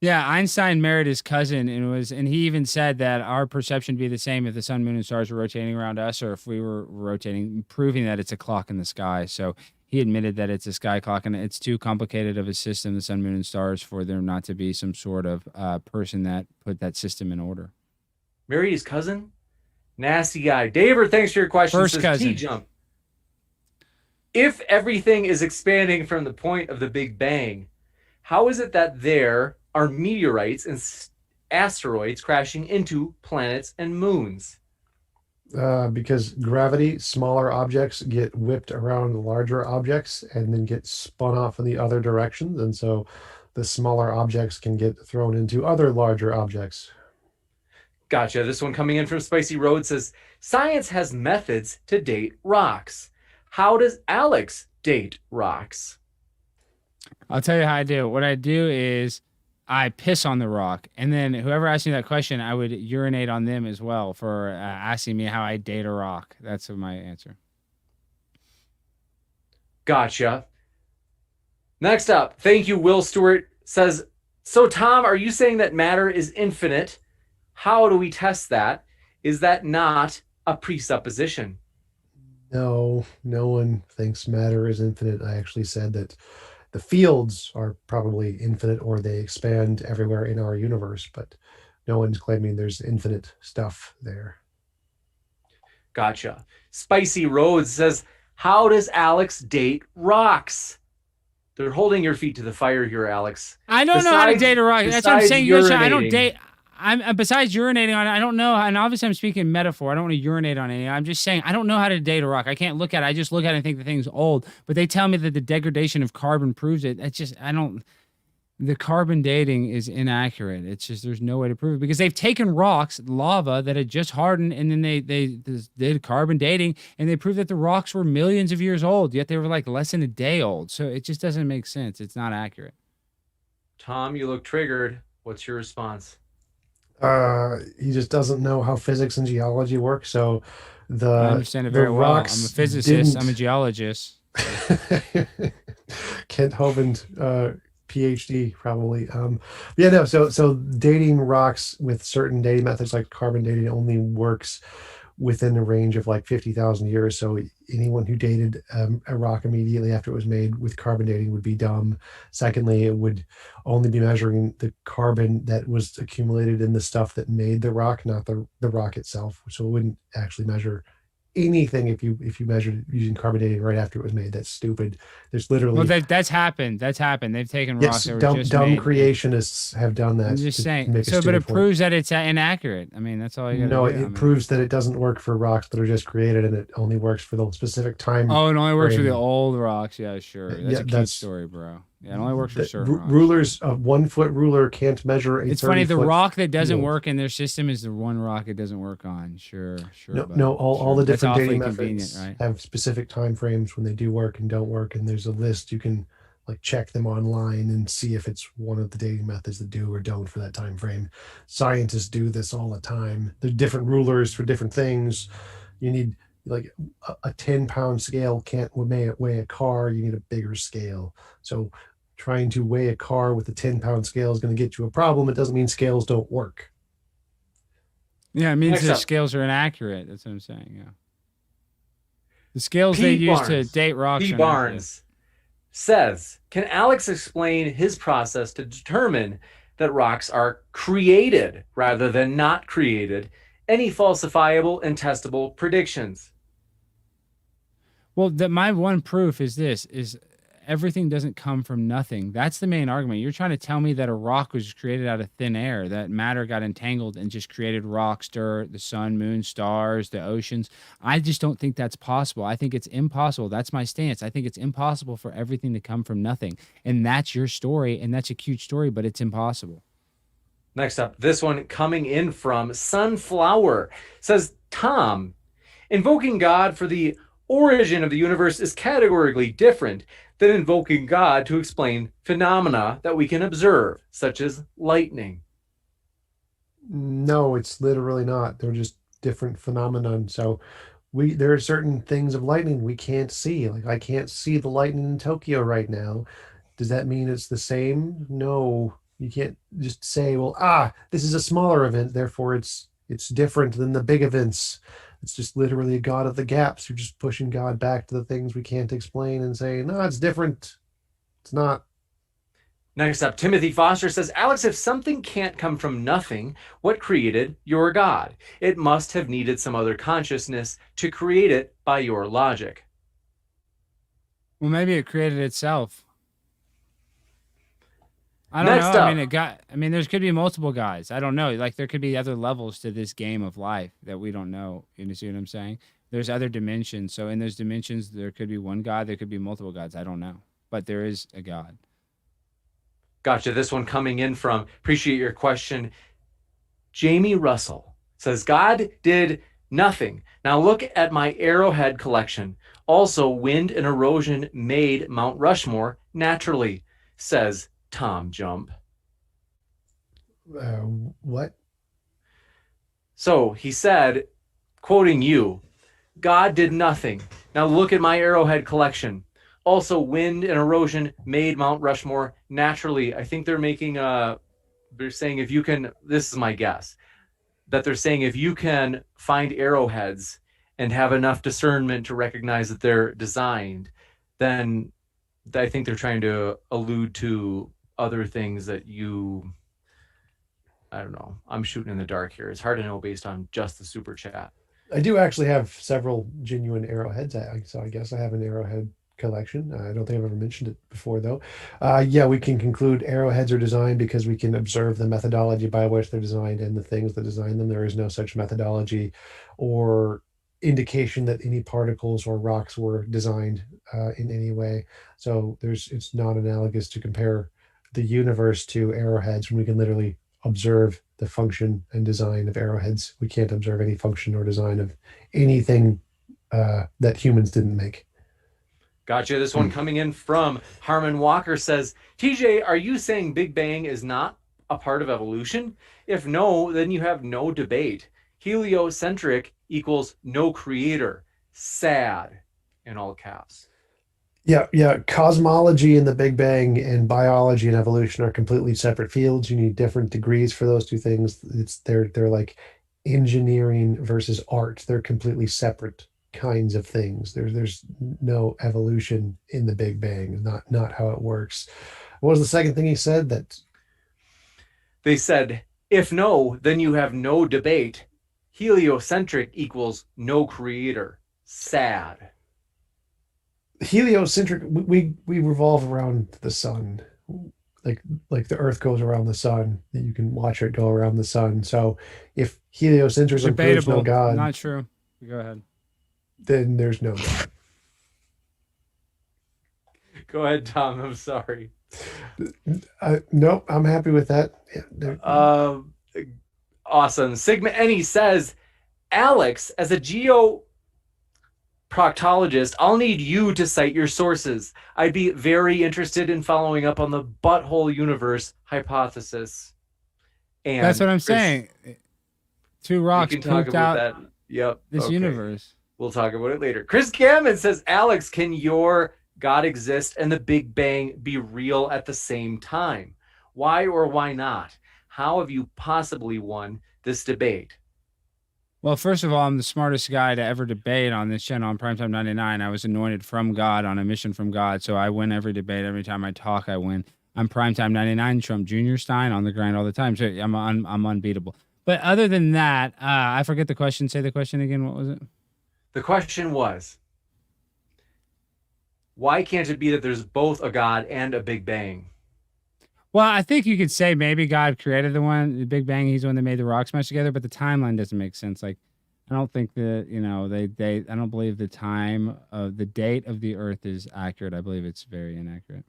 Yeah, Einstein married his cousin, and he even said that our perception would be the same if the sun, moon, and stars were rotating around us, or if we were rotating, proving that it's a clock in the sky. So he admitted that it's a sky clock, and it's too complicated of a system, the sun, moon, and stars, for there not to be some sort of person that put that system in order. Married his cousin? Nasty guy. David, thanks for your question. First Says, cousin. T-Jump. If everything is expanding from the point of the Big Bang, how is it that there are meteorites and asteroids crashing into planets and moons? Because gravity, smaller objects get whipped around larger objects and then get spun off in the other directions. And so the smaller objects can get thrown into other larger objects. Gotcha. This one coming in from Spicy Road says, science has methods to date rocks. How does Alex date rocks? I'll tell you how I do. What I do is I piss on the rock, and then whoever asked me that question, I would urinate on them as well for asking me how I date a rock. That's my answer. Gotcha. Next up, thank you, Will Stewart says, so Tom, are you saying that matter is infinite? How do we test that? Is that not a presupposition? No, no one thinks matter is infinite. I actually said that the fields are probably infinite or they expand everywhere in our universe, but no one's claiming there's infinite stuff there. Gotcha. Spicy Rhodes says, how does Alex date rocks? They're holding your feet to the fire here, Alex. I don't know how to date a rock. That's what I'm saying. I don't urinating. date. I'm besides urinating on it. I don't know. And obviously, I'm speaking metaphor. I don't want to urinate on any. I'm just saying I don't know how to date a rock. I can't look at it. I just look at it and think the thing's old. But they tell me that the degradation of carbon proves it. It's just I don't. The carbon dating is inaccurate. It's just there's no way to prove it because they've taken rocks, lava that had just hardened, and then they did carbon dating, and they proved that the rocks were millions of years old. Yet they were like less than a day old. So it just doesn't make sense. It's not accurate. Tom, you look triggered. What's your response? He just doesn't know how physics and geology work. So I understand it very well. I'm a physicist. I'm a geologist. Kent Hovind, PhD probably. Yeah, no. So dating rocks with certain dating methods like carbon dating only works within a range of like 50,000 years. So anyone who dated a rock immediately after it was made with carbon dating would be dumb. Secondly, it would only be measuring the carbon that was accumulated in the stuff that made the rock, not the rock itself. So it wouldn't actually measure anything if you measured it using carbon dating right after it was made. That's stupid. There's literally that's happened. That's happened. They've taken rocks yes, that were dumb just made. creationists have done that. I'm just saying. So, but it proves that it's inaccurate. I mean, that's all you got to do. No, it proves that it doesn't work for rocks that are just created, and it only works for the specific time. Oh, it only works for frame. the old rocks. Yeah, sure. That's a cute story, bro. Yeah, it only works for certain rocks. Rulers, a 1 foot ruler can't measure a. It's funny. The rock that doesn't work in their system is the one rock it doesn't work on. Sure. All the different dating methods right? Have specific time frames when they do work and don't work, and there's a list you can like check them online and see if it's one of the dating methods that do or don't for that time frame. Scientists do this all the time. There's different rulers for different things. You need like a 10-pound scale can't weigh a car. You need a bigger scale. So trying to weigh a car with a 10-pound scale is going to get you a problem. It doesn't mean scales don't work. Yeah, it means the scales are inaccurate. That's what I'm saying. Yeah. The scales they use to date rocks. P. Barnes says, can Alex explain his process to determine that rocks are created rather than not created? Any falsifiable and testable predictions? Well, my one proof is this, is everything doesn't come from nothing. That's the main argument. You're trying to tell me that a rock was created out of thin air, that matter got entangled and just created rocks, dirt, the sun, moon, stars, the oceans. I just don't think that's possible. I think it's impossible. That's my stance. I think it's impossible for everything to come from nothing. And that's your story, and that's a cute story, but it's impossible. Next up, this one coming in from Sunflower says, Tom, invoking God for the origin of the universe is categorically different than invoking God to explain phenomena that we can observe, such as lightning. No, it's literally not. They're just different phenomenon. So there are certain things of lightning we can't see. Like I can't see the lightning in Tokyo right now. Does that mean it's the same? No, you can't just say, well, this is a smaller event, therefore it's different than the big events. It's just literally a God of the gaps. You're just pushing God back to the things we can't explain and saying, no, it's different. It's not. Next up, Timothy Foster says, Alex, if something can't come from nothing, what created your God? It must have needed some other consciousness to create it by your logic. Well, maybe it created itself. I don't Next know. up. I mean, there could be multiple guys. I don't know. Like there could be other levels to this game of life that we don't know. You see what I'm saying? There's other dimensions. So in those dimensions, there could be one God. There could be multiple gods. I don't know. But there is a God. Gotcha. This one coming in from, appreciate your question, Jamie Russell says, God did nothing. Now look at my arrowhead collection. Also, wind and erosion made Mount Rushmore naturally. says TJump. What? So he said, quoting you, God did nothing. Now look at my arrowhead collection. Also, wind and erosion made Mount Rushmore naturally. I think they're making they're saying if you can, this is my guess, that they're saying if you can find arrowheads and have enough discernment to recognize that they're designed, then I think they're trying to allude to other things that I don't know. I'm shooting in the dark here. It's hard to know based on just the super chat. I do actually have several genuine arrowheads, so I guess I have an arrowhead collection. I don't think I've ever mentioned it before, though. Yeah, we can conclude arrowheads are designed because we can observe the methodology by which they're designed and the things that design them. There is no such methodology or indication that any particles or rocks were designed in any way. So it's not analogous to compare the universe to arrowheads when we can literally observe the function and design of arrowheads. We can't observe any function or design of anything that humans didn't make. Gotcha. This one coming in from Harmon Walker says, TJ, are you saying Big Bang is not a part of evolution? If no, then you have no debate. Heliocentric equals no creator. Sad, in all caps. Yeah. Cosmology and the Big Bang and biology and evolution are completely separate fields. You need different degrees for those two things. They're like engineering versus art. They're completely separate kinds of things. There's no evolution in the Big Bang. Not how it works. What was the second thing he said? That they said, if no, then you have no debate. Heliocentric equals no creator. Sad. Heliocentric, we revolve around the sun, like the Earth goes around the sun. You can watch it go around the sun. So if heliocentrism proves no God, not true. Go ahead. Then there's no God. Go ahead, Tom. I'm sorry. Nope, I'm happy with that. Yeah, awesome. Sigma Any says, Alex, as a geoproctologist, I'll need you to cite your sources. I'd be very interested in following up on the butthole universe hypothesis. And that's what I'm saying. Two rocks we can talk pooped about out that. Yep. this universe. We'll talk about it later. Chris Gammon says, Alex, can your God exist and the Big Bang be real at the same time? Why or why not? How have you possibly won this debate? Well, first of all, I'm the smartest guy to ever debate on this channel on Primetime 99. I was anointed from God on a mission from God, so I win every debate. Every time I talk, I win. I'm Primetime 99, Trump Jr. Stein on the grind all the time. So I'm unbeatable. But other than that, I forget the question. Say the question again. What was it? The question was, why can't it be that there's both a God and a Big Bang? Well, I think you could say maybe God created the Big Bang. He's the one that made the rocks smash together, but the timeline doesn't make sense. Like, I don't think that, I don't believe the date of the Earth is accurate. I believe it's very inaccurate.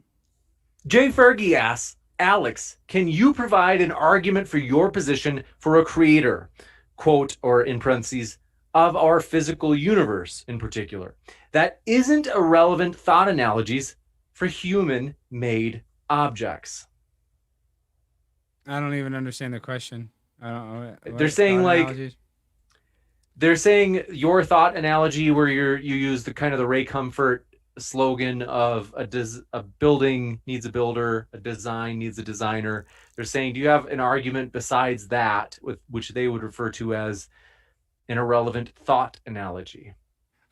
Jay Fergie asks, Alex, can you provide an argument for your position for a creator, quote, or in parentheses, of our physical universe in particular, that isn't irrelevant thought analogies for human-made objects? I don't even understand the question. I don't know. They're saying they're saying your thought analogy where you use the kind of the Ray Comfort slogan of a building needs a builder, a design needs a designer. They're saying, do you have an argument besides that, with which they would refer to as an irrelevant thought analogy?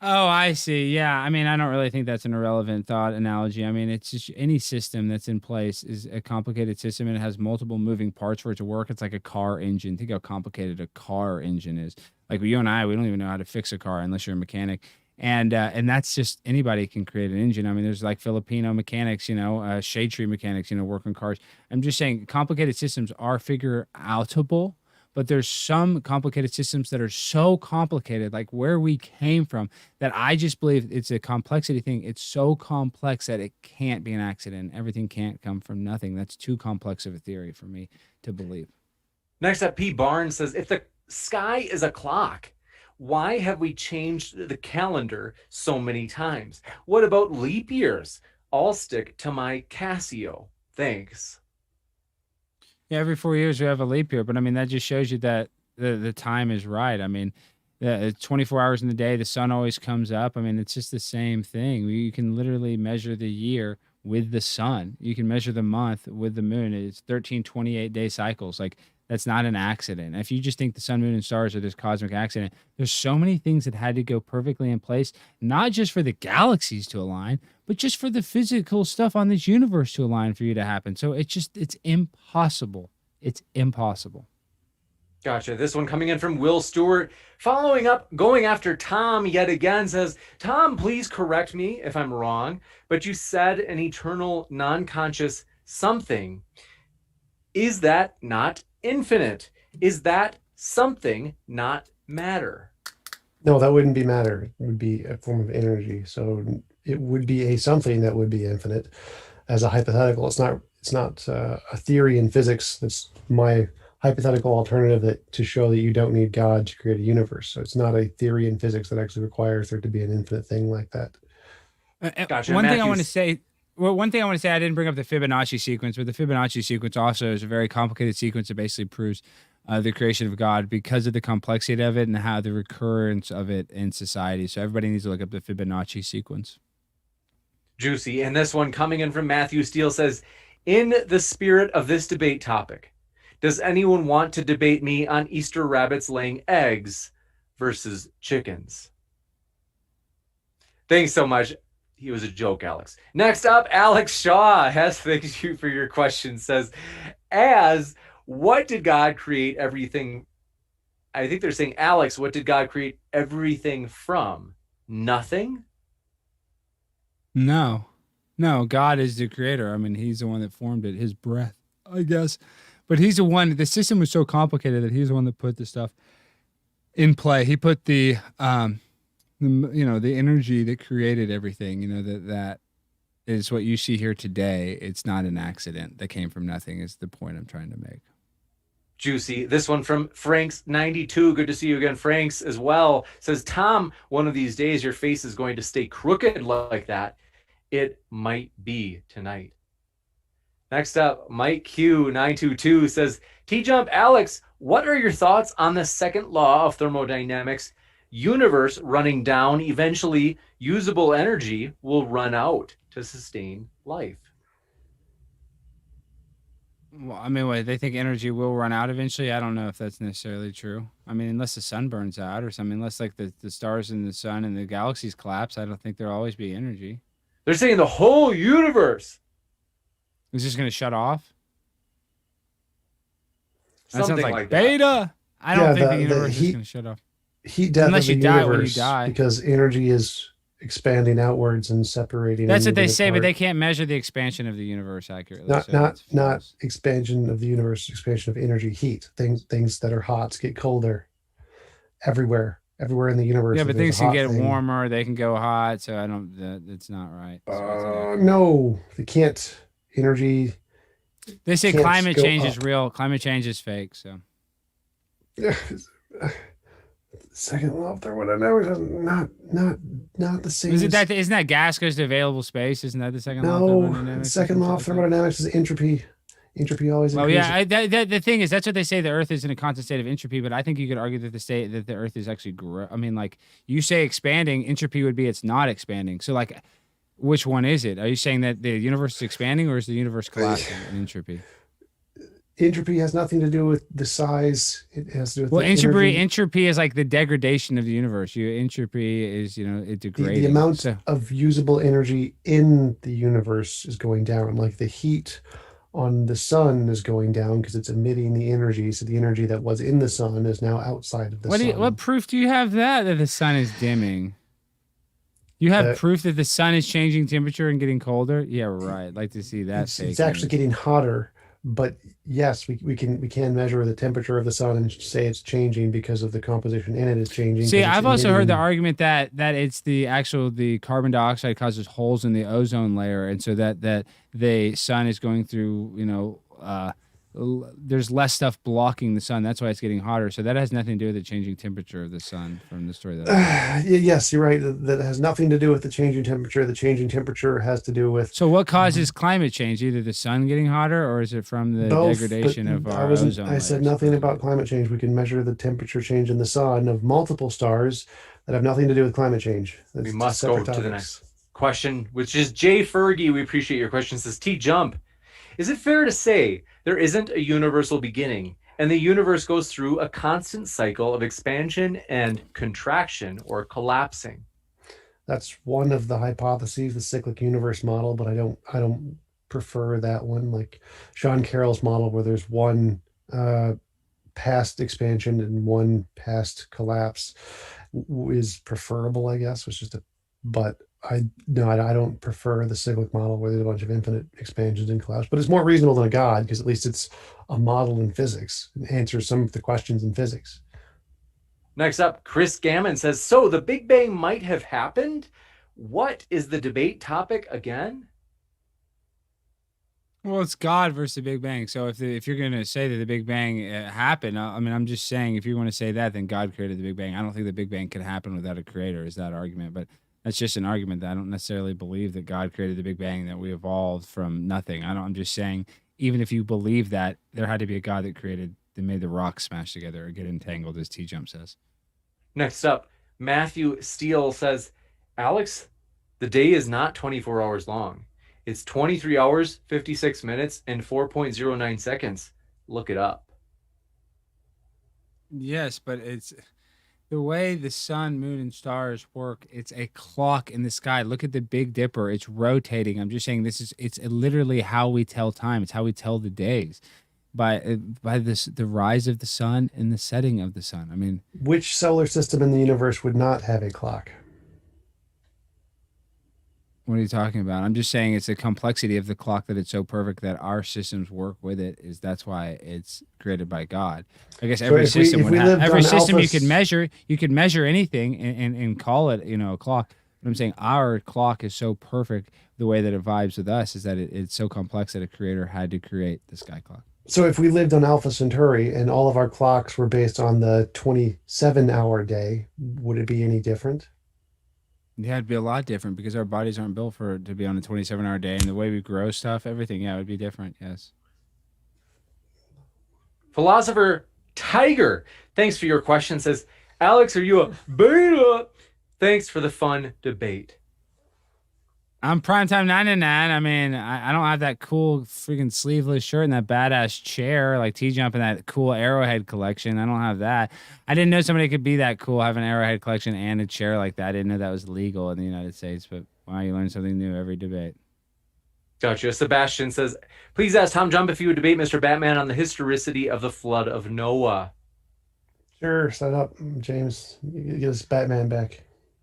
Oh, I see. Yeah. I mean, I don't really think that's an irrelevant thought analogy. I mean, it's just any system that's in place is a complicated system and it has multiple moving parts for it to work. It's like a car engine. Think how complicated a car engine is. Like you and I, we don't even know how to fix a car unless you're a mechanic. And that's just anybody can create an engine. I mean, there's like Filipino mechanics, shade tree mechanics, work on cars. I'm just saying complicated systems are figure outable. But there's some complicated systems that are so complicated, like where we came from, that I just believe it's a complexity thing. It's so complex that it can't be an accident. Everything can't come from nothing. That's too complex of a theory for me to believe. Next up, P. Barnes says, if the sky is a clock, why have we changed the calendar so many times? What about leap years? I'll stick to my Casio. Thanks. Yeah, every 4 years we have a leap year, but I mean that just shows you that the time is right. I mean, 24 hours in the day, the sun always comes up. I mean, it's just the same thing. You can literally measure the year with the sun. You can measure the month with the moon. It's 13 28-day cycles. Like that's not an accident. If you just think the sun, moon, and stars are this cosmic accident, there's so many things that had to go perfectly in place, not just for the galaxies to align, but just for the physical stuff on this universe to align for you to happen. So it's impossible. It's impossible. Gotcha. This one coming in from Will Stewart. Following up, going after Tom yet again, says, Tom, please correct me if I'm wrong, but you said an eternal non-conscious something. Is that not infinite? Is that something not matter? No, that wouldn't be matter. It would be a form of energy. So it would be a something that would be infinite as a hypothetical. It's not a theory in physics. That's my hypothetical alternative to show that you don't need God to create a universe. So it's not a theory in physics that actually requires there to be an infinite thing like that. Gotcha. One thing I want to say, I didn't bring up the Fibonacci sequence, but the Fibonacci sequence also is a very complicated sequence that basically proves the creation of God because of the complexity of it and how the recurrence of it in society. So everybody needs to look up the Fibonacci sequence. Juicy. And this one coming in from Matthew Steele says, in the spirit of this debate topic, does anyone want to debate me on Easter rabbits laying eggs versus chickens? Thanks so much. He was a joke, Alex. Next up, Alex Shaw has thanks you for your question. Says, what did God create everything? I think they're saying, Alex, what did God create everything from? Nothing? No, God is the creator. I mean, he's the one that formed it, his breath, I guess. But he's the one, the system was so complicated that he's the one that put the stuff in play. He put the energy that created everything, that is what you see here today. It's not an accident that came from nothing is the point I'm trying to make. Juicy. This one from Franks92. Good to see you again, Franks, as well. Says, Tom, one of these days your face is going to stay crooked like that. It might be tonight. Next up, Mike Q922 says, TJump, Alex, what are your thoughts on the second law of thermodynamics? Universe running down, eventually usable energy will run out to sustain life. Well, I mean, they think energy will run out eventually. I don't know if that's necessarily true. I mean, unless the sun burns out or something, unless like the stars and the sun and the galaxies collapse, I don't think there'll always be energy. They're saying the whole universe is just going to shut off. That something sounds like beta. That. I don't think the universe is going to shut off. Heat death unless of the you die when you universe, die. because energy is expanding outwards and separating. That's and what they moving say, but apart. they can't measure the expansion of the universe accurately. Not so not that's not false. expansion of the universe, expansion of energy, heat. Things that are hot get colder everywhere in the universe. Yeah, if but there's things a can hot get thing. warmer. They can go hot. So I don't. It's not right. So it's inaccurate. No, they can't. Energy. They say can't climate go change is up. real. Climate change is fake. So Second law of thermodynamics is not the same. isn't that gas goes to available space? Isn't that the second law of No, thermodynamics? second law of thermodynamics is entropy. Entropy always Well, increases. yeah. The thing is, that's what they say. The Earth is in a constant state of entropy, but I think you could argue that the Earth is actually I mean, like you say, expanding. Entropy would be it's not expanding. So, like, which one is it? Are you saying that the universe is expanding, or is the universe collapsing in entropy? Entropy has nothing to do with the size. It has to do with the Entropy is like the degradation of the universe. Entropy is it degrading. the amount of usable energy in the universe is going down. Like the heat on the sun is going down because it's emitting the energy. So the energy that was in the sun is now outside of the sun. What proof do you have that the sun is dimming? You have proof that the sun is changing temperature and getting colder? Yeah, right. I'd like to see that. It's actually getting hotter. But yes, we can measure the temperature of the sun and say it's changing because of the composition in it is changing. See, I've also heard the argument that it's the carbon dioxide causes holes in the ozone layer, and so that the sun is going through there's less stuff blocking the sun. That's why it's getting hotter. So that has nothing to do with the changing temperature of the sun from the story that Yes, you're right. That has nothing to do with the changing temperature. The changing temperature has to do with So what causes climate change? Either the sun getting hotter, or is it from the both. degradation But of our ozone I said layers? nothing about climate change. We can measure the temperature change in the sun of multiple stars that have nothing to do with climate change. That's We two must go separate to the topics. next question, which is Jay Fergie. We appreciate your question. Says TJump. Is it fair to say there isn't a universal beginning and the universe goes through a constant cycle of expansion and contraction or collapsing? That's one of the hypotheses, the cyclic universe model, but I don't prefer that one. Like Sean Carroll's model, where there's one past expansion and one past collapse, is preferable, I guess. It's just a, but I don't prefer the cyclic model where there's a bunch of infinite expansions and collapse. But it's more reasonable than a god because at least it's a model in physics and answers some of the questions in physics. Next up, Chris Gammon says, so the Big Bang might have happened. What is the debate topic again? Well, it's God versus the Big Bang. So if you're going to say that the Big Bang happened, I mean, I'm just saying if you want to say that, then God created the Big Bang. I don't think the Big Bang could happen without a creator. Is that argument? But that's just an argument that I don't necessarily believe that God created the Big Bang, that we evolved from nothing. I'm just saying, even if you believe that, there had to be a God that made the rocks smash together or get entangled, as TJump says. Next up, Matthew Steele says, Alex, the day is not 24 hours long. It's 23 hours, 56 minutes, and 4.09 seconds. Look it up. Yes, but it's the way the sun, moon, and stars work. It's a clock in the sky. Look at the Big Dipper. It's rotating. I'm just saying it's literally how we tell time. It's how we tell the days by the rise of the sun and the setting of the sun. I mean, Which solar system in the universe would not have a clock? what are you talking about? I'm just saying it's the complexity of the clock that it's so perfect that our systems work with it. That's why it's created by God. I guess every system if would we have lived every on system Alpha you could measure anything and call it, a clock. But I'm saying our clock is so perfect, the way that it vibes with us is that it's so complex that a creator had to create the sky clock. So if we lived on Alpha Centauri and all of our clocks were based on the 27-hour day, would it be any different? Yeah, it'd be a lot different because our bodies aren't built to be on a 27-hour day, and the way we grow stuff, everything, yeah, it would be different. Yes. Philosopher Tiger, thanks for your question. Says, Alex, are you a beta? Thanks for the fun debate. I'm primetime 99. I mean, I don't have that cool freaking sleeveless shirt and that badass chair like T-Jump and that cool Arrowhead collection. I don't have that. I didn't know somebody could be that cool, have an Arrowhead collection and a chair like that. I didn't know that was legal in the United States, but wow, you learn something new every debate. Gotcha. Sebastian says, please ask Tom Jump if he would debate Mr. Batman on the historicity of the flood of Noah. Sure, set up, James. Get us Batman back.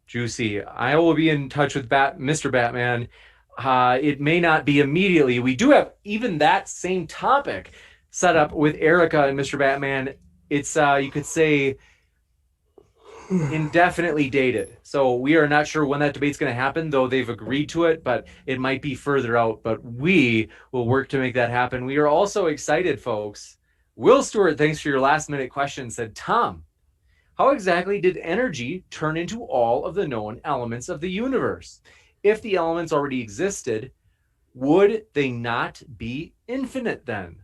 Juicy. I will be in touch with Mr. Batman. It may not be immediately. We do have even that same topic set up with Erica and Mr. Batman. It's, you could say, indefinitely dated. So we are not sure when that debate's going to happen, though they've agreed to it, but it might be further out. But we will work to make that happen. We are also excited, folks. Will Stewart, thanks for your last minute question, said, Tom, how exactly did energy turn into all of the known elements of the universe? If the elements already existed, would they not be infinite then?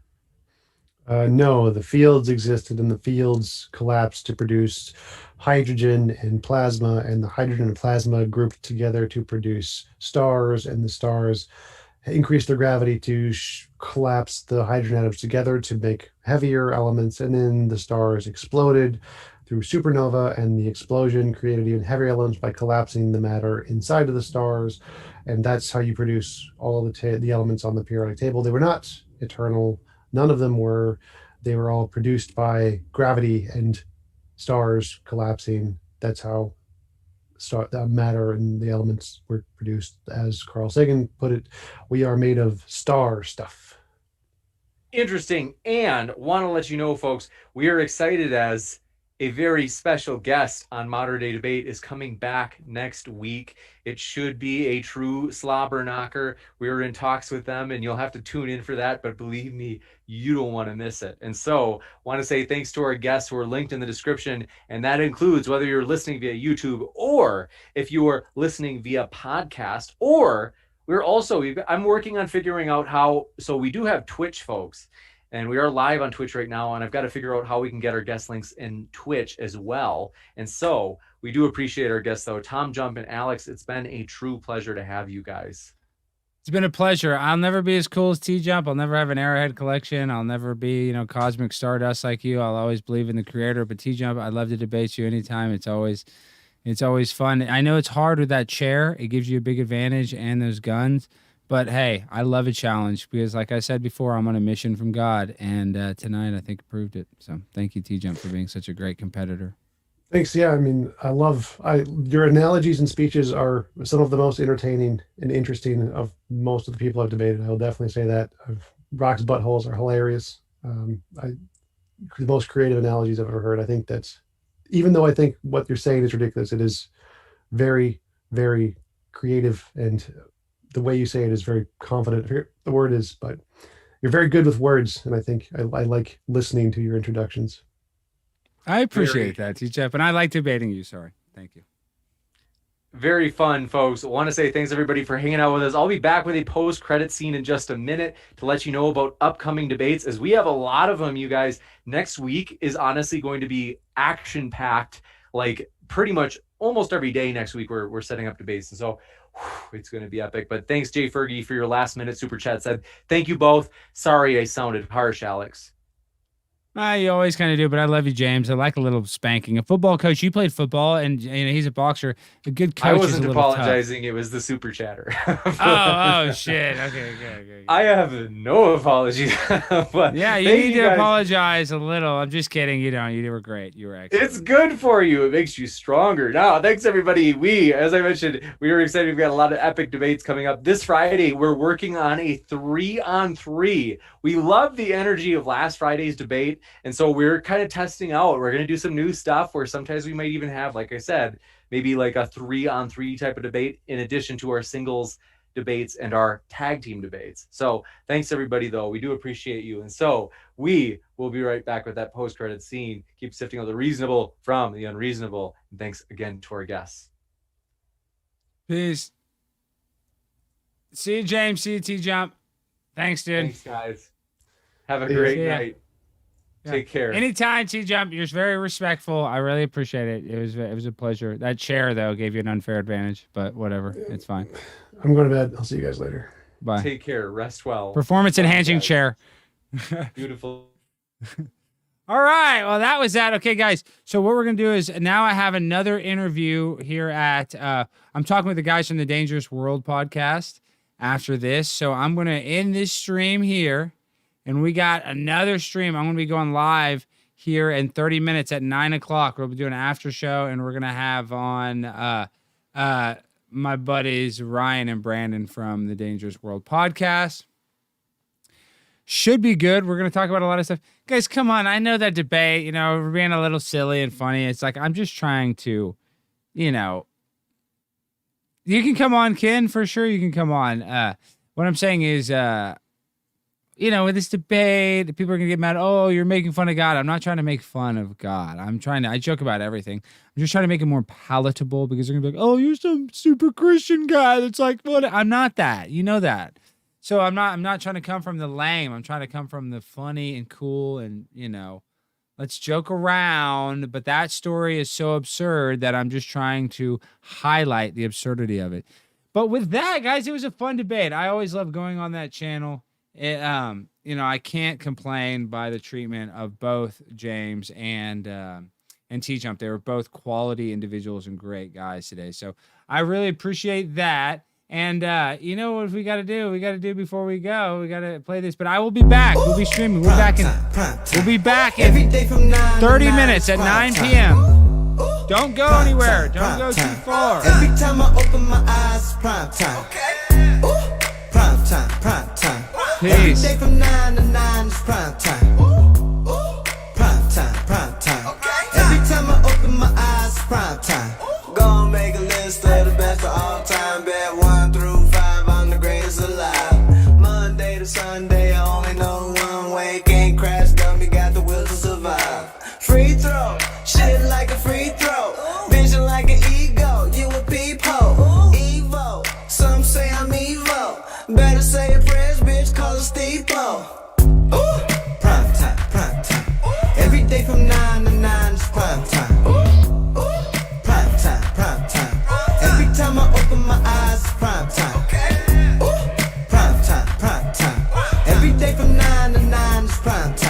No, the fields existed and the fields collapsed to produce hydrogen and plasma, and the hydrogen and plasma grouped together to produce stars, and the stars increased their gravity to collapse the hydrogen atoms together to make heavier elements, and then the stars exploded through supernova, and the explosion created even heavier elements by collapsing the matter inside of the stars, and that's how you produce all of the elements on the periodic table. They were not eternal. None of them were. They were all produced by gravity and stars collapsing. That's how the matter and the elements were produced. As Carl Sagan put it, we are made of star stuff. Interesting. And want to let you know, folks, we are excited as a very special guest on Modern Day Debate is coming back next week. It should be a true slobber knocker. We were in talks with them, and you'll have to tune in for that. But believe me, you don't want to miss it. And so want to say thanks to our guests who are linked in the description. And that includes whether you're listening via YouTube or if you are listening via podcast, or I'm working on figuring out how, so we do have Twitch, folks. And we are live on Twitch right now, and I've got to figure out how we can get our guest links in Twitch as well. And so we do appreciate our guests, though. TJump and Alex, it's been a true pleasure to have you guys. It's been a pleasure. I'll never be as cool as TJump. I'll never have an Arrowhead collection. I'll never be, cosmic stardust like you. I'll always believe in the creator. But TJump, I'd love to debate you anytime. It's always fun. I know it's hard with that chair. It gives you a big advantage and those guns. But hey, I love a challenge because, like I said before, I'm on a mission from God, and tonight I think proved it. So thank you, TJump, for being such a great competitor. Thanks. Yeah, I mean, your analogies and speeches are some of the most entertaining and interesting of most of the people I've debated. I will definitely say that. Rock's buttholes are hilarious. The most creative analogies I've ever heard. I think that's, even though I think what you're saying is ridiculous, it is very, very creative, and the way you say it is very confident. I forget the word is, but you're very good with words, and I think I like listening to your introductions. I appreciate that, TJump, and I like debating you. Sorry. Thank you. Very fun, folks. I want to say thanks, everybody, for hanging out with us. I'll be back with a post-credit scene in just a minute to let you know about upcoming debates, as we have a lot of them, you guys. Next week is honestly going to be action-packed, like pretty much almost every day next week we're setting up debates. And so it's going to be epic. But thanks, Jay Fergie, for your last-minute super chat. Said, thank you both. Sorry I sounded harsh, Alex. You always kind of do, but I love you, James. I like a little spanking. A football coach, you played football, and he's a boxer. A good coach. I wasn't is a little apologizing. Tough. It was the super chatter. oh shit. Okay. I have no apologies. But yeah, you need to apologize a little. I'm just kidding. You don't. You were great. You were excellent. It's good for you. It makes you stronger. Now, thanks, everybody. As I mentioned, we were excited. We've got a lot of epic debates coming up. This Friday, we're working on a 3-on-3. We love the energy of last Friday's debate, and so we're kind of testing out. We're going to do some new stuff where sometimes we might even have, like I said, maybe like a 3-on-3 type of debate in addition to our singles debates and our tag team debates. So thanks, everybody, though. We do appreciate you. And so we will be right back with that post-credit scene. Keep sifting out the reasonable from the unreasonable. And thanks again to our guests. Peace. See you, James. See you, TJump. Thanks, dude. Thanks, guys. Have a great night. Yeah. Take care. Anytime, TJump. You're very respectful. I really appreciate it. It was a pleasure. That chair, though, gave you an unfair advantage, but whatever. It's fine. I'm going to bed. I'll see you guys later. Bye. Take care. Rest well. Performance enhancing chair. Beautiful. All right. Well, that was that. Okay, guys. So what we're going to do is now I have another interview here at, I'm talking with the guys from the Dangerous World podcast after this. So I'm going to end this stream here. And we got another stream. I'm going to be going live here in 30 minutes at 9 o'clock. We'll be doing an after show, and we're going to have on my buddies Ryan and Brandon from the Dangerous World podcast. Should be good. We're going to talk about a lot of stuff. Guys, come on. I know that debate, we're being a little silly and funny. It's like I'm just trying to, you can come on, Ken, for sure. You can come on. What I'm saying is, with this debate, people are going to get mad. Oh, you're making fun of God. I'm not trying to make fun of God. I joke about everything. I'm just trying to make it more palatable because they're going to be like, oh, you're some super Christian guy. That's like, what? I'm not that. You know that. So I'm not trying to come from the lame. I'm trying to come from the funny and cool and, let's joke around. But that story is so absurd that I'm just trying to highlight the absurdity of it. But with that, guys, it was a fun debate. I always love going on that channel. I can't complain by the treatment of both James and TJump. They were both quality individuals and great guys today. So I really appreciate that. And what we got to do? We got to do before we go. We got to play this. But I will be back. We'll be streaming. We'll be back in 30 minutes at 9 p.m. Don't go anywhere. Don't go too far. Every time I open my eyes, prime time. Prime time. Peace. Every day from 9 to 9 is prime time. Prime time. Every time got the will to survive. Free throw, shit like a free throw. Vision like an ego, you a peephole. Evo, some say I'm Evo. Better say a prayers, bitch, call it steeple. Ooh, prime time, prime time. Every day from 9 to 9 is prime time. Ooh, prime time, prime time. Every time I open my eyes, it's prime time. Ooh, prime time, prime time. Every day from 9 to 9 is prime time.